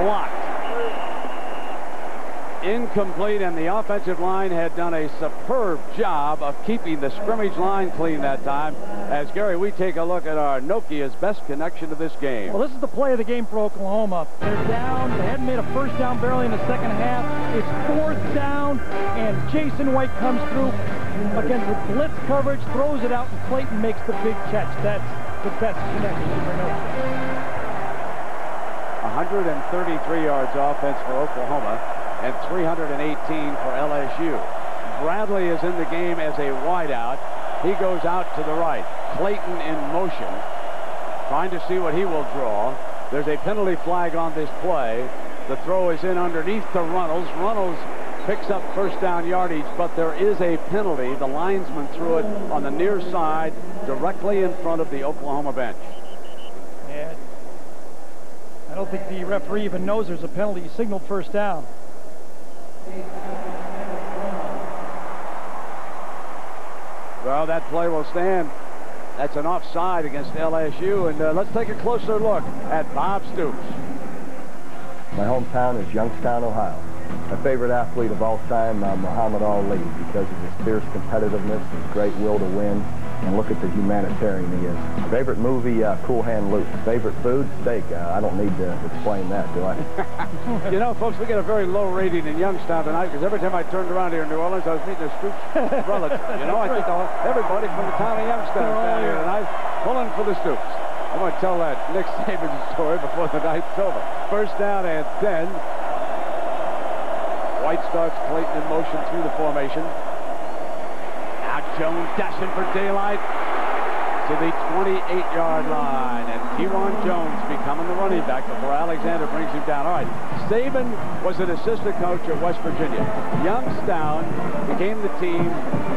Blocked. Incomplete, and the offensive line had done a superb job of keeping the scrimmage line clean that time. As Gary, we take a look at our Nokia's best connection to this game. Well, this is the play of the game for Oklahoma. They're down. They hadn't made a first down barely in the second half. It's 4th down, and Jason White comes through against the blitz coverage, throws it out, and Clayton makes the big catch. That's the best connection for Nokia. 133 yards offense for Oklahoma and 318 for LSU. Bradley is in the game as a wideout. He goes out to the right. Clayton in motion, trying to see what he will draw. There's a penalty flag on this play. The throw is in underneath to Runnels. Runnels picks up first down yardage, but there is a penalty. The linesman threw it on the near side, directly in front of the Oklahoma bench. Yeah. I don't think the referee even knows there's a penalty. He signaled first down. Well, that play will stand. That's an offside against LSU. And let's take a closer look at Bob Stoops. My hometown is Youngstown, Ohio. My favorite athlete of all time, Muhammad Ali, because of his fierce competitiveness, his great will to win, and look at the humanitarian he is. Favorite movie, Cool Hand Luke. Favorite food, steak. I don't need to explain that, do I? You know, folks, we get a very low rating in Youngstown tonight because every time I turned around here in New Orleans, I was meeting a Stoops relative. You know, I think everybody from the town of Youngstown is down here tonight pulling for the Stoops. I'm going to tell that Nick Saban story before the night's over. First down and 10. White starts Clayton in motion through the formation. Now Jones dashing for daylight to the 28-yard line. And T1 Jones becoming the running back before Alexander brings him down. All right, Saban was an assistant coach at West Virginia. Youngstown became the team,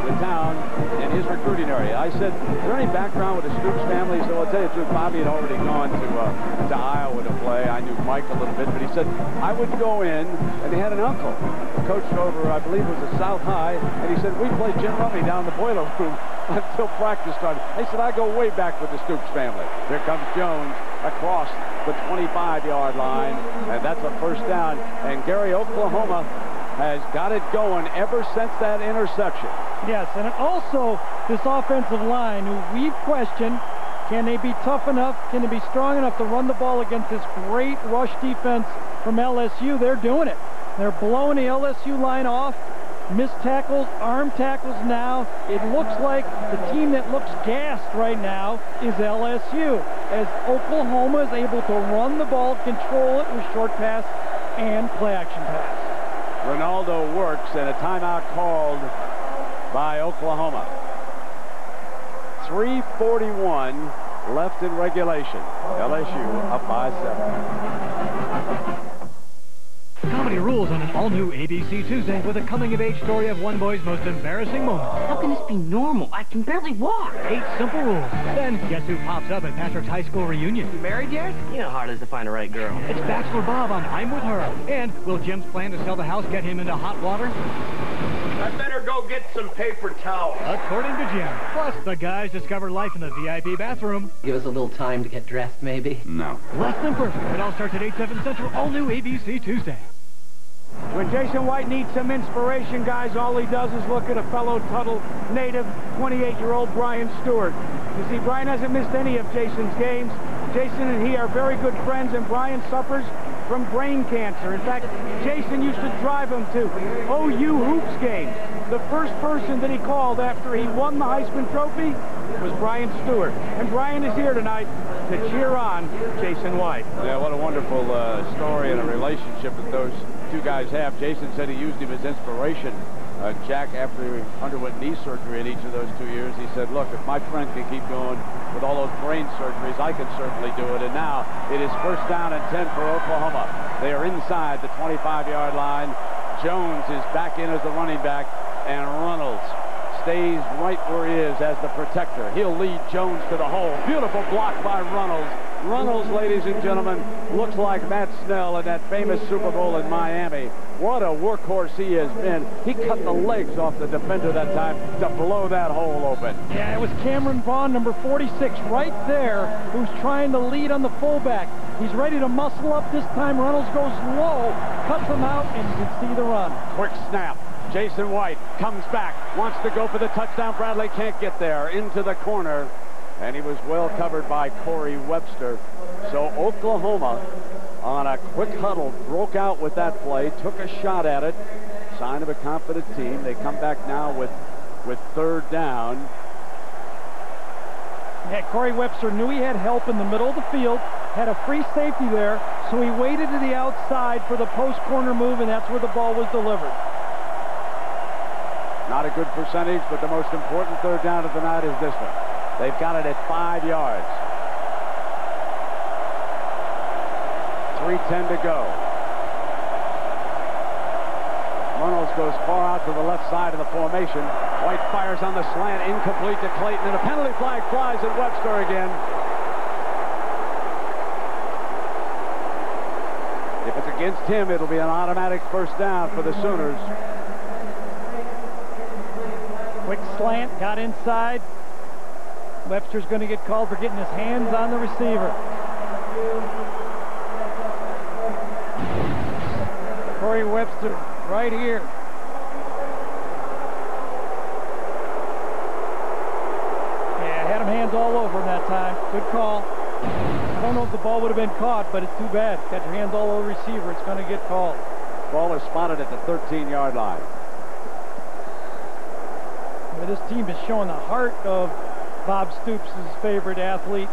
the town, in his recruiting area. I said, is there any background with the Stoops family? He said, well, I'll tell you the truth, Bobby had already gone to Iowa to play. I knew Mike a little bit, but he said, I would go in, and he had an uncle who coached over, I believe it was at South High, and he said, we played Jim Rummy down in the boiler room until practice started. He said, I go way back with the Stoops family. Here comes Jones across the 25-yard line, and that's a first down. And Gary, Oklahoma has got it going ever since that interception. Yes, and also this offensive line, who we've questioned, can they be tough enough, can they be strong enough to run the ball against this great rush defense from LSU? They're doing it. They're blowing the LSU line off. Missed tackles, arm tackles now. It looks like the team that looks gassed right now is LSU, as Oklahoma is able to run the ball, control it with short pass and play action pass. Ronaldo works, and a timeout called by Oklahoma. 3:41 left in regulation. LSU up by 7. Comedy rules on an all-new ABC Tuesday with a coming-of-age story of one boy's most embarrassing moments. How can this be normal? I can barely walk. 8 simple rules. Then, guess who pops up at Patrick's high school reunion? You married yet? You know how hard it is to find the right girl. It's Bachelor Bob on I'm With Her. And will Jim's plan to sell the house get him into hot water? I better go get some paper towels. According to Jim. Plus, the guys discover life in the VIP bathroom. Give us a little time to get dressed, maybe? No. Less than perfect. It all starts at 8, 7 Central, all-new ABC Tuesday. When Jason White needs some inspiration, guys, all he does is look at a fellow Tuttle native, 28-year-old Brian Stewart. You see, Brian hasn't missed any of Jason's games. Jason and he are very good friends, and Brian suffers from brain cancer. In fact, Jason used to drive him to OU Hoops games. The first person that he called after he won the Heisman Trophy was Brian Stewart. And Brian is here tonight to cheer on Jason White. Yeah, what a wonderful story and a relationship that those two guys have. Jason said he used him as inspiration. Jack, after he underwent knee surgery in each of those 2 years, he said, look, if my friend can keep going with all those brain surgeries, I can certainly do it. And now it is first down and 10 for Oklahoma. They are inside the 25-yard line. Jones is back in as the running back, and Runnels stays right where he is as the protector. He'll lead Jones to the hole. Beautiful block by Runnels. Runnels, ladies and gentlemen, looks like Matt Snell in that famous Super Bowl in Miami. What a workhorse he has been. He cut the legs off the defender that time to blow that hole open. Yeah, it was Cameron Vaughn, number 46, right there, who's trying to lead on the fullback. He's ready to muscle up this time. Runnels goes low, cuts him out, and you can see the run. Quick snap. Jason White comes back, wants to go for the touchdown. Bradley can't get there. Into the corner. And he was well covered by Corey Webster. So Oklahoma, on a quick huddle, broke out with that play, took a shot at it. Sign of a confident team. They come back now with third down. Yeah, Corey Webster knew he had help in the middle of the field, had a free safety there, so he waited to the outside for the post corner move, and that's where the ball was delivered. Not a good percentage, but the most important third down of the night is this one. They've got it at 5 yards. 3:10 to go. Runnels goes far out to the left side of the formation. White fires on the slant, incomplete to Clayton, and a penalty flag flies at Webster again. If it's against him, it'll be an automatic first down for the Sooners. Quick slant, got inside. Webster's going to get called for getting his hands on the receiver. Corey Webster right here. Yeah, had him hands all over him that time. Good call. I don't know if the ball would have been caught, but it's too bad. Got your hands all over the receiver. It's going to get called. Ball is spotted at the 13-yard line. Well, this team is showing the heart of Bob Stoops' favorite athlete,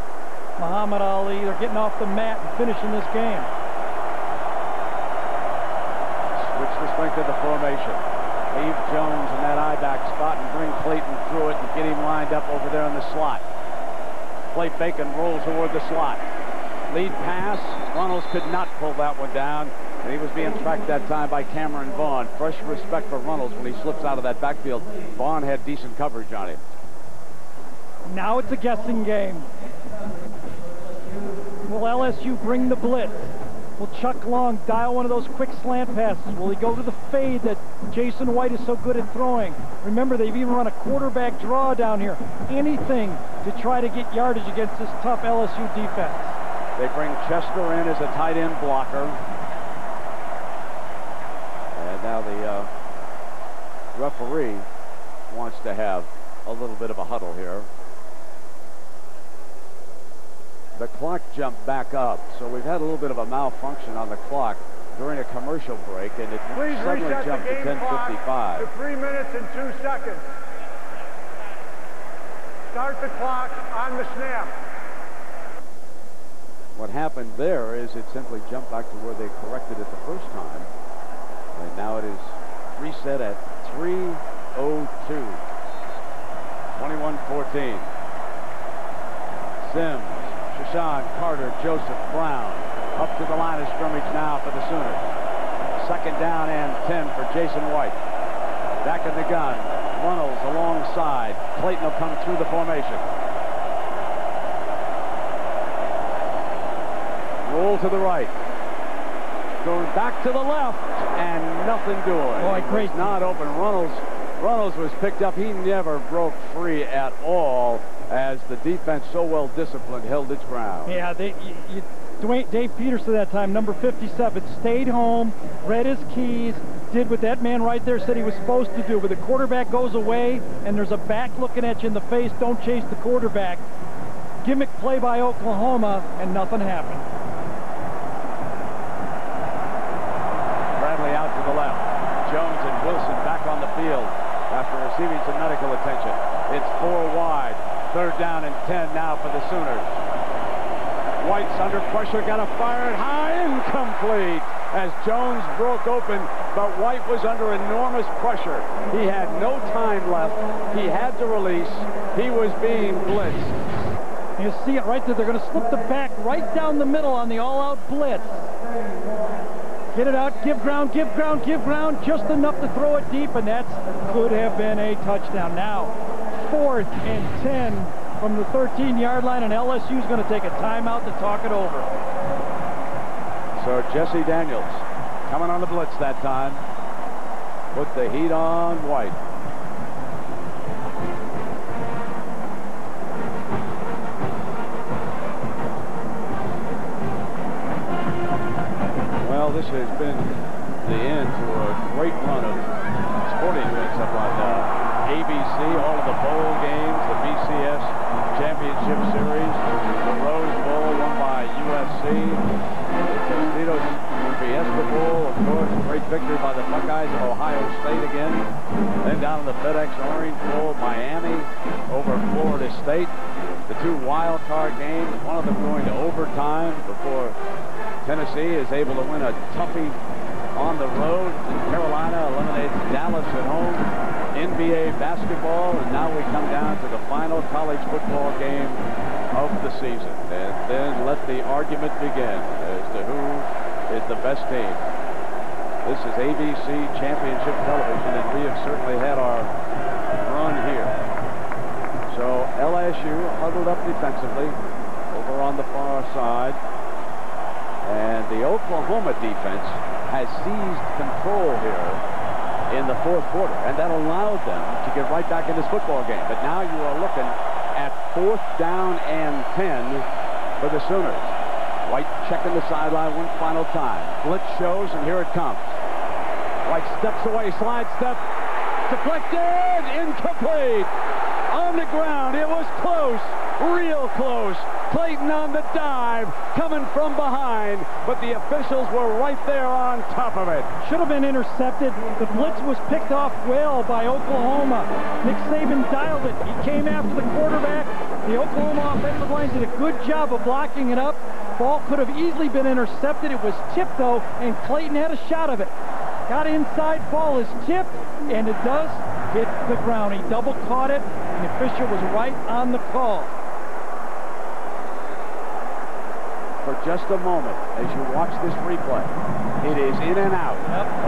Muhammad Ali. They're getting off the mat and finishing this game. Switch the strength of the formation. Leave Jones in that I-back spot and bring Clayton through it and get him lined up over there in the slot. Clay Bacon rolls toward the slot. Lead pass. Runnels could not pull that one down. And he was being tracked that time by Cameron Vaughn. Fresh respect for Runnels when he slips out of that backfield. Vaughn had decent coverage on him. Now it's a guessing game. Will LSU bring the blitz? Will Chuck Long dial one of those quick slant passes? Will he go to the fade that Jason White is so good at throwing? Remember, they've even run a quarterback draw down here. Anything to try to get yardage against this tough LSU defense. They bring Chester in as a tight end blocker. And now the referee wants to have a little bit of a huddle here. The clock jumped back up, so we've had a little bit of a malfunction on the clock during a commercial break, and it suddenly jumped to 10:55. To 3 minutes and 2 seconds. Start the clock on the snap. What happened there is it simply jumped back to where they corrected it the first time, and now it is reset at 3:02. 21-14. Sims, Shashawn Carter, Joseph Brown up to the line of scrimmage now for the Sooners. Second down and 10 for Jason White. Back in the gun. Runnels alongside. Clayton will come through the formation. Roll to the right. Going back to the left and nothing doing. Boy, great. Not open. Runnels was picked up. He never broke free at all as the defense, so well disciplined, held its ground. Yeah, Dave Peterson that time, number 57, stayed home, read his keys, did what that man right there said he was supposed to do. But the quarterback goes away and there's a back looking at you in the face, don't chase the quarterback. Gimmick play by Oklahoma and nothing happened. Bradley out to the left. Jones and Wilson back on the field after receiving some medical attention. It's 4 wide. Third down and 10 now for the Sooners. White's under pressure, got to fire it high, incomplete as Jones broke open, but White was under enormous pressure. He had no time left. He had to release. He was being blitzed. You see it right there. They're going to slip the back right down the middle on the all-out blitz. Get it out, give ground, give ground, give ground, just enough to throw it deep, and that could have been a touchdown. Now, 4th and 10 from the 13-yard line, and LSU's going to take a timeout to talk it over. So Jesse Daniels coming on the blitz that time. Put the heat on White. Well, this has been the end to a great run of sporting events up on ABC, all of the bowl games, the BCS Championship Series, the Rose Bowl won by USC, the Tostitos Fiesta Bowl, of course, a great victory by the Buckeyes of Ohio State again. Then down in the FedEx Orange Bowl, Miami over Florida State. The 2 wild card games, one of them going to overtime before Tennessee is able to win a toughie on the road in Carolina. Carolina eliminates Dallas at home. NBA basketball, and now we come down to the final college football game of the season. And then let the argument begin as to who is the best team. This is ABC Championship Television, and we have certainly had our run here. So LSU huddled up defensively over on the far side. And the Oklahoma defense has seized control here in the fourth quarter, and that allowed them to get right back in this football game. But now you are looking at 4th down and 10 for the Sooners. White checking the sideline one final time. Blitz shows, and here it comes. White steps away, slide step, deflected, incomplete. On the ground, it was close, real close. Clayton on the dive, coming from behind, but the officials were right there on top of it. Should have been intercepted. The blitz was picked off well by Oklahoma. Nick Saban dialed it. He came after the quarterback. The Oklahoma offensive line did a good job of blocking it up. Ball could have easily been intercepted. It was tipped, though, and Clayton had a shot of it. Got inside, ball is tipped, and it does hit the ground. He double caught it, and the official was right on the call. For just a moment, as you watch this replay, it is in and out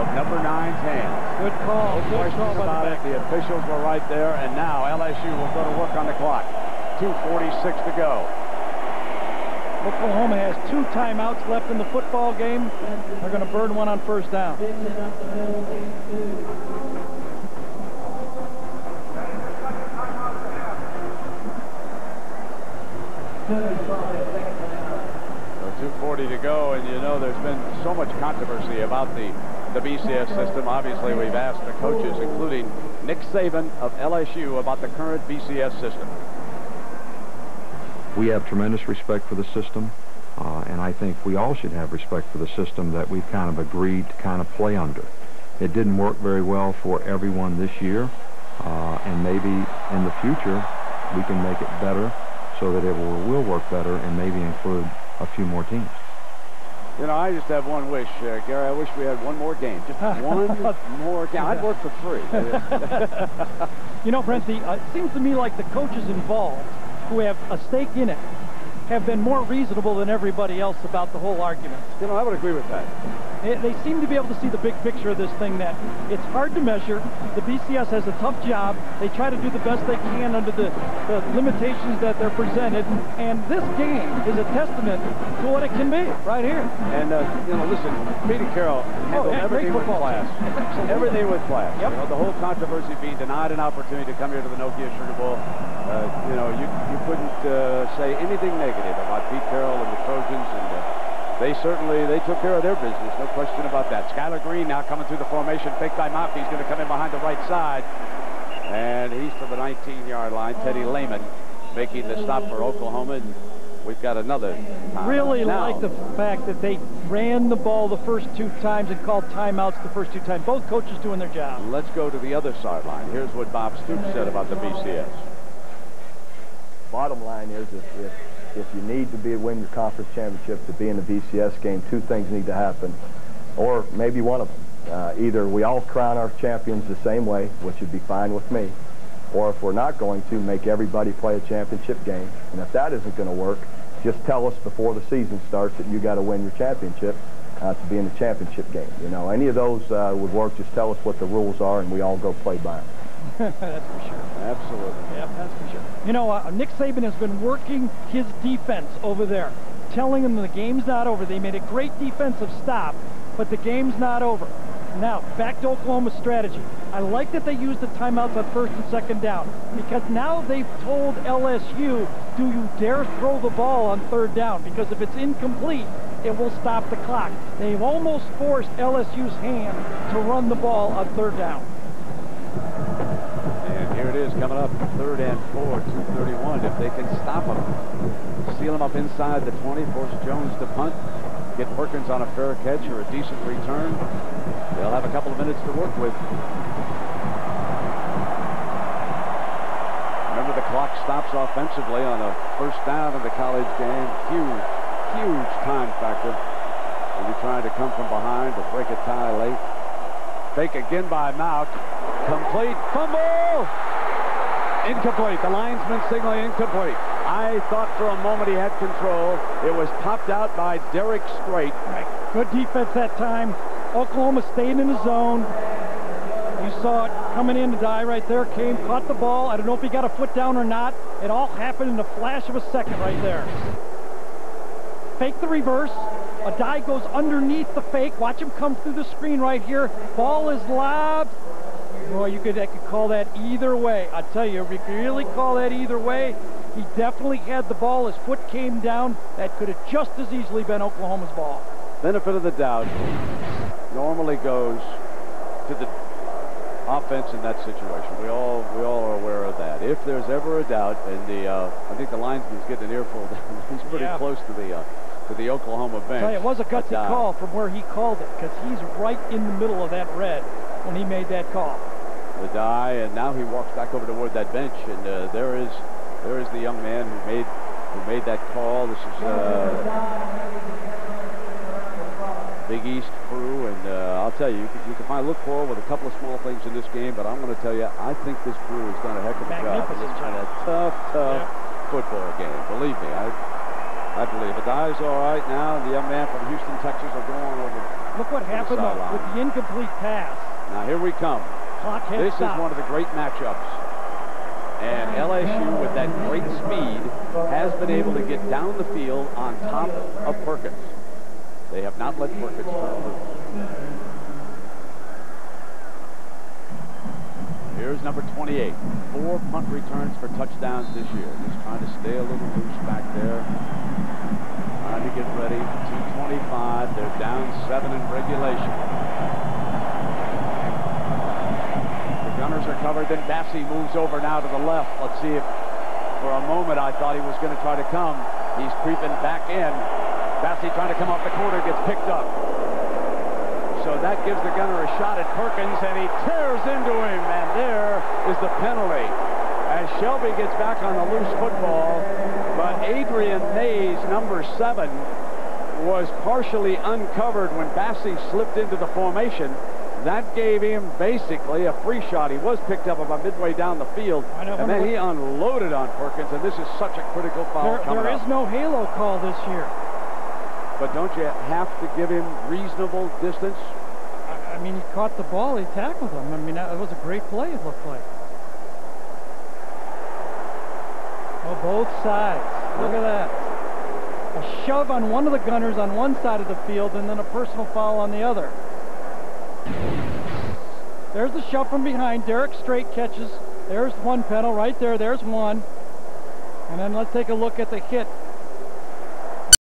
of number 9's hands. Good call. No question about it. The officials were right there, and now LSU will go to work on the clock. 2:46 to go. Oklahoma has 2 timeouts left in the football game. They're going to burn one on 1st down. So 2:40 to go, and you know there's been so much controversy about the BCS system. Obviously, we've asked the coaches, including Nick Saban of LSU, about the current BCS system. We have tremendous respect for the system, and I think we all should have respect for the system that we've kind of agreed to kind of play under. It didn't work very well for everyone this year, and maybe in the future we can make it better so that it will work better and maybe include a few more teams. You know, I just have one wish, Gary. I wish we had one more game. Just one more game. I'd work for free. You know, Brent, it seems to me like the coaches involved who have a stake in it have been more reasonable than everybody else about the whole argument. You know, I would agree with that. They seem to be able to see the big picture of this thing, that it's hard to measure. The BCS has a tough job. They try to do the best they can under the limitations that they're presented. And this game is a testament to what it can be right here. And, you know, listen, Peter Carroll handled everything with class. Everything with class. Yep. You know, the whole controversy being denied an opportunity to come here to the Nokia Sugar Bowl. You know, you couldn't say anything negative about Pete Carroll and the Trojans, and they took care of their business, no question about that. Skylar Green now coming through the formation, fake by Moffitt. He's going to come in behind the right side, and he's to the 19-yard line. Teddy Lehman making the stop for Oklahoma, and we've got another time. Really like the fact that they ran the ball the first 2 times and called timeouts the first 2 times. Both coaches doing their job. Let's go to the other sideline. Here's what Bob Stoops said about the BCS. Bottom line is, if you need to win your conference championship to be in the BCS game, 2 things need to happen, or maybe one of them. Either we all crown our champions the same way, which would be fine with me, or if we're not going to, make everybody play a championship game. And if that isn't going to work, just tell us before the season starts that you got to win your championship to be in the championship game. You know, any of those would work. Just tell us what the rules are, and we all go play by them. That's for sure. Absolutely. Yep, that's for sure. You know, Nick Saban has been working his defense over there, telling them the game's not over. They made a great defensive stop, but the game's not over. Now, back to Oklahoma's strategy. I like that they used the timeouts on 1st and 2nd down, because now they've told LSU, do you dare throw the ball on 3rd down? Because if it's incomplete, it will stop the clock. They've almost forced LSU's hand to run the ball on 3rd down. And here it is coming up, 3rd and 4, 2:31. If they can stop them, seal them up inside the 20, force Jones to punt, get Perkins on a fair catch or a decent return, they'll have a couple of minutes to work with. Remember, the clock stops offensively on a 1st down in the college game. Huge time factor when you're trying to come from behind or break a tie late. Fake again by Mauk. Complete. Fumble! Incomplete. The linesman signaling incomplete. I thought for a moment he had control. It was popped out by Derek Strait. Right. Good defense that time. Oklahoma stayed in the zone. You saw it coming in to die right there. Came, caught the ball. I don't know if he got a foot down or not. It all happened in a flash of a second right there. Fake the reverse. A die goes underneath the fake. Watch him come through the screen right here. Ball is lobbed. Boy, I could call that either way. I tell you, if you really call that either way, he definitely had the ball. His foot came down. That could have just as easily been Oklahoma's ball. Benefit of the doubt normally goes to the offense in that situation. We all are aware of that. If there's ever a doubt, and I think the linesman's getting an earful down. He's pretty close to the Oklahoma bench. Tell you, it was a gutsy call from where he called it, because he's right in the middle of that red when he made that call. The die, and now he walks back over toward that bench, and there is the young man who made that call. This is Big East crew, and I'll tell you, you can find look forward with a couple of small things in this game, but I'm going to tell you, I think this crew has done a heck of a job in this kind of tough football game. Believe me, I believe it. The die's all right now. The young man from Houston, Texas, are going over. Look what happened with the incomplete pass. Now here we come. This is one of the great matchups. And LSU, with that great speed, has been able to get down the field on top of Perkins. They have not let Perkins go. Here's number 28. 4 punt returns for touchdowns this year. Just trying to stay a little loose back there. Trying to get ready. 2:25. They're down 7 in regulation. Gunners are covered, then Bassey moves over now to the left. Let's see if, for a moment, I thought he was going to try to come. He's creeping back in. Bassey trying to come off the corner, gets picked up. So that gives the gunner a shot at Perkins, and he tears into him, and there is the penalty. As Shelby gets back on the loose football, but Adrian Mays, number 7, was partially uncovered when Bassey slipped into the formation. That gave him basically a free shot. He was picked up about midway down the field, and then he unloaded on Perkins, and this is such a critical foul coming up. There is no halo call this year. But don't you have to give him reasonable distance? I mean, he caught the ball. He tackled him. I mean, that was a great play, it looked like. Oh, both sides. Look at that. A shove on one of the gunners on one side of the field, and then a personal foul on the other. There's the shove from behind. Derek Strait catches. There's one penalty right there. There's one. And then let's take a look at the hit